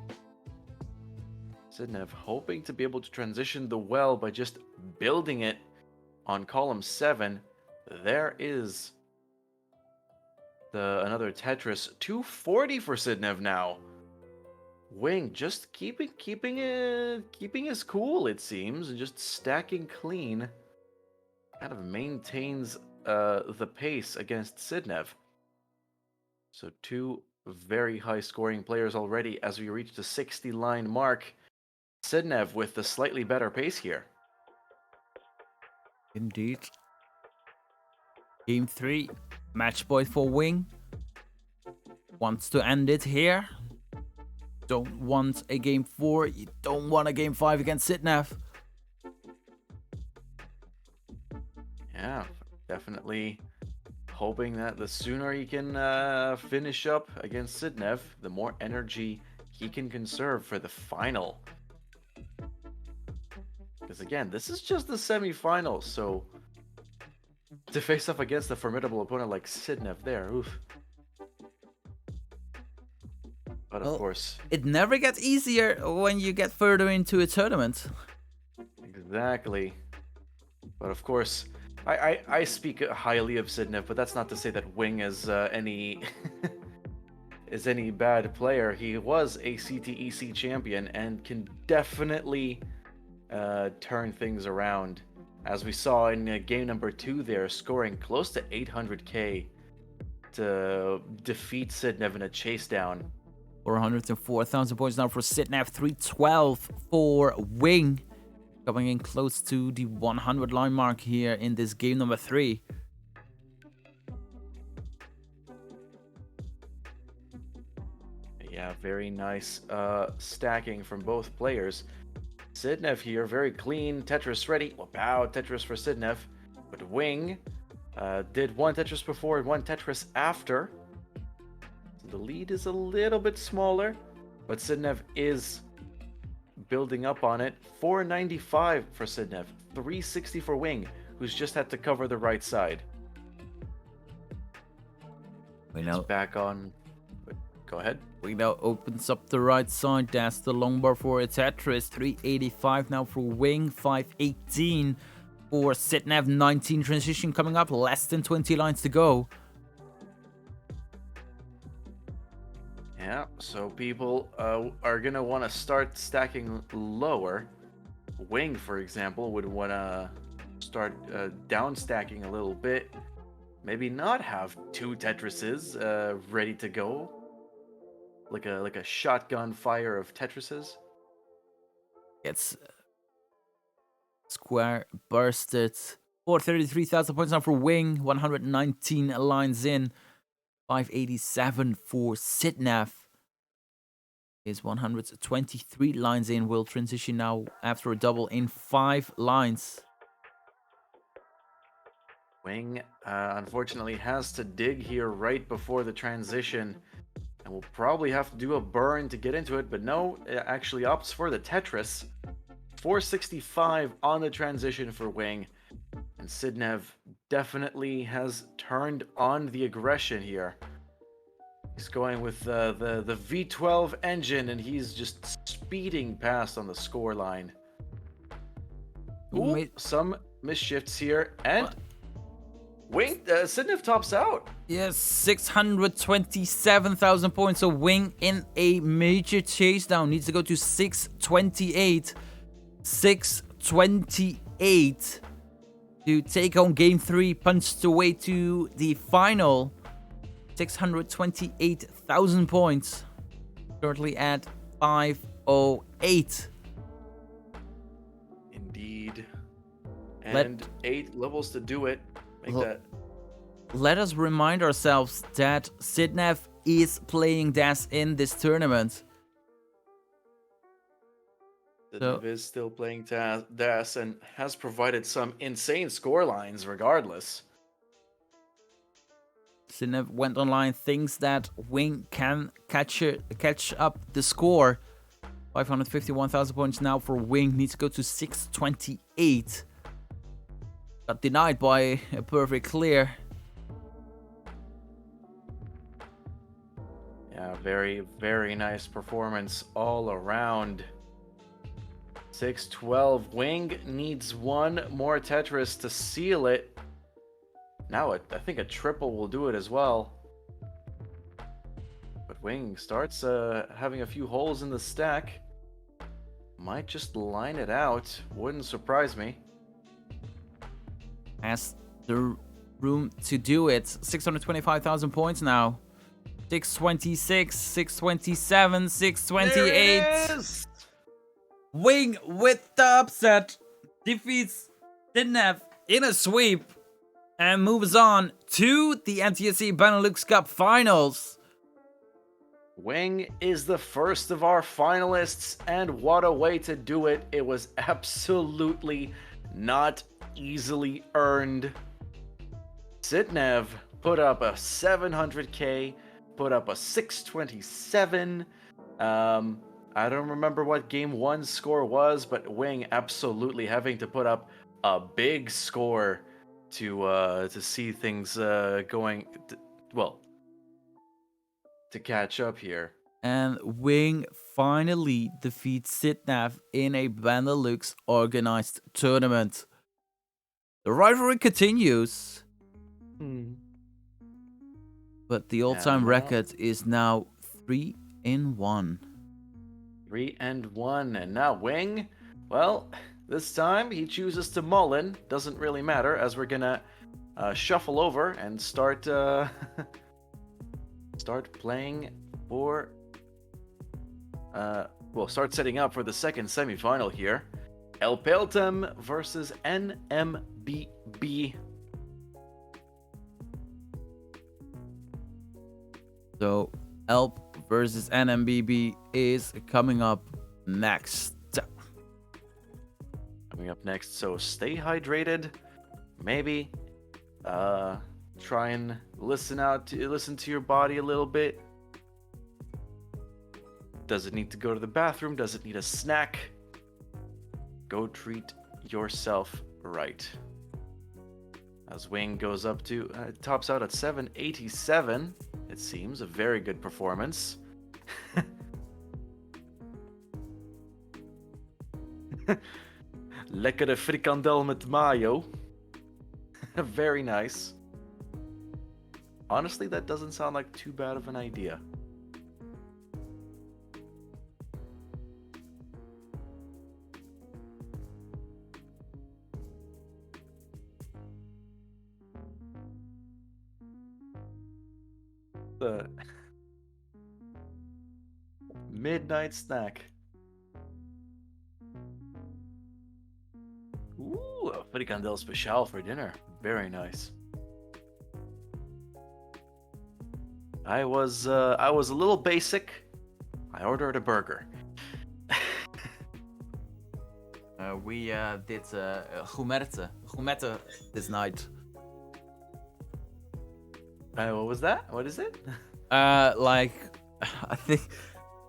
Sidnev hoping to be able to transition the well by just building it on column 7. There is another Tetris. 240 for Sidnev now. Wing just keeping his cool, it seems, and just stacking clean. Kind of maintains the pace against Sidnev. So 2 very high scoring players already as we reach the 60 line mark. Sidnev with the slightly better pace here. Indeed. Game 3, match point for Wing. Wants to end it here. Don't want a game 4. You don't want a game 5 against Sidnev. Yeah, definitely hoping that the sooner he can finish up against Sidnev, the more energy he can conserve for the final. Because again, this is just the semi-final, so to face off against a formidable opponent like Sidnev there, oof. But of course, it never gets easier when you get further into a tournament. Exactly. But of course, I speak highly of Sidnev, but that's not to say that Wing is any is any bad player. He was a CTEC champion and can definitely turn things around, as we saw in game number 2 there, scoring close to 800k to defeat Sidnev in a chase down. 404,000 points now for Sidnev, 312 for Wing. Coming in close to the 100 line mark here in this game number 3. Yeah, very nice stacking from both players. Sidnev here, very clean, Tetris ready. Wow, Tetris for Sidnev. But Wing did 1 Tetris before and 1 Tetris after. So the lead is a little bit smaller, but Sidnev is building up on it. 495 for Sidnev, 360 for Wing, who's just had to cover the right side. We know. Back on. Go ahead. We now opens up the right side. That's the long bar for a Tetris. 385 now for Wing. 518 for Sidnev. 19 transition coming up. Less than 20 lines to go. Yeah, so people are going to want to start stacking lower. Wing, for example, would want to start down stacking a little bit. Maybe not have 2 Tetrises ready to go. Like a shotgun fire of Tetrises. Gets square bursted 433,000 points now for Wing. 119 lines in. 587 for Sitnav. Is 123 lines in. Will transition now after a double in 5 lines. Wing, unfortunately, has to dig here right before the transition. And we'll probably have to do a burn to get into it, but no, it actually opts for the Tetris. 465 on the transition for Wing. And Sidnev definitely has turned on the aggression here. He's going with the V12 engine, and he's just speeding past on the score line. Ooh, some misshifts here, and Wing, Sidnev tops out. Yes, 627,000 points. So Wing in a major chase down. Needs to go to 628. 628 to take on game 3. Punched away to the final. 628,000 points. Currently at 508. Indeed. And 8 levels to do it. Let us remind ourselves that Sidnev is playing Das in this tournament. Sidnev is still playing Das and has provided some insane score lines regardless. Sidnev went online, thinks that Wing can catch up the score. 551,000 points now for Wing. Needs to go to 628. Got denied by a perfect clear. Yeah, very, very nice performance all around. 612. Wing needs one more Tetris to seal it. Now I think a triple will do it as well. But Wing starts having a few holes in the stack. Might just line it out. Wouldn't surprise me. Has the room to do it. 625,000 points now. 626, 627, 628. There it is! Wing with the upset. Defeats Sidnev in a sweep. And moves on to the NTSC BeNeLux Cup Finals. Wing is the first of our finalists, and what a way to do it. It was absolutely not easily earned. Sidnev put up a 700k, put up a 627. I don't remember what game 1's score was, but Wing absolutely having to put up a big score to see things going to catch up here. And Wing finally defeats Sidnev in a BeNeLux organized tournament. The rivalry continues. But the all-time record is now 3-1. 3-1, and now Wing, well, this time he chooses to mullen. Doesn't really matter, as we're gonna shuffle over and start start playing for start setting up for the second semifinal here. El Peltem versus NMBB. So Elp versus NMBB is coming up next. Coming up next, so stay hydrated. Maybe try and listen to your body a little bit. Does it need to go to the bathroom? Does it need a snack? Go treat yourself right. As Wing goes up to tops out at 787. It seems a very good performance. Lekkere frikandel met mayo. Very nice. Honestly, that doesn't sound like too bad of an idea. The midnight snack. Ooh, a Frikandel special for dinner. Very nice. I was a little basic. I ordered a burger. We did gourmette this night. What was that? What is it? Like, I think,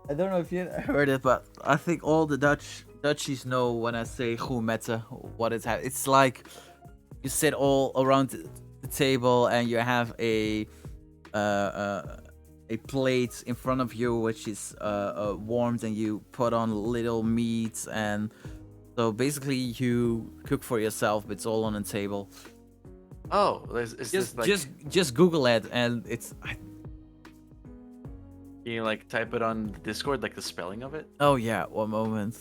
I don't know if you heard it, but I think all the Dutchies know when I say gourmette, what it's. It's like you sit all around the table and you have a plate in front of you which is warmed, and you put on little meats, and so basically you cook for yourself, but it's all on the table. Oh, is this like... just Google it, and it's... Can you like type it on Discord, like the spelling of it? Oh yeah, one moment.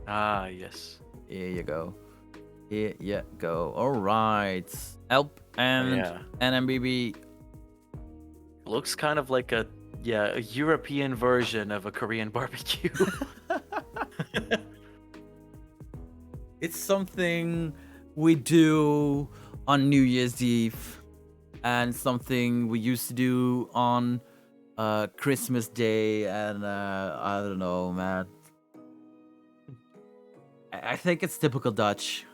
Ah, yes. Here you go. Here you go. All right. Elp and NMBB. Looks kind of like a European version of a Korean barbecue. It's something we do on New Year's Eve, and something we used to do on Christmas Day, and I don't know, man. I think it's typical Dutch.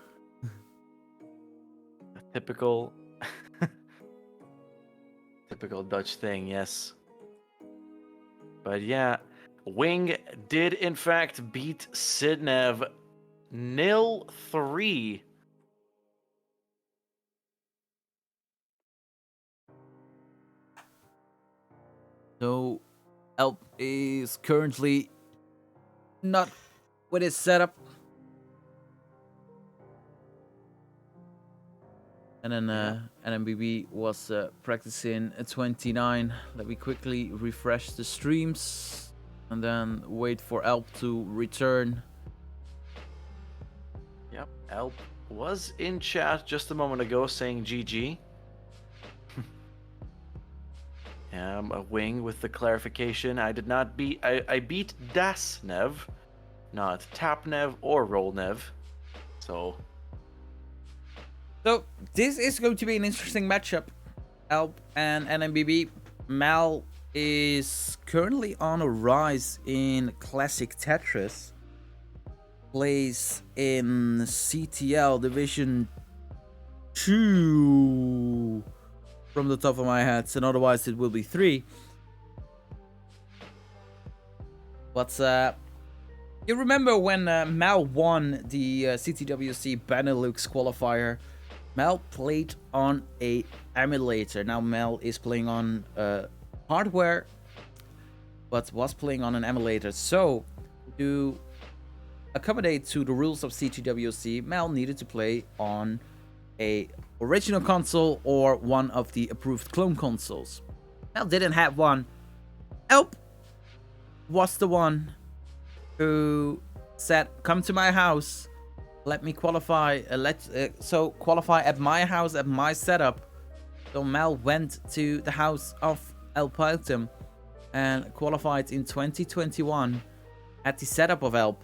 Typical Dutch thing, yes. But yeah, Wing did in fact beat Sidnev 0-3. So Elp is currently not with his setup. And then NMBB was practicing 29. Let me quickly refresh the streams and then wait for Elp to return. Yep, Elp was in chat just a moment ago saying GG. A Wing with the clarification. I did not beat... I beat Dasnev, not Tapnev or Rollnev. So this is going to be an interesting matchup. Elp and NMBB. Mal is currently on a rise in ClassicTetris. Plays in CTL Division 2 from the top of my head, and otherwise it will be 3. But you remember when Mal won the CTWC BeNeLux qualifier? Mal played on a emulator. Now Mal is playing on hardware, but was playing on an emulator. So to accommodate to the rules of CTWC, Mal needed to play on a original console or one of the approved clone consoles. Mal didn't have one. Elp was the one who said, "Come to my house, let me qualify." So qualify at my house, at my setup. So Mal went to the house of Elp and qualified in 2021 at the setup of Elp.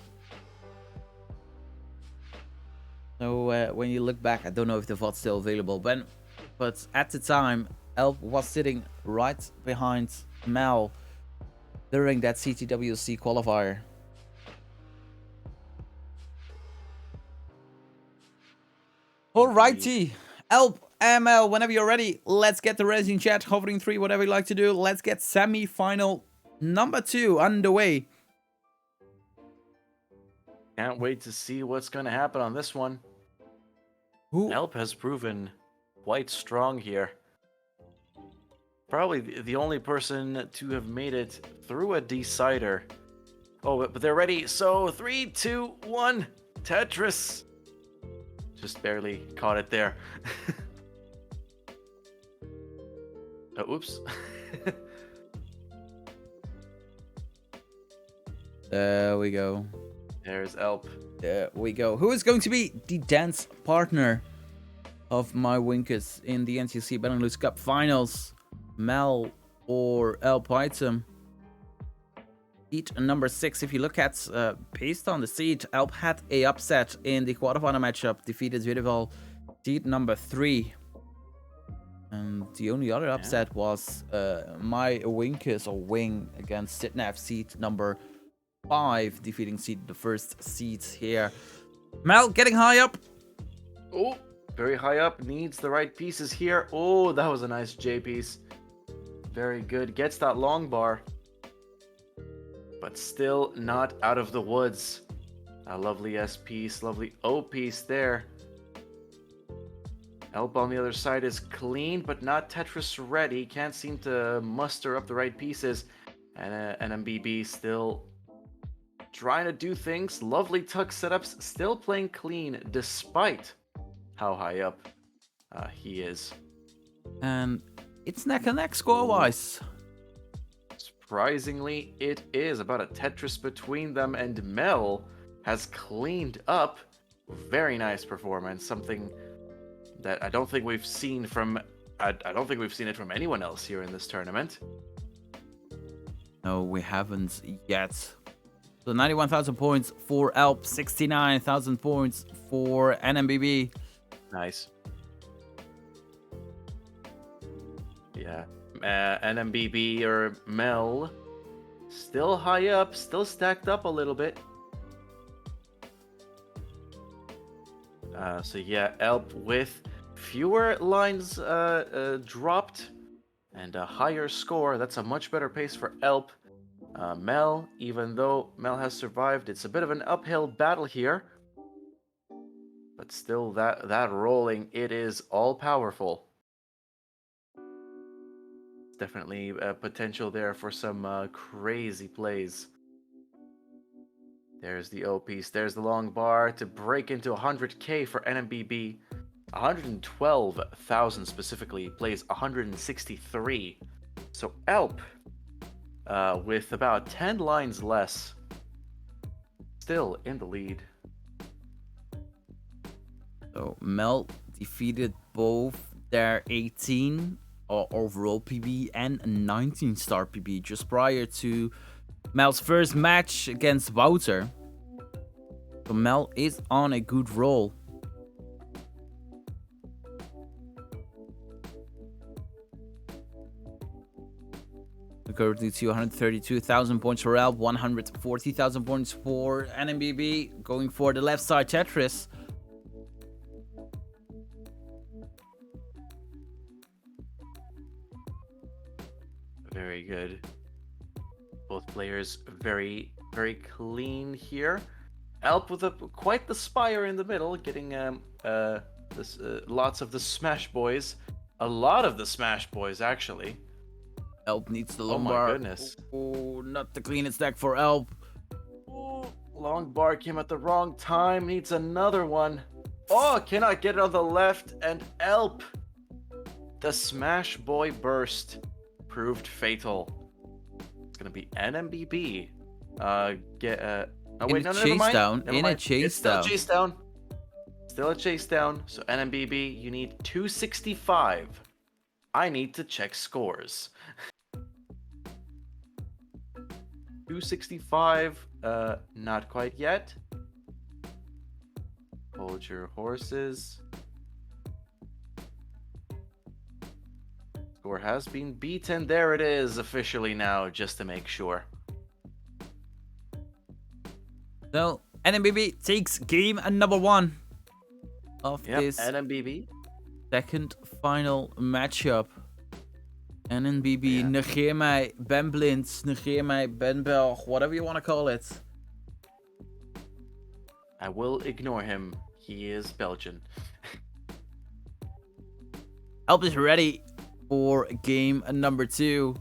So when you look back, I don't know if the VOD's still available, but at the time, Elp was sitting right behind Mal during that CTWC qualifier. Alrighty, Elp, ML, whenever you're ready, let's get the res in chat, hovering 3, whatever you like to do. Let's get semi-final number 2 underway. Can't wait to see what's going to happen on this one. Elp has proven quite strong here. Probably the only person to have made it through a decider. Oh, but they're ready. So 3, 2, 1, Tetris. Just barely caught it there. Oh, oops. There we go. There's Elp. There we go. Who is going to be the dance partner of my Winkers in the NTSC BeNeLux Cup Finals? Mal for Alp-Item. Seed number 6. If you look at, based on the seed, Alp had a upset in the quarterfinal matchup, defeated Zwideval, seed number 3. And the only other upset was my Winkus or Wing against Sitnav, seed number 5, defeating seed the first seed here. Mel getting high up. Oh, very high up. Needs the right pieces here. Oh, that was a nice J piece. Very good. Gets that long bar. But still not out of the woods. A lovely S piece, lovely O piece there. Elp on the other side is clean, but not Tetris ready. Can't seem to muster up the right pieces. And NMBB still trying to do things. Lovely tuck setups. Still playing clean despite how high up he is. And it's neck and neck score-wise. Surprisingly, it is about a Tetris between them, and Mel has cleaned up. Very nice performance. Something that I don't think we've seen from. I don't think we've seen it from anyone else here in this tournament. No, we haven't yet. So 91,000 points for Alp, 69,000 points for NMBB. Nice. Yeah. NMBB or Mel still high up, still stacked up a little bit. So yeah, Elp with fewer lines dropped and a higher score. That's a much better pace for Elp. Mel, even though Mel has survived, it's a bit of an uphill battle here. But still, that rolling, it is all powerful. Definitely potential there for some crazy plays. There's the O piece. There's the long bar to break into 100k for NMBB. 112,000 specifically. Plays 163. So Elp, with about 10 lines less, still in the lead. So Mel defeated both their 18 overall PB and 19-star PB just prior to Mel's first match against Wouter. So Mel is on a good roll. Currently 232,000 points for Alp, 140,000 points for NMBB. Going for the left side Tetris. Very good. Both players very, very clean here. Alp with quite the spire in the middle, getting lots of the Smash Boys. A lot of the Smash Boys, actually. Alp needs the long bar. bar. Oh my goodness. Oh, not the cleanest deck for Alp. Oh, long bar came at the wrong time. Needs another one. Oh, cannot get it on the left. And Alp, the Smash Boy burst proved fatal. It's gonna be NMBB. Oh wait, no, never mind. In a chase down. Still a chase down. Still a chase down. So NMBB, you need 265. I need to check scores. 265. Not quite yet. Hold your horses. Score has been beaten. There it is officially now, just to make sure. So NMBB takes game number 1 of this NMBB. Second final matchup. NMBB, negeer mij, ben blind, negeer mij, ben Belg, whatever you want to call it. I will ignore him. He is Belgian. Alp is ready for game number 2.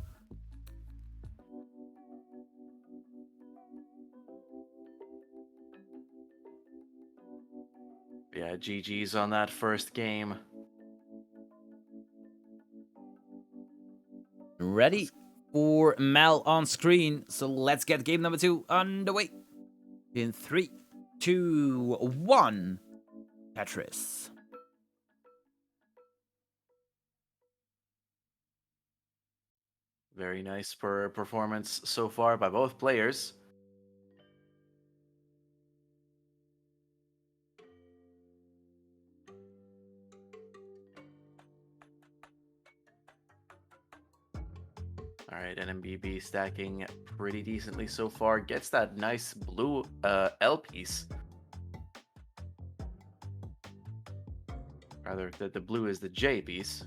Yeah, GG's on that first game. Ready for Mel on screen. So let's get game number 2 underway. In 3, 2, 1. Tetris. Very nice performance so far by both players. All right, NMBB stacking pretty decently so far. Gets that nice blue L piece. Rather, the blue is the J piece.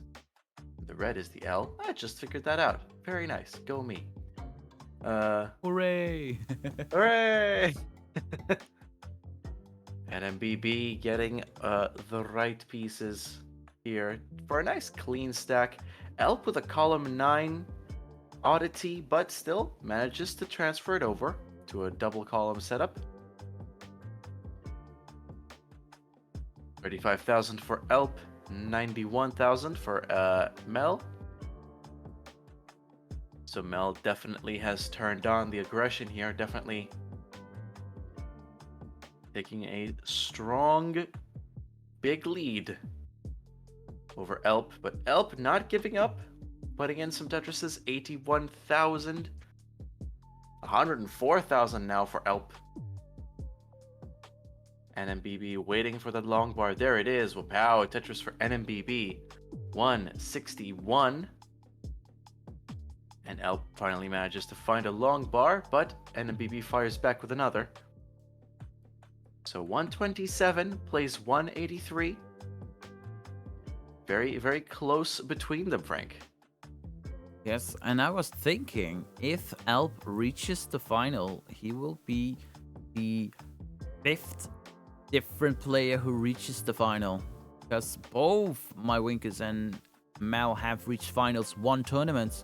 The red is the L. I just figured that out. Very nice. Go me. Hooray! Hooray! NMBB getting the right pieces here for a nice clean stack. Elp with a column 9 oddity, but still manages to transfer it over to a double column setup. 35,000 for Elp, 91,000 for Mel. So Mel definitely has turned on the aggression here, definitely taking a strong, big lead over Elp, but Elp not giving up, putting in some Tetrises, 81,000, 104,000 now for Elp. NMBB waiting for the long bar. There it is. Wow, Tetris for NMBB. 161. And Elp finally manages to find a long bar, but NMBB fires back with another. So 127 plays 183. Very, very close between them, Frank. Yes, and I was thinking, if Alp reaches the final, he will be the 5th different player who reaches the final. Because both my Winkers and Mal have reached finals, won tournaments.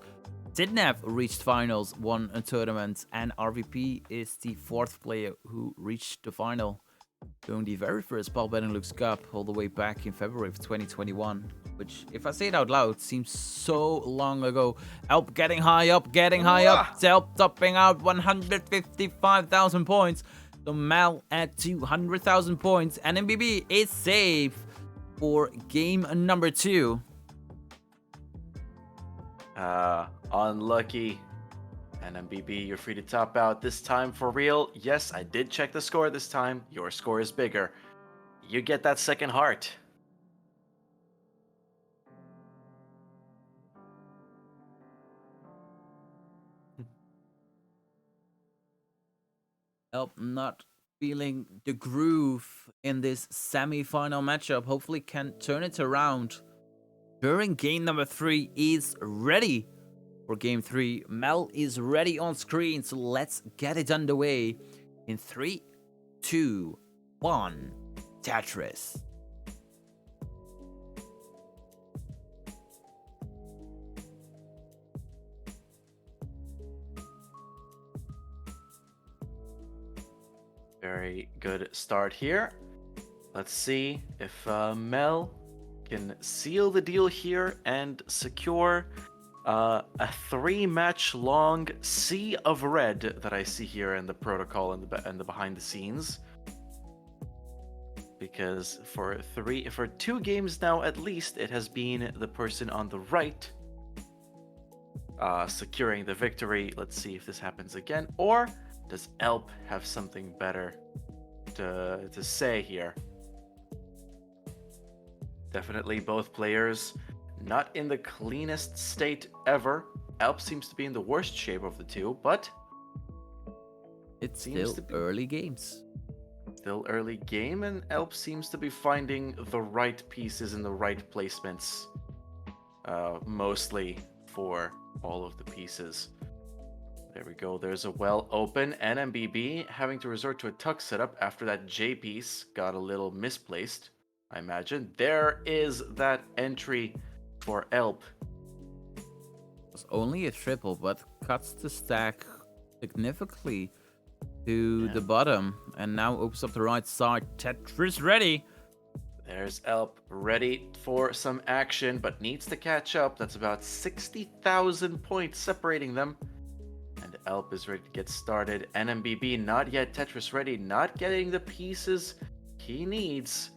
Sidnev reached finals, won a tournament, and RVP is the 4th player who reached the final during the very first BeNeLux Cup all the way back in February of 2021. Which, if I say it out loud, seems so long ago. Elp getting high up, Elp topping out 155,000 points. So Mal at 200,000 points. And NMBB is safe for game number 2. Unlucky. NMBB, you're free to top out this time for real. Yes, I did check the score this time. Your score is bigger. You get that second heart. Elp not feeling the groove in this semi-final matchup. Hopefully can turn it around during game number 3. Is ready for game 3. Mel is ready on screen, so let's get it underway in 3, 2, 1. Tetris. Very good start here. Let's see if Mel can seal the deal here and secure a 3-match long sea of red that I see here in the protocol and the behind the scenes. Because for 2 games now at least, it has been the person on the right securing the victory. Let's see if this happens again, or does Elp have something better to say here? Definitely both players not in the cleanest state ever. Elp seems to be in the worst shape of the two, but it's still early games. Still early game, and Elp seems to be finding the right pieces in the right placements, mostly for all of the pieces. There we go, there's a well open. NMBB having to resort to a tuck setup after that J piece got a little misplaced, I imagine. There is that entry for Elp. It's only a triple, but cuts the stack significantly to the bottom, and now opens up the right side. Tetris ready. There's Elp ready for some action, but needs to catch up. That's about 60,000 points separating them. And Elp is ready to get started. NMBB not yet Tetris ready, not getting the pieces he needs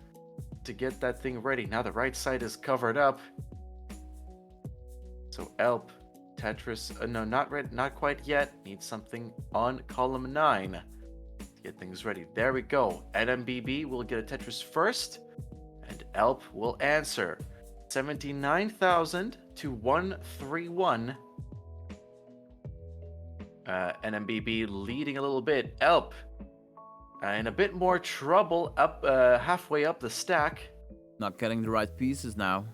to get that thing ready. Now the right side is covered up. So Elp Tetris. No, not quite yet. Need something on column 9 to get things ready. There we go. NMBB will get a Tetris first, and ELP will answer. 79,000 to 131. NMBB leading a little bit. ELP in a bit more trouble up halfway up the stack. Not getting the right pieces now.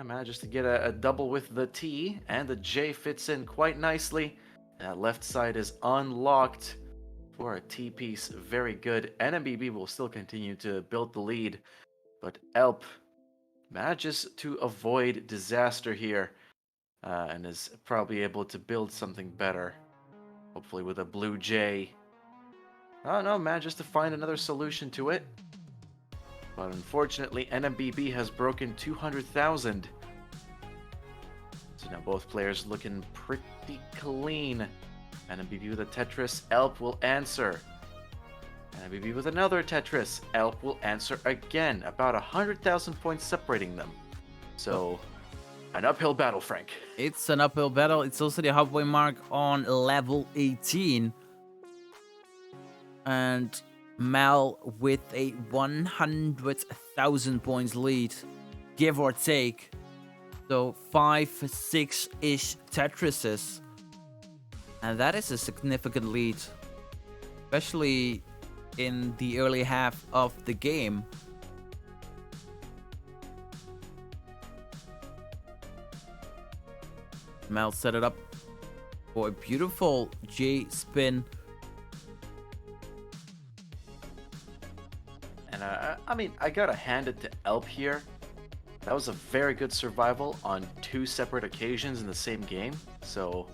Manages to get a double with the T, and the J fits in quite nicely. That left side is unlocked for a T piece. Very good. NMBB will still continue to build the lead, but ELP manages to avoid disaster here, and is probably able to build something better. Hopefully with a blue J. Oh no, manages to find another solution to it. But unfortunately, NMBB has broken 200,000. So now both players looking pretty clean. NMBB with a Tetris, ELP will answer. NMBB with another Tetris, ELP will answer again. About 100,000 points separating them. So, an uphill battle, Frank. It's an uphill battle. It's also the halfway mark on level 18. And Mel with a 100,000 points lead, give or take. So 5-6-ish Tetrises. And that is a significant lead, especially in the early half of the game. Mel set it up for a beautiful J spin. I mean, I gotta hand it to ELP here. That was a very good survival on 2 separate occasions in the same game. So,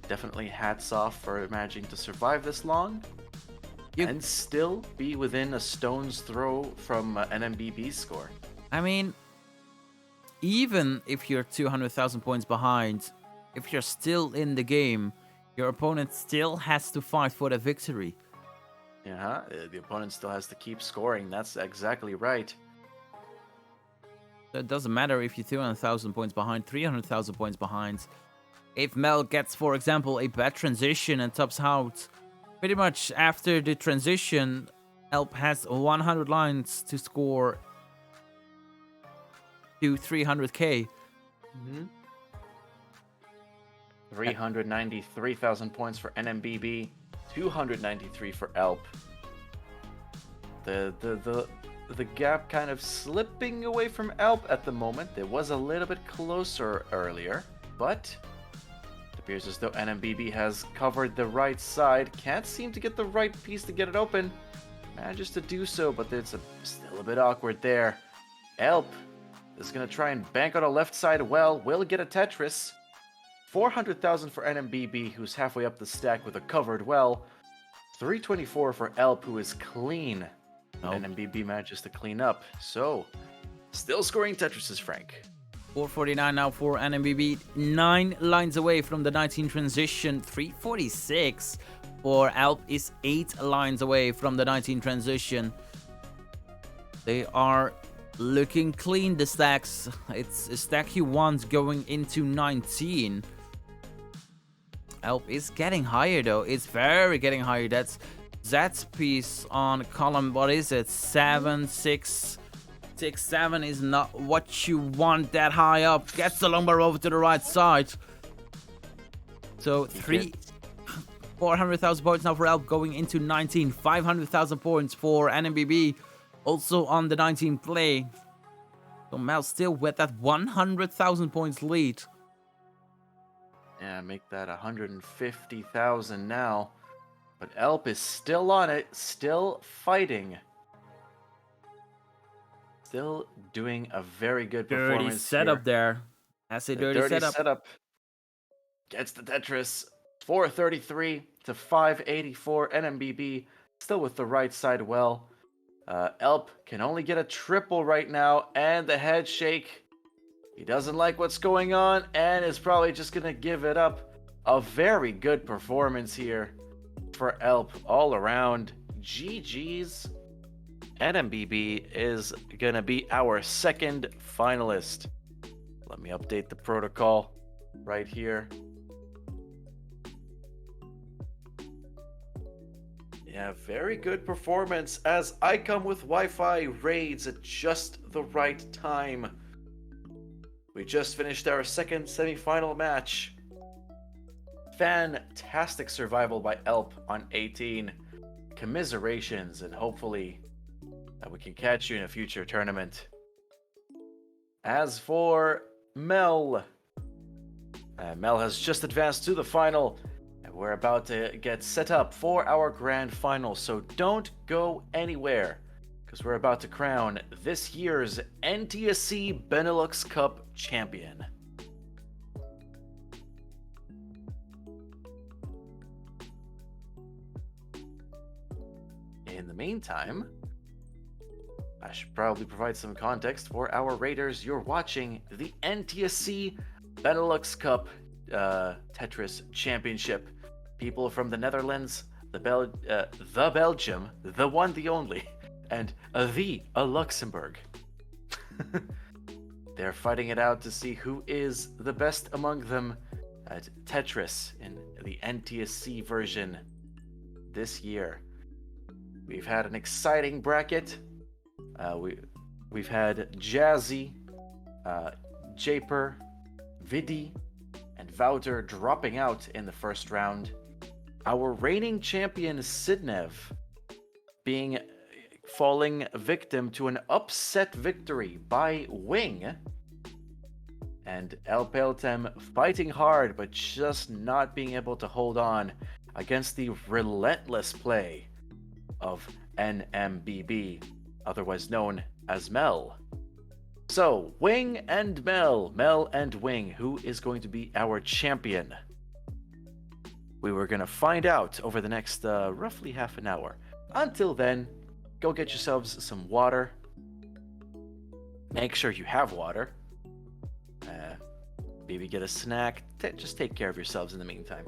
definitely hats off for managing to survive this long. And still be within a stone's throw from NMBB's score. I mean, even if you're 200,000 points behind, if you're still in the game, your opponent still has to fight for the victory. Yeah, the opponent still has to keep scoring. That's exactly right. So it doesn't matter if you're 200,000 points behind, 300,000 points behind. If Mel gets, for example, a bad transition and tops out, pretty much after the transition, ELP has 100 lines to score to 300k. 393,000 points for NMBB. 293 for ELP. The gap kind of slipping away from ELP at the moment. It was a little bit closer earlier, but it appears as though NMBB has covered the right side. Can't seem to get the right piece to get it open. Manages to do so, but it's still a bit awkward there. ELP is going to try and bank on a left side well. Will get a Tetris. 400,000 for NMBB, who's halfway up the stack with a covered well. 324 for ELP, who is clean. NMBB manages to clean up. So, still scoring Tetrises, Frank. 449 now for NMBB. 9 lines away from the 19 transition. 346 for ELP is 8 lines away from the 19 transition. They are looking clean, the stacks. It's a stack he wants going into 19. ELP is getting higher though. It's very getting higher. That's Z's piece on column, what is it? 7, 6, 6, 7 is not what you want that high up. Gets the long bar over to the right side. So 400,000 points now for ELP going into 19. 500,000 points for NMBB. Also on the 19 play. So Mel still with that 100,000 points lead. Yeah, make that 150,000 now. But ELP is still on it, still fighting. Still doing a very good performance Dirty setup here. there. That's a dirty setup. Gets the Tetris. 433 to 584. NMBB still with the right side well. ELP can only get a triple right now, and the head shake. He doesn't like what's going on, and is probably just going to give it up. A very good performance here for ELP all around. GG's. NMBB is going to be our second finalist. Let me update the protocol. right here. Yeah, very good performance as I Come With Wi-Fi raids at just the right time. We just finished our second semi-final match. Fantastic survival by Elp on 18. Commiserations, and hopefully we can catch you in a future tournament. As for Mel, Mel has just advanced to the final, and we're about to get set up for our grand final, so don't go anywhere, because we're about to crown this year's NTSC BeNeLux Cup champion. In the meantime, I should probably provide some context for our raiders. You're watching the NTSC BeNeLux Cup Tetris Championship. People from the Netherlands, the Belgium, the one, the only, and the Luxembourg. They're fighting it out to see who is the best among them at Tetris in the NTSC version this year. We've had an exciting bracket. We've had Jazzy, Japer, Vidi, and Wouter dropping out in the first round. Our reigning champion Sidnev falling victim to an upset victory by Wing. And El Peltem fighting hard but just not being able to hold on against the relentless play of NMBB, otherwise known as Mel. So, Wing and Mel and Wing, who is going to be our champion? We were going to find out over the next roughly half an hour. Until then, go get yourselves some water. Make sure you have water. Maybe get a snack. Just take care of yourselves in the meantime.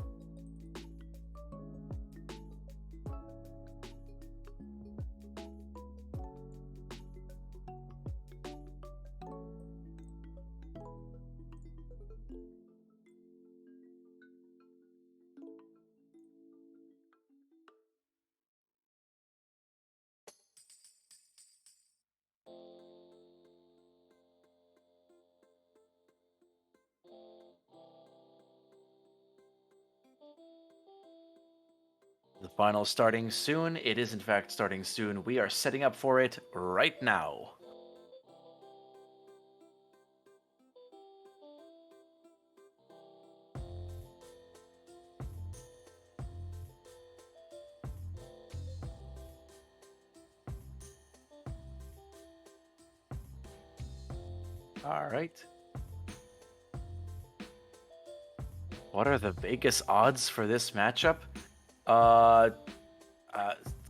The final starting soon. It is in fact starting soon. We are setting up for it right now. All right. What are the Vegas odds for this matchup?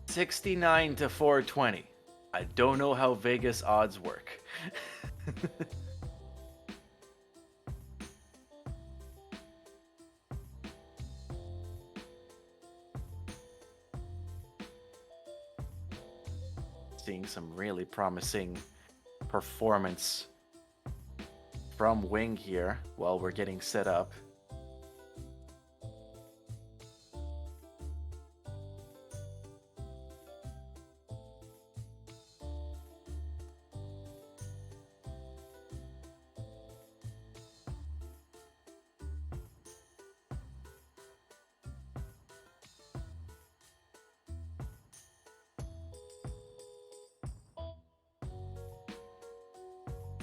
69 to 420. I don't know how Vegas odds work. Seeing some really promising performance from Wing here while we're getting set up.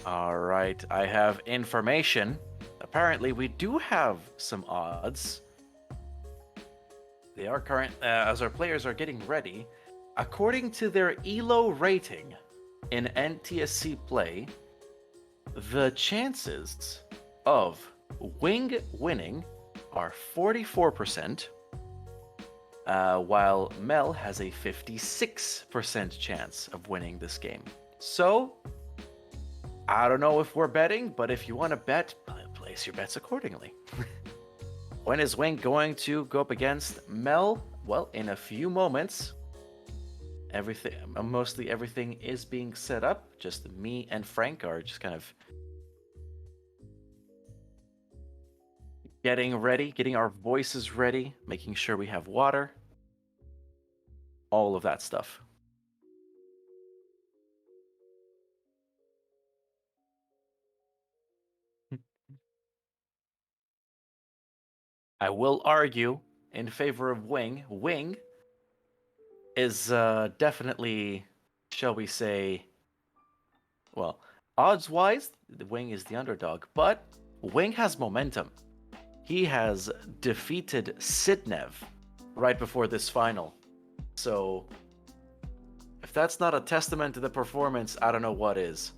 All right, I have information. Apparently, we do have some odds. They are current as our players are getting ready. According to their ELO rating in NTSC play, the chances of Wing winning are 44%, while Mel has a 56% chance of winning this game. So, I don't know if we're betting, but if you want to bet, place your bets accordingly. When is Wing going to go up against Mel? Well, in a few moments. Mostly everything is being set up. Just me and Frank are just kind of getting ready, getting our voices ready, making sure we have water, all of that stuff. I will argue in favor of Wing. Wing is definitely, shall we say, well, odds-wise, the Wing is the underdog, but Wing has momentum. He has defeated Sitnev right before this final. So, if that's not a testament to the performance, I don't know what is.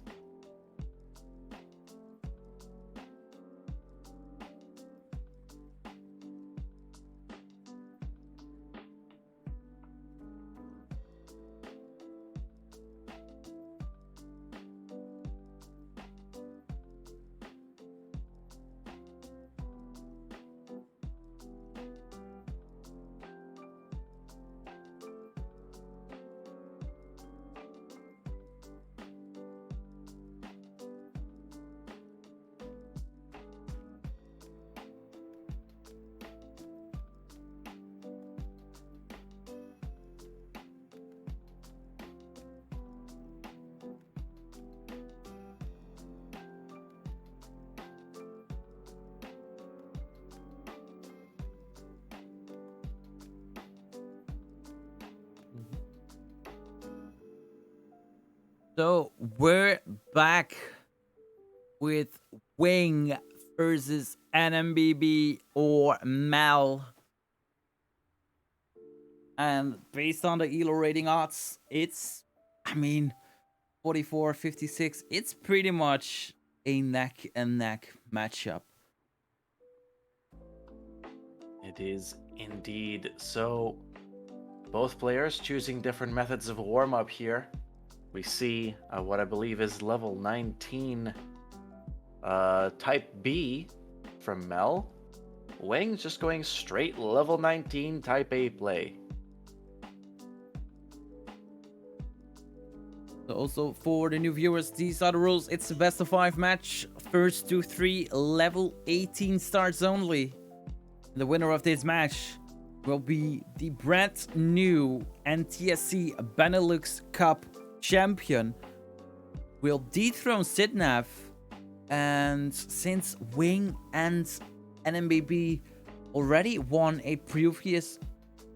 So we're back with Wing versus NMBB or Mal. And based on the ELO rating odds, it's, I mean, 44-56. It's pretty much a neck and neck matchup. It is indeed. So, both players choosing different methods of warm-up here. We see what I believe is level 19 type B from Mel. Wing's just going straight level 19 type A play. So also for the new viewers, these are the rules. It's a best of 5 match. First to 3 level 18 starts only. The winner of this match will be the brand new NTSC BeNeLux Cup champion. Will dethrone Sitnev. And since Wing and NMBB already won a previous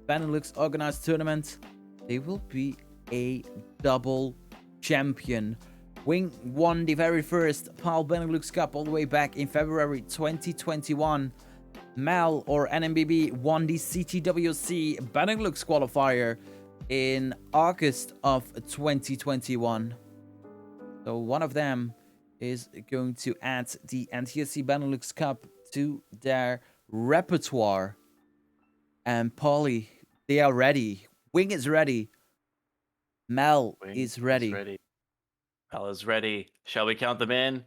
BeNeLux organized tournament, they will be a double champion. Wing won the very first PAL BeNeLux Cup all the way back in February 2021. Mal or NMBB won the CTWC BeNeLux qualifier in August of 2021. So one of them is going to add the NTSC BeNeLux Cup to their repertoire. And Polly, they are ready. Wing is ready. Mal is ready. Mal is ready. Shall we count them in?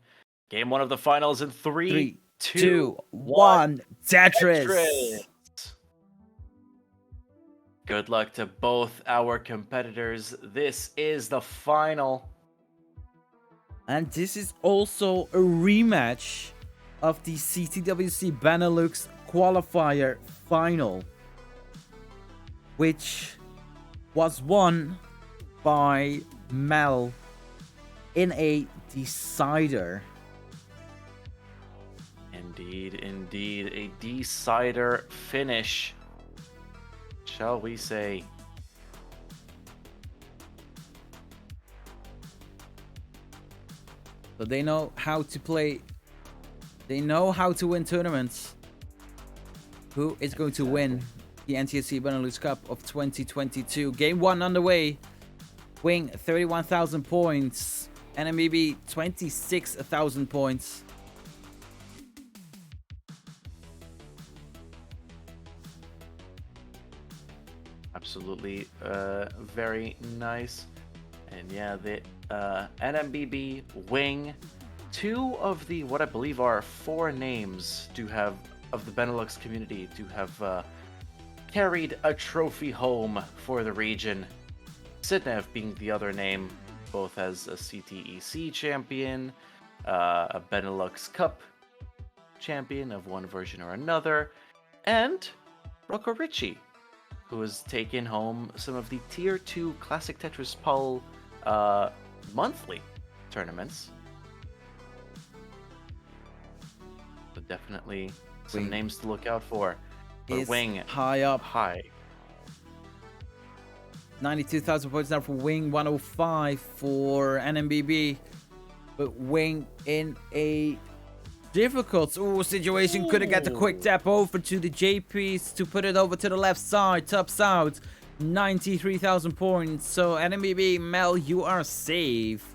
Game 1 of the finals in 3, 2, 1. Tetris! Good luck to both our competitors. This is the final. And this is also a rematch of the CTWC BeNeLux qualifier final, which was won by Mel in a decider. Indeed, a decider finish, shall we say. So they know how to play. They know how to win tournaments. Who is going to win the NTSC BeNeLux Cup of 2022? Game 1 underway. Wing 31,000 points. NMBB 26,000 points. Absolutely, very nice. And yeah, the NMBB Wing, 2 of the what I believe are 4 names to have of the BeNeLux community to have carried a trophy home for the region. Sitnev being the other name, both as a CTEC champion, a BeNeLux Cup champion of one version or another, and Rocco Ricci, who has taken home some of the Tier 2 Classic Tetris Pull monthly tournaments. So definitely some Wing names to look out for. But is Wing, high up. high. 92,000 points now for Wing, 105 for NMBB. But Wing in a difficult situation. Couldn't get the quick tap over to the JPs to put it over to the left side. Tops out 93,000 points. So NMBB, Mel, you are safe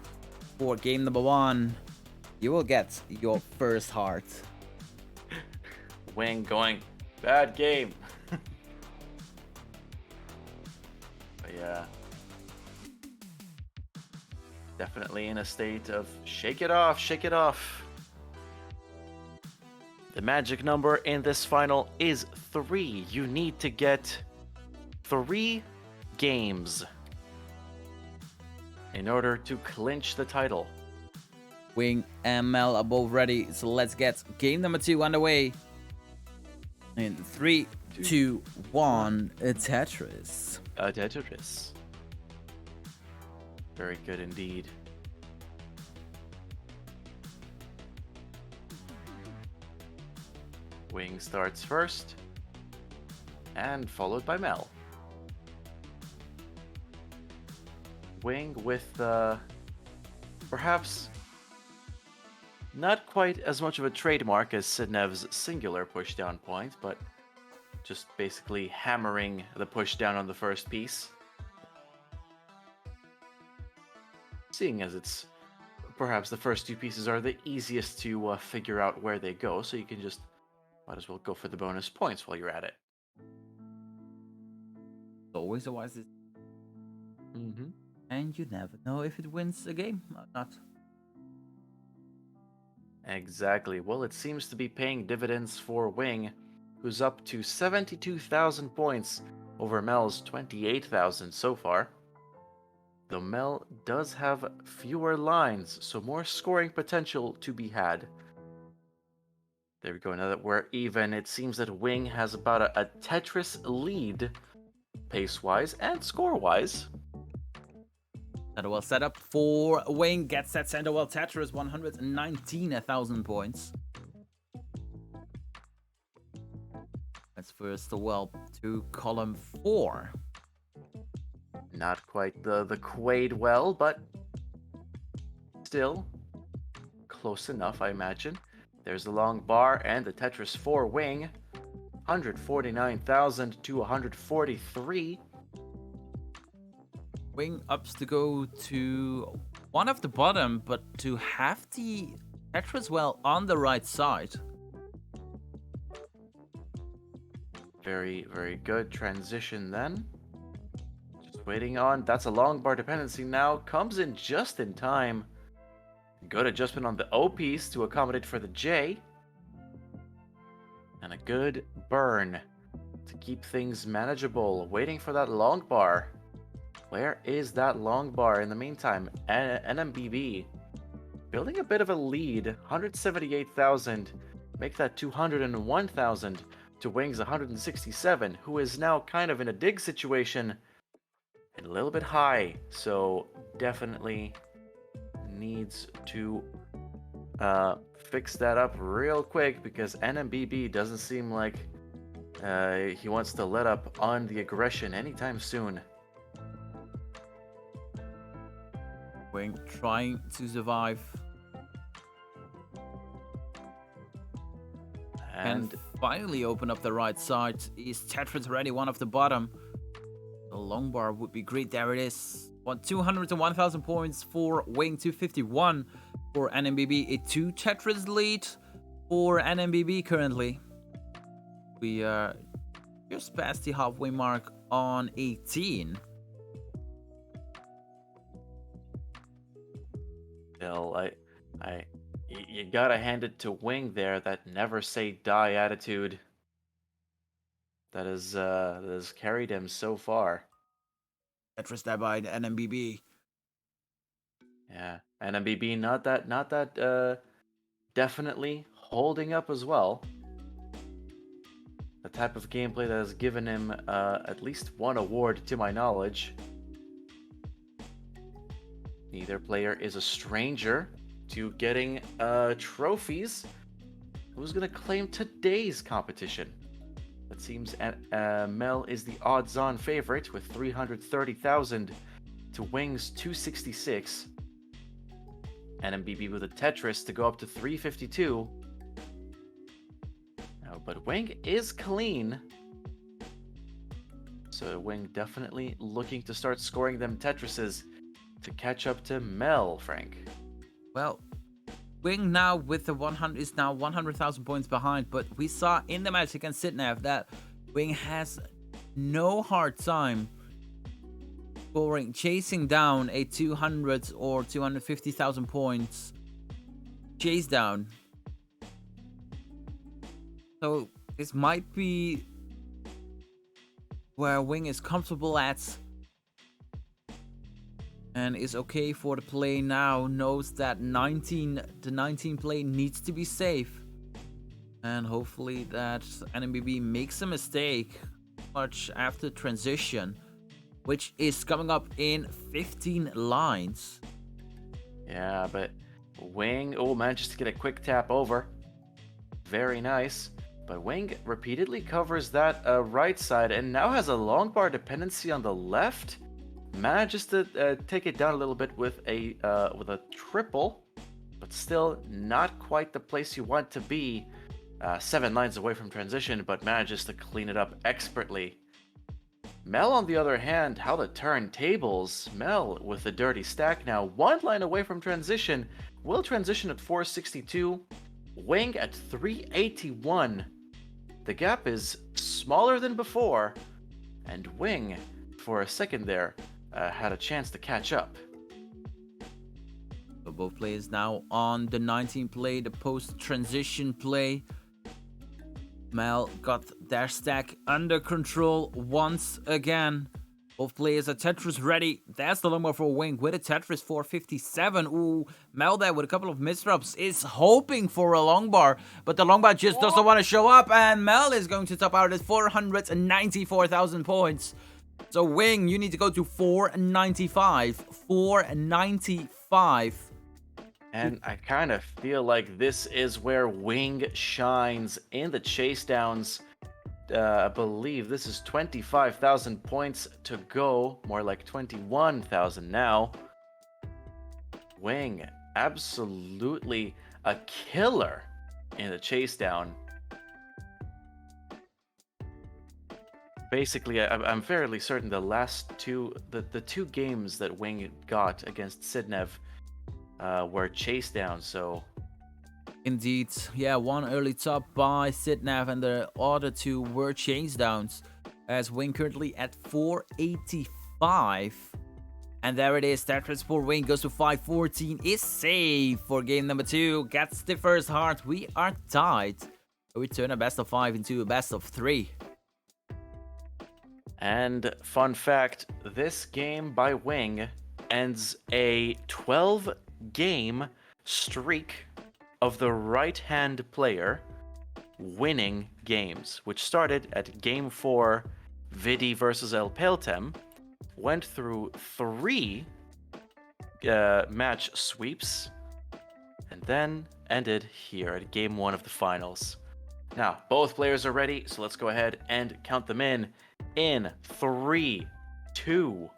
for game number 1. You will get your first heart. Wing going, bad game. But yeah. Definitely in a state of shake it off, shake it off. The magic number in this final is 3. You need to get 3 games in order to clinch the title. Wing and Mel are both ready, so let's get game number 2 underway. In 3, 2, 1, Tetris. Tetris. Very good indeed. Wing starts first, and followed by Mel. Wing with perhaps not quite as much of a trademark as Sidnev's singular pushdown point, but just basically hammering the pushdown on the first piece. Seeing as it's perhaps the first 2 pieces are the easiest to figure out where they go, so you can just might as well go for the bonus points while you're at it. Always a wise. And you never know if it wins a game or not. Exactly. Well, it seems to be paying dividends for Wing, who's up to 72,000 points over Mel's 28,000 so far. Though Mel does have fewer lines, so more scoring potential to be had. There we go. Now that we're even, it seems that Wing has about a Tetris lead, pace-wise and score-wise. Center well set up for Wing. Gets that center well Tetris, 119,000 points. Let's first well to column 4. Not quite the Quaid well, but still close enough, I imagine. There's the long bar and the Tetris 4 Wing. 149,000 to 143. Wing ups to go to one of the bottom, but to have the Tetris well on the right side. Very, very good transition then. Just waiting on, that's a long bar dependency now. Comes in just in time. Good adjustment on the O piece to accommodate for the J. And a good burn to keep things manageable. Waiting for that long bar. Where is that long bar in the meantime? NMBB building a bit of a lead. 178,000. Make that 201,000 to Wing's 167, who is now kind of in a dig situation and a little bit high. So definitely needs to fix that up real quick, because NMBB doesn't seem like he wants to let up on the aggression anytime soon. Wing trying to survive. And finally open up the right side. Is Tetris ready? One of the bottom. The long bar would be great. There it is. 201,000 points for Wing, 251 for NMBB. A 2 Tetris lead for NMBB currently. We are just past the halfway mark on 18. Still, you gotta hand it to Wing there. That never say die attitude that has carried him so far. Tetris there by NMBB. Yeah, NMBB not that definitely holding up as well. The type of gameplay that has given him at least one award to my knowledge. Neither player is a stranger to getting trophies. Who's gonna claim today's competition? It seems Mel is the odds-on favorite with 330,000 to Wing's 266. And MBB with a Tetris to go up to 352. Now, but Wing is clean. So Wing definitely looking to start scoring them Tetrises to catch up to Mel, Frank. Well, Wing now with the 100 is now 100,000 points behind, but we saw in the match against Sitnev that Wing has no hard time chasing down a 200 or 250,000 points chase down. So this might be where Wing is comfortable at and is okay for the play now, knows that the 19 play needs to be safe. And hopefully that NMBB makes a mistake much after transition, which is coming up in 15 lines. Yeah, but Wing, manages to get a quick tap over. Very nice. But Wing repeatedly covers that right side and now has a long bar dependency on the left. Manages to take it down a little bit with a triple, but still not quite the place you want to be. 7 lines away from transition, but manages to clean it up expertly. Mel, on the other hand, how the turntables. Mel with the dirty stack now, 1 line away from transition. Will transition at 462. Wing at 381. The gap is smaller than before, and Wing, for a second there, had a chance to catch up. So both players now on the 19 play, the post-transition play. Mel got their stack under control once again. Both players are Tetris ready. That's the longbar for Wing with a Tetris 457. Ooh, Mel there with a couple of misdrops is hoping for a longbar, but the longbar just doesn't want to show up, and Mel is going to top out at 494,000 points. So Wing, you need to go to 495. 495. And I kind of feel like this is where Wing shines in the chase downs. I believe this is 25,000 points to go, more like 21,000 now. Wing, absolutely a killer in the chase down. Basically, I'm fairly certain the last two, the 2 games that Wing got against Sidnev were chase down, so... Indeed, yeah, one early top by Sidnev and the other 2 were chase downs, as Wing currently at 485. And there it is, Tetris for Wing goes to 514, is safe for game number 2, gets the first heart. We are tied. We turn a best of 5 into a best of 3. And fun fact, this game by Wing ends a 12-game streak of the right-hand player winning games, which started at Game 4, Vidi versus El Peltem, went through 3 match sweeps, and then ended here at Game 1 of the finals. Now, both players are ready, so let's go ahead and count them in 3, 2,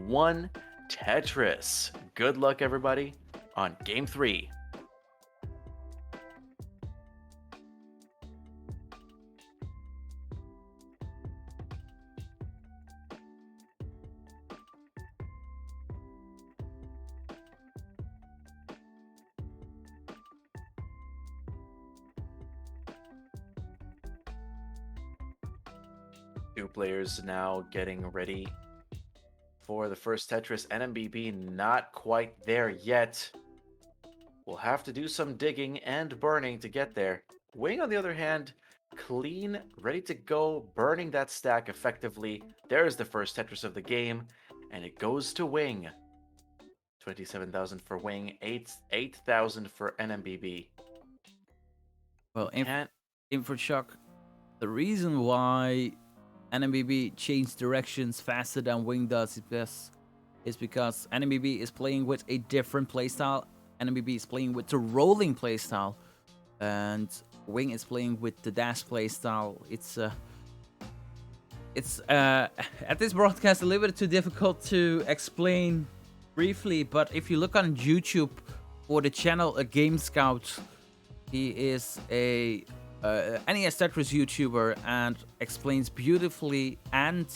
1, Tetris. Good luck, everybody, on Game 3. Two players now getting ready for the first Tetris. NMBB not quite there yet. We'll have to do some digging and burning to get there. Wing, on the other hand, clean, ready to go, burning that stack effectively. There's the first Tetris of the game, and it goes to Wing. 27,000 for Wing, 8,000 for NMBB. Well, Can't. InfoShock, the reason why NMBB changed directions faster than Wing does is because NMBB is playing with a different playstyle. NMBB is playing with the rolling playstyle, and Wing is playing with the dash playstyle. It's at this broadcast a little bit too difficult to explain briefly, but if you look on YouTube for the channel A Game Scout, he is a NES Tetris YouTuber and explains beautifully and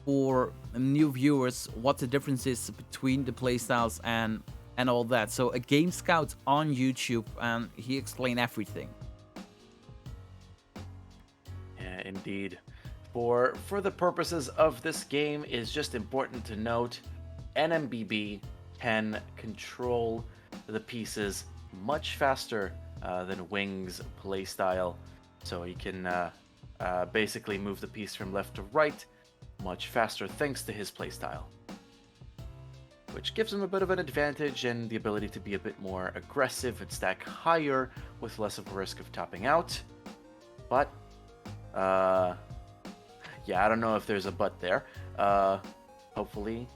for new viewers what the difference is between the playstyles and all that. So A Game Scout on YouTube, and he explained everything. Yeah, indeed. For the purposes of this game, it is just important to note NMBB can control the pieces much faster than Wing's playstyle. So he can basically move the piece from left to right much faster thanks to his playstyle, which gives him a bit of an advantage and the ability to be a bit more aggressive and stack higher with less of a risk of topping out. But yeah, I don't know if there's a but there. Hopefully,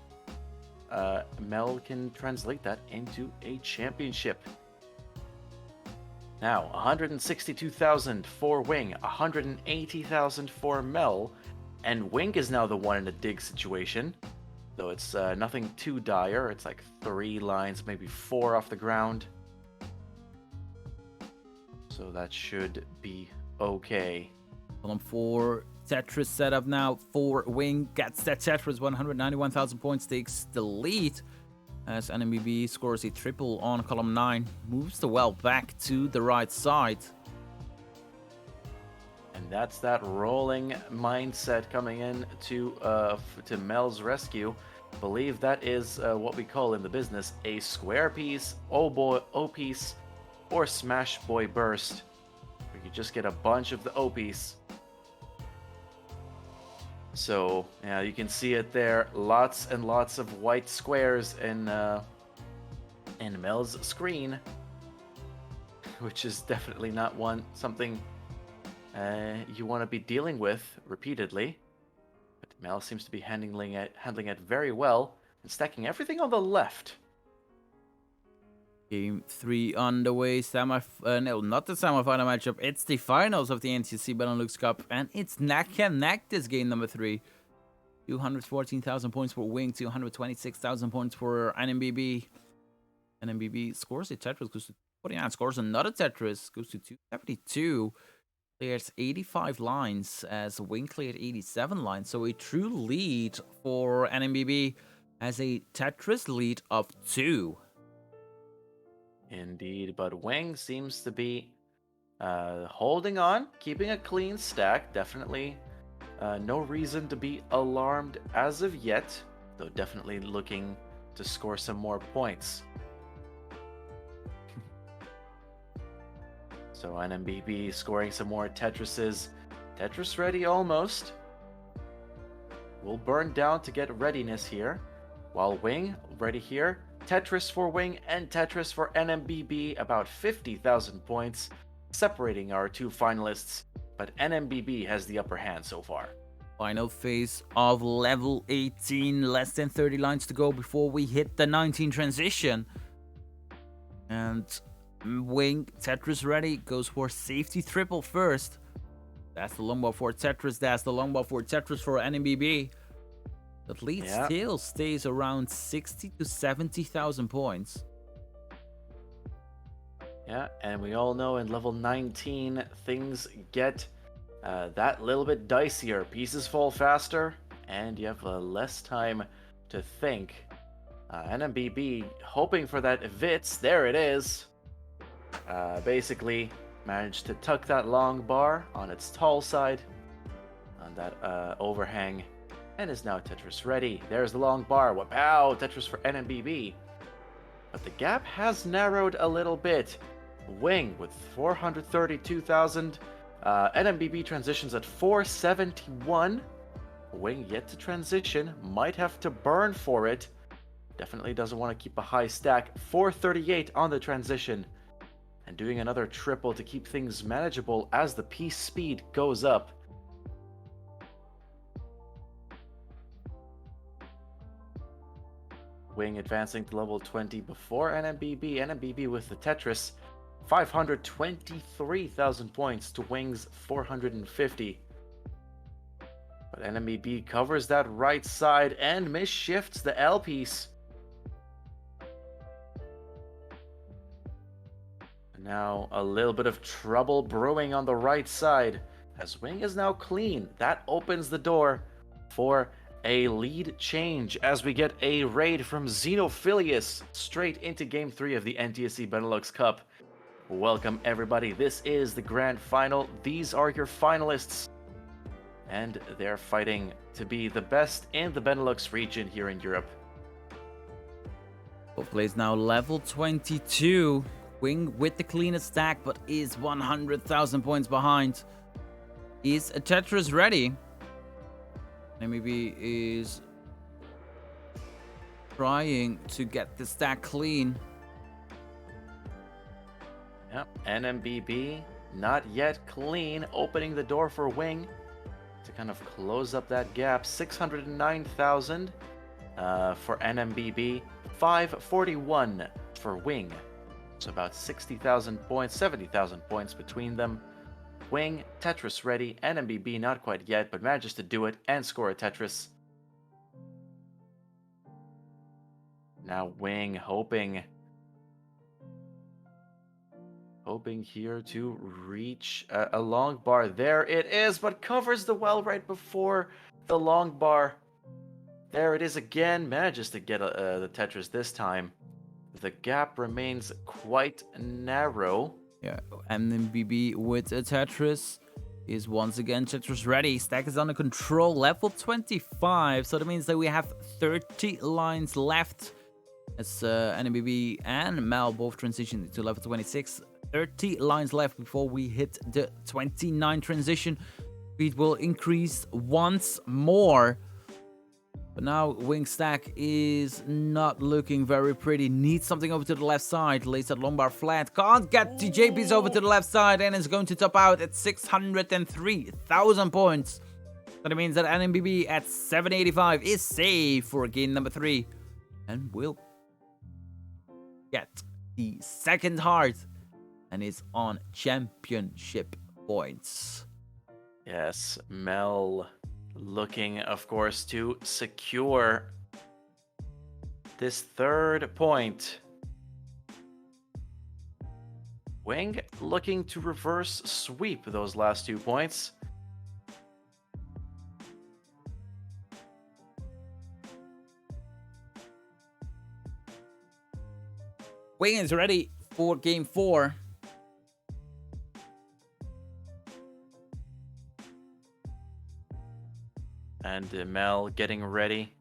Mel can translate that into a championship. Now, 162,000 for Wing, 180,000 for Mel, and Wing is now the one in a dig situation. Though it's nothing too dire. It's like 3 lines, maybe 4 off the ground. So that should be okay. Column 4 Tetris setup now for Wing. Gets that Tetris, 191,000 points, takes the lead as NMBB scores a triple on column 9. Moves the well back to the right side. And that's that rolling mindset coming in to Mel's rescue. Believe that is what we call in the business a square piece, O piece, or smash boy burst. Where you just get a bunch of the O piece. So yeah, you can see it there. Lots and lots of white squares in Mel's screen, which is definitely not something you want to be dealing with repeatedly. But Mel seems to be handling it very well and stacking everything on the left. Game 3 on the way. No, not the semi-final matchup. It's the finals of the NTSC BeNeLux Cup, and it's neck and neck this game number 3. 214,000 points for Wing, 226,000 points for NMBB. NMBB scores a Tetris, goes to 49, scores another Tetris, goes to 272. Clears 85 lines as Wing cleared 87 lines. So a true lead for NMBB as a Tetris lead of 2. Indeed, but Wing seems to be holding on, keeping a clean stack. Definitely no reason to be alarmed as of yet, though definitely looking to score some more points. So NMBB scoring some more Tetrises. Tetris ready almost. Will burn down to get readiness here, while Wing ready here. Tetris for Wing and Tetris for NMBB, about 50,000 points, separating our 2 finalists, but NMBB has the upper hand so far. Final phase of level 18, less than 30 lines to go before we hit the 19 transition. And Wing, Tetris ready, goes for safety triple first. That's the long ball for Tetris, that's the long ball for Tetris for NMBB. That lead still stays around 60 to 70,000 points. Yeah, and we all know in level 19 things get that little bit dicier. Pieces fall faster, and you have less time to think. NMBB hoping for that Vitz. There it is. Basically managed to tuck that long bar on its tall side on that overhang. And is now Tetris ready. There's the long bar. Wow, Tetris for NMBB. But the gap has narrowed a little bit. Wing with 432,000. NMBB transitions at 471. Wing yet to transition. Might have to burn for it. Definitely doesn't want to keep a high stack. 438 on the transition. and doing another triple to keep things manageable as the piece speed goes up. Wing advancing to level 20 before NMBB. NMBB with the Tetris, 523,000 points to Wing's 450. But NMBB covers that right side and misshifts the L piece. Now a little bit of trouble brewing on the right side as Wing is now clean. That opens the door for a lead change as we get a raid from Xenophilius straight into Game 3 of the NTSC BeNeLux Cup. Welcome everybody, this is the grand final. These are your finalists, and they're fighting to be the best in the Benelux region here in Europe. Both players now level 22. Wing with the cleanest stack, but is 100,000 points behind. Is a Tetris ready? NMBB is trying to get the stack clean. Yep, NMBB not yet clean, opening the door for Wing to kind of close up that gap. 609,000 for NMBB, 541 for Wing. So about 60,000 points, 70,000 points between them. Wing, Tetris ready, NMBB not quite yet, but manages to do it and score a Tetris. Now Wing hoping here to reach a long bar. There it is, but covers the well right before the long bar. There it is again, manages to get the Tetris this time. The gap remains quite narrow. Yeah, NMBB with a Tetris is once again Tetris ready. Stack is under control, level 25. So that means that we have 30 lines left as NMBB and Mel both transition to level 26. 30 lines left before we hit the 29 transition. Speed will increase once more. But now Wing stack is not looking very pretty. Needs something over to the left side. Lays that long bar flat. Can't get the JP's over to the left side and is going to top out at 603,000 points. So that means that NMBB at 785 is safe for game number 3. And will get the second heart and is on championship points. Yes, Mel looking, of course, to secure this third point. Wing looking to reverse sweep those last 2 points. Wing is ready for game 4. And Mel getting ready.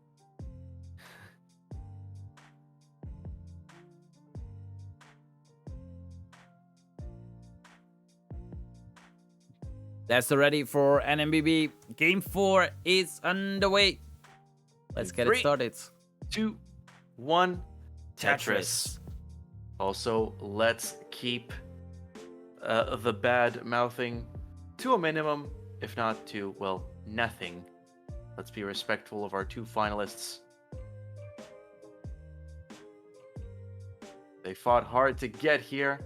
That's ready for NMBB. Game 4 is underway. Let's get it started. 2, 1, Tetris. Also, let's keep the bad mouthing to a minimum, if not to, well, nothing. Let's be respectful of our 2 finalists. They fought hard to get here,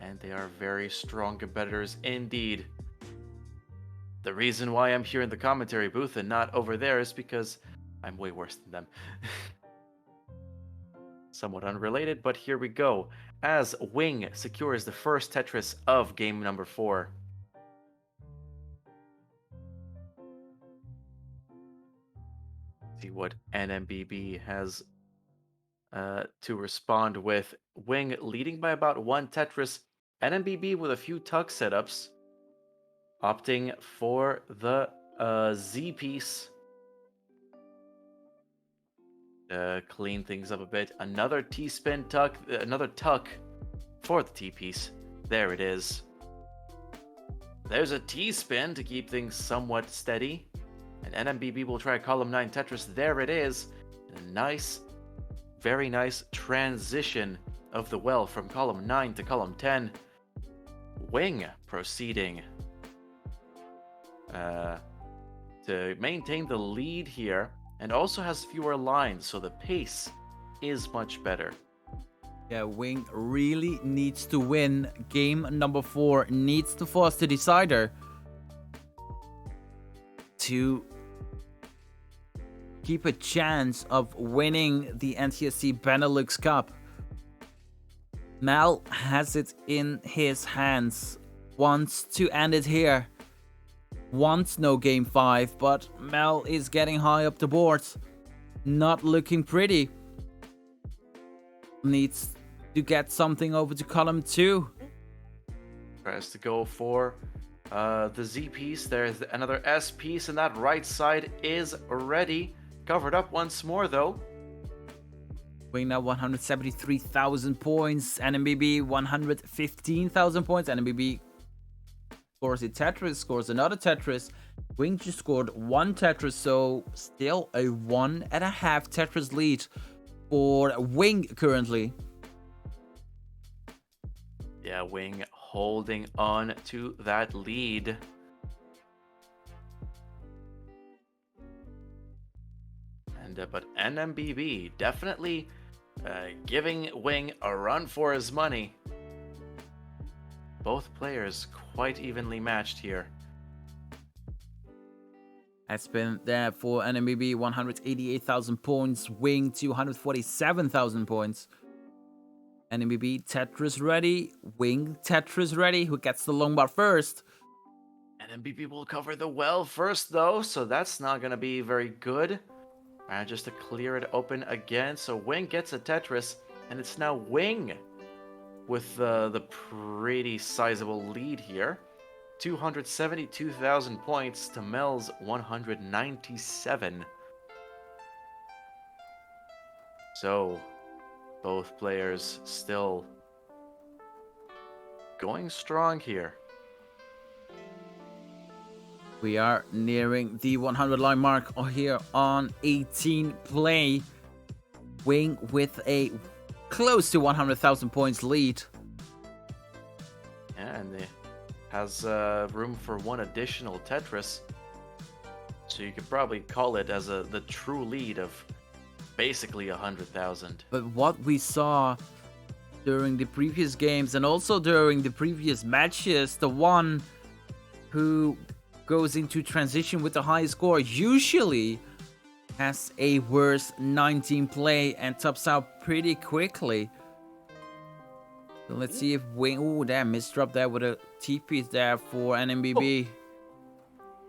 and they are very strong competitors indeed. The reason why I'm here in the commentary booth and not over there is because I'm way worse than them. Somewhat unrelated, but here we go. As Wing secures the first Tetris of game number 4. See what NMBB has to respond with. Wing leading by about 1 Tetris. NMBB with a few tuck setups, opting for the Z piece. Clean things up a bit. Another T-spin tuck, another tuck for the T-piece. There it is. There's a T-spin to keep things somewhat steady. And NMBB will try a column 9 Tetris. There it is. A nice, very nice transition of the well from column 9 to column 10. Wing proceeding to maintain the lead here, and also has fewer lines, so the pace is much better. Yeah, Wing really needs to win. Game number 4 needs to force the decider to keep a chance of winning the NTSC BeNeLux Cup. Mel has it in his hands, wants to end it here, wants no game 5, but Mel is getting high up the board, not looking pretty. Needs to get something over to column 2. Tries to go for the Z piece. There's another S piece, and that right side is ready. Covered up once more, though. Wing now 173,000 points. NMBB 115,000 points. NMBB scores a Tetris, scores another Tetris. Wing just scored 1 Tetris, so still a 1.5 Tetris lead for Wing currently. Yeah, Wing holding on to that lead. And but NMBB definitely giving Wing a run for his money. Both players quite evenly matched here. Has been there for NMBB 188,000 points. Wing 247,000 points. NMBB Tetris ready. Wing Tetris ready. Who gets the long bar first? NMBB will cover the well first, though, so that's not going to be very good. Just to clear it open again. So Wing gets a Tetris, and it's now Wing with the pretty sizable lead here. 272,000 points to Mel's 197. So both players still going strong here. We are nearing the 100 line mark here on 18 play. Wing with a close to 100,000 points lead. Yeah, and it has room for 1 additional Tetris. So you could probably call it as the true lead of basically 100,000. But what we saw during the previous games and also during the previous matches, the one who goes into transition with the highest score usually has a worse 19 play and tops out pretty quickly. So let's see if Wing... Ooh, damn, misdrop there with a T-piece there for NMBB.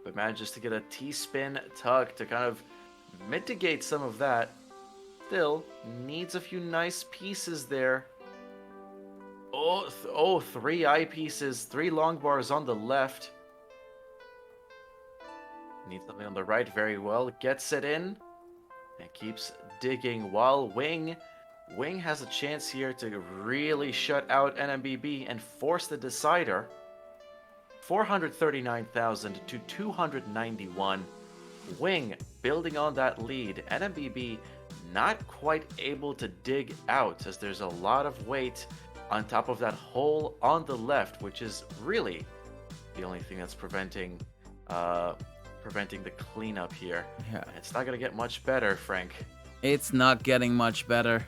But manages to get a T-spin tuck to kind of mitigate some of that. Still needs a few nice pieces there. Oh, 3 eye pieces, 3 long bars on the left. Needs something on the right very well. Gets it in and keeps digging while Wing has a chance here to really shut out NMBB and force the decider. 439,000 to 291. Wing building on that lead. NMBB not quite able to dig out as there's a lot of weight on top of that hole on the left, which is really the only thing that's preventing the cleanup here. Yeah. It's not gonna get much better, Frank. It's not getting much better.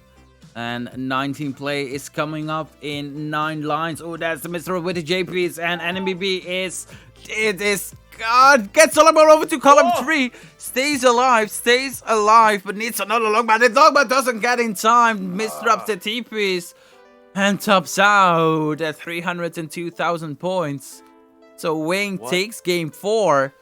And 19 play is coming up in 9 lines. Oh, that's the Mr. with the JPs. And NMBB is... It is... God, gets a long bar over to column 3. Stays alive, but needs another long bar. The long bar doesn't get in time. Misdrops the T-piece. And tops out at 302,000 points. So Wing takes game 4.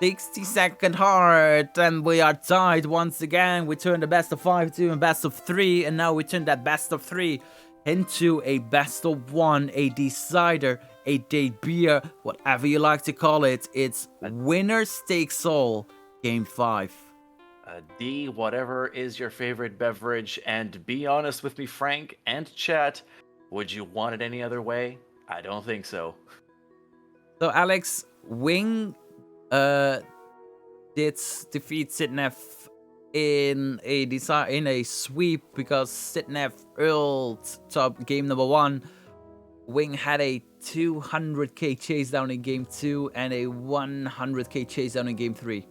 60-second hard, and we are tied once again. We turned the best of 5 to a best of 3, and now we turn that best of 3 into a best of 1, a decider, a debut, whatever you like to call it. It's winner takes all, game 5. D, whatever is your favorite beverage, and be honest with me, Frank and chat, would you want it any other way? I don't think so. So Alex, Wing did defeat Sidnev in a sweep because Sitnev earled top game number 1. Wing had a 200k chase down in game 2 and a 100k chase down in game 3.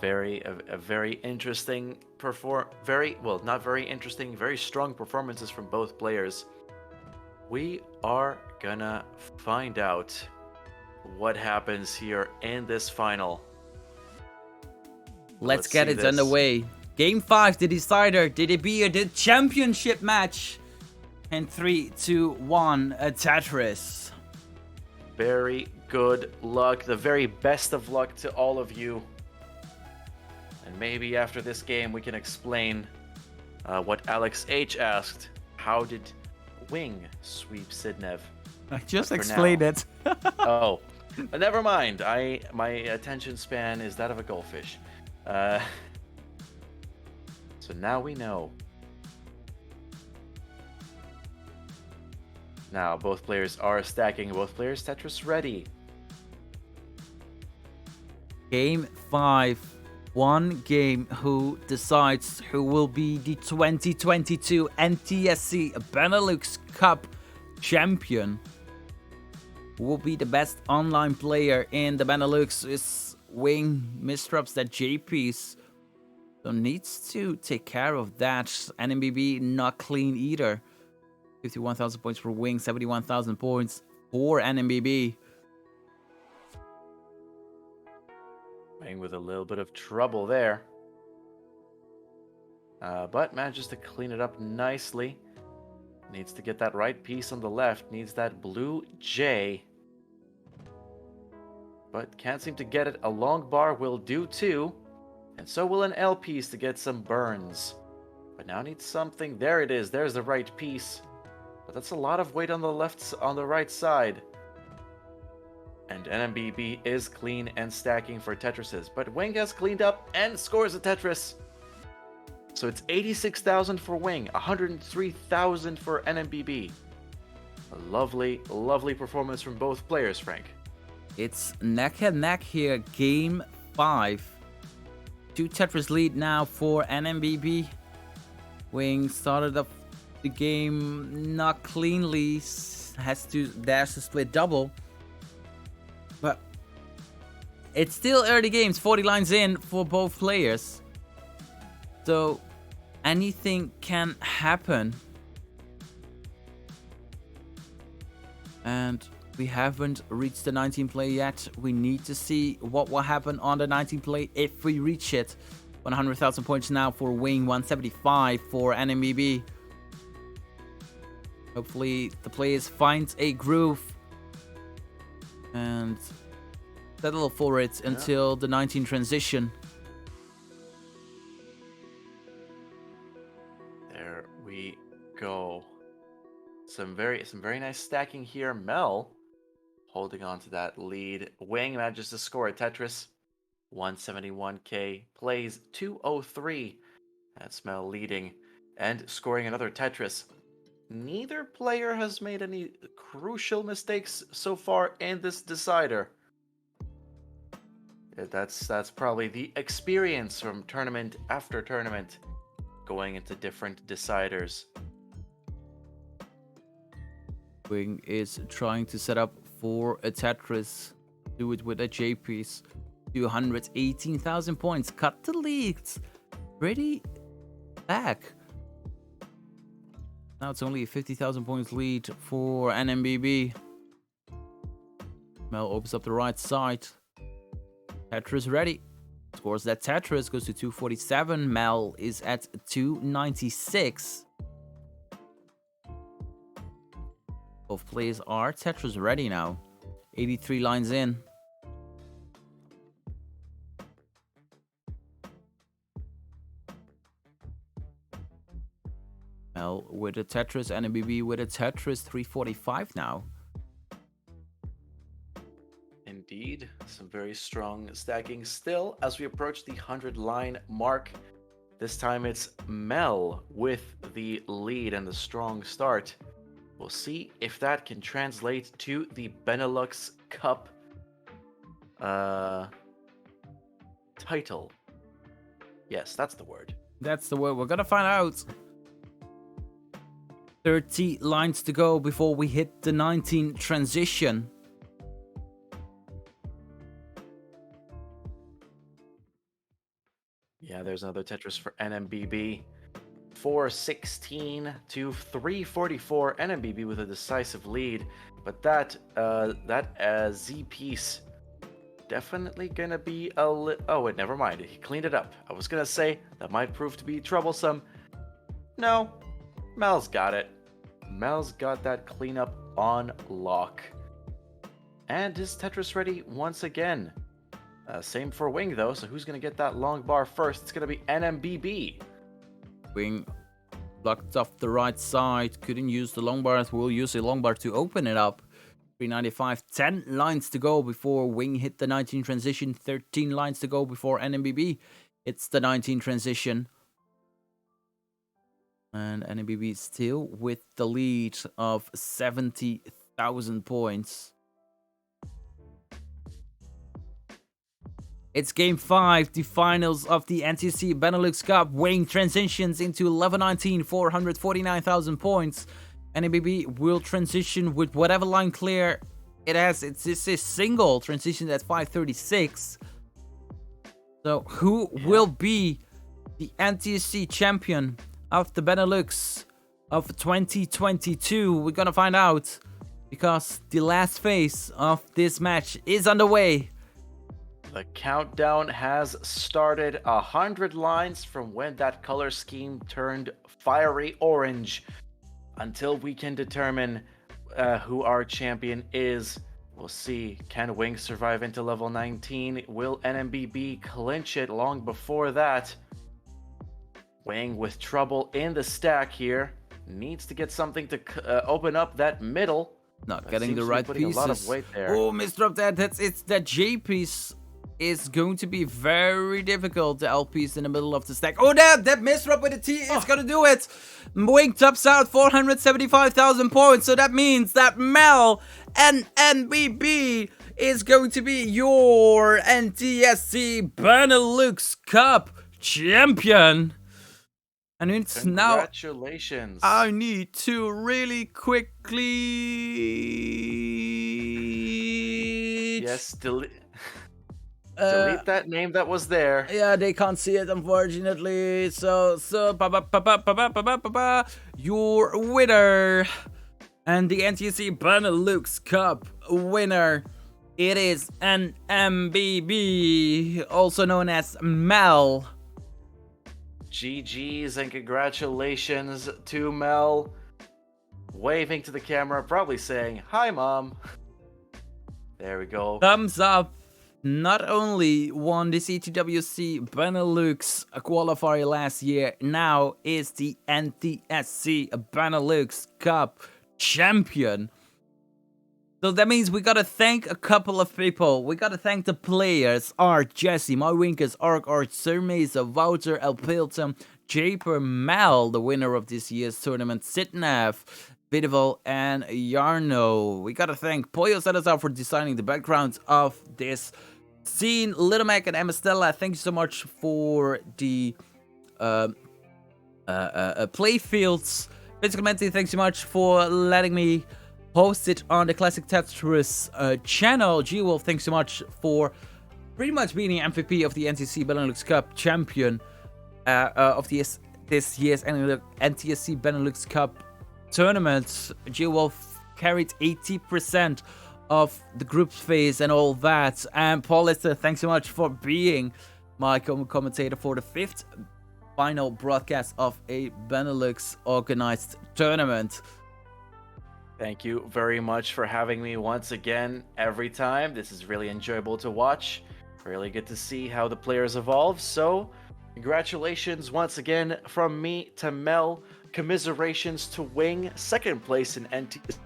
A very interesting very strong performances from both players. We are gonna find out what happens here in this final. Let's get it underway. Game 5, the decider. Did it be the championship match? And 3, 2, 1, Tetris. Very good luck. The very best of luck to all of you. And maybe after this game we can explain what Alex H asked. How did Wing sweep Sidnev? I just explained it. Oh, never mind. My attention span is that of a goldfish. So now we know. Now both players are stacking. Both players Tetris ready. Game 5. One game who decides who will be the 2022 NTSC BeNeLux Cup champion. Who will be the best online player in the BeNeLux is Wing. Misdrops that JP's. So needs to take care of that. NMBB not clean either. 51,000 points for Wing, 71,000 points for NMBB. Wing with a little bit of trouble there. But manages to clean it up nicely. Needs to get that right piece on the left. Needs that blue J. But can't seem to get it. A long bar will do too. And so will an L piece to get some burns. But now needs something. There it is. There's the right piece. But that's a lot of weight on the right side. And NMBB is clean and stacking for Tetrises. But Wing has cleaned up and scores a Tetris. So it's 86,000 for Wing, 103,000 for NMBB. A lovely, lovely performance from both players, Frank. It's neck and neck here, game 5. 2 Tetris lead now for NMBB. Wing started up the game not cleanly, has to dash the split double. But it's still early games, 40 lines in for both players. So anything can happen. And we haven't reached the 19 play yet. We need to see what will happen on the 19 play if we reach it. 100,000 points now for Wing, 175 for NMBB. Hopefully the players find a groove and settle for it until the 19 transition. There we go. Some very nice stacking here. Mel holding on to that lead. Wing manages to score a Tetris. 171k, plays 203. That's Mel leading and scoring another Tetris. Neither player has made any crucial mistakes so far in this decider. That's probably the experience from tournament after tournament, going into different deciders. Wing is trying to set up for a Tetris. Do it with a J piece. 218,000 points. Cut the leads. Pretty back. Now it's only a 50,000 points lead for NMBB. Mel opens up the right side. Tetris ready. Scores that Tetris, goes to 247. Mel is at 296. Both players are Tetris ready now. 83 lines in. Mel with a Tetris, NMBB with a Tetris, 345 now. Indeed, some very strong stacking still as we approach the 100 line mark. This time it's Mel with the lead and the strong start. We'll see if that can translate to the BeNeLux Cup title. Yes, that's the word. That's the word. We're gonna find out. 30 lines to go before we hit the 19 transition. Yeah, there's another Tetris for NMBB. 416 to 344. NMBB with a decisive lead, but that Z piece definitely gonna be a oh wait, never mind. He cleaned it up. I was gonna say that might prove to be troublesome. No, Mel's got it. Mel's got that cleanup on lock. And is Tetris ready once again? Same for Wing though, so who's gonna get that long bar first? It's gonna be NMBB. Wing blocked off the right side, couldn't use the long bar. We'll use the long bar to open it up. 395, 10 lines to go before Wing hit the 19 transition. 13 lines to go before NMBB hits the 19 transition. And NMBB still with the lead of 70,000 points. It's game 5, the finals of the NTSC BeNeLux Cup. Wing transitions into level 19, 449,000 points. NMBB will transition with whatever line clear it has. It's a single transition at 536. So who will be the NTSC champion of the BeNeLux of 2022? We're gonna find out because the last phase of this match is underway. The countdown has started. 100 lines from when that color scheme turned fiery orange until we can determine who our champion is. We'll see. Can Wing survive into level 19? Will NMBB clinch it long before that? Wing with trouble in the stack here. Needs to get something to open up that middle. Not getting the right pieces. A lot of weight there. Oh, misdrop that. It's that J piece is going to be very difficult. The L piece in the middle of the stack. Oh, that misdrop with the T is gonna do it. Wing tops out 475,000 points. So that means that Mel and NBB is going to be your NTSC BeNeLux Cup champion. And it's now. Congratulations. I need to really quickly. Yes, delete that name that was there. Yeah, they can't see it, unfortunately. So, your winner and the NTSC BeNeLux Cup winner. It is NMBB, also known as Mel. GG's and congratulations to Mel. Waving to the camera, probably saying, "Hi, Mom." There we go. Thumbs up. Not only won the CTWC BeNeLux qualifier last year, now is the NTSC BeNeLux Cup champion. So that means we gotta thank a couple of people. We gotta thank the players: Art, Jesse, My Winkers, Art, Sir Mesa, Wouter, El Piltum, Japer, Mel, the winner of this year's tournament, Sitnav, Bideval, and Yarno. We gotta thank Pollo Salazar for designing the backgrounds of this scene. Little Mac and Emma Stella, thank you so much for the play fields. Physical Menti, thanks so much for letting me host it on the ClassicTetris channel. G-Wolf, thanks so much for pretty much being the MVP of the NTSC BeNeLux Cup champion of this year's NTSC BeNeLux Cup tournament. G-Wolf carried 80% of the group phase and all that. And Paul Lister, thanks so much for being my commentator for the 5th final broadcast of a BeNeLux organized tournament. Thank you very much for having me once again every time. This is really enjoyable to watch. Really get to see how the players evolve. So, congratulations once again from me to Mel. Commiserations to Wing, 2nd place in NTSC.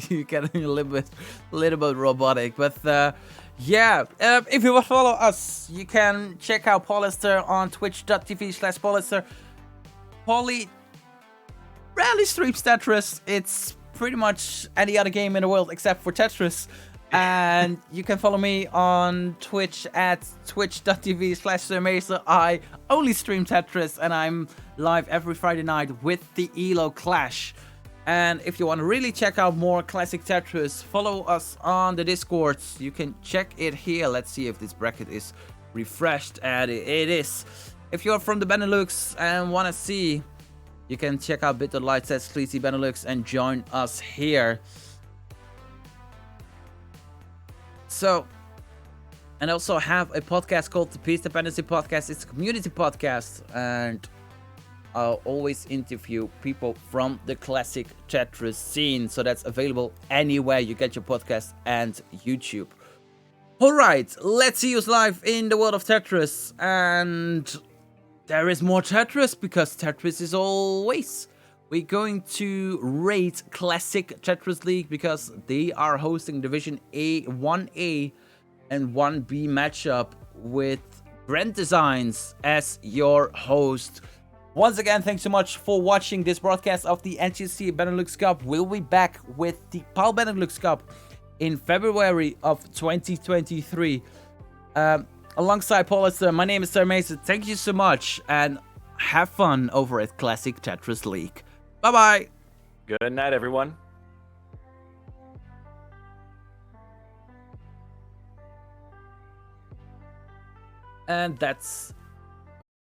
You get a little bit robotic, but yeah, if you want to follow us, you can check out Paulister on twitch.tv/Paulister. Paulie rarely streams Tetris. It's pretty much any other game in the world except for Tetris. And you can follow me on Twitch at twitch.tv/SirMaser. I only stream Tetris, and I'm live every Friday night with the ELO Clash. And if you want to really check out more Classic Tetris, follow us on the Discords. You can check it here. Let's see if this bracket is refreshed, and it is. If you're from the BeNeLux and want to see, you can check out bit.ly/BeNeLux and join us here. So, and I also have a podcast called the Peace Dependency Podcast. It's a community podcast, and I'll always interview people from the Classic Tetris scene. So that's available anywhere you get your podcast and YouTube. Alright, let's see who's live in the world of Tetris. And there is more Tetris, because Tetris is always. We're going to rate Classic Tetris League because they are hosting Division A, 1A and 1B matchup with Brent Designs as your host. Once again, thanks so much for watching this broadcast of the NTSC BeNeLux Cup. We'll be back with the PAL BeNeLux Cup in February of 2023. Alongside Paulista, my name is SirMaser. Thank you so much, and have fun over at Classic Tetris League. Bye-bye. Good night, everyone. And that's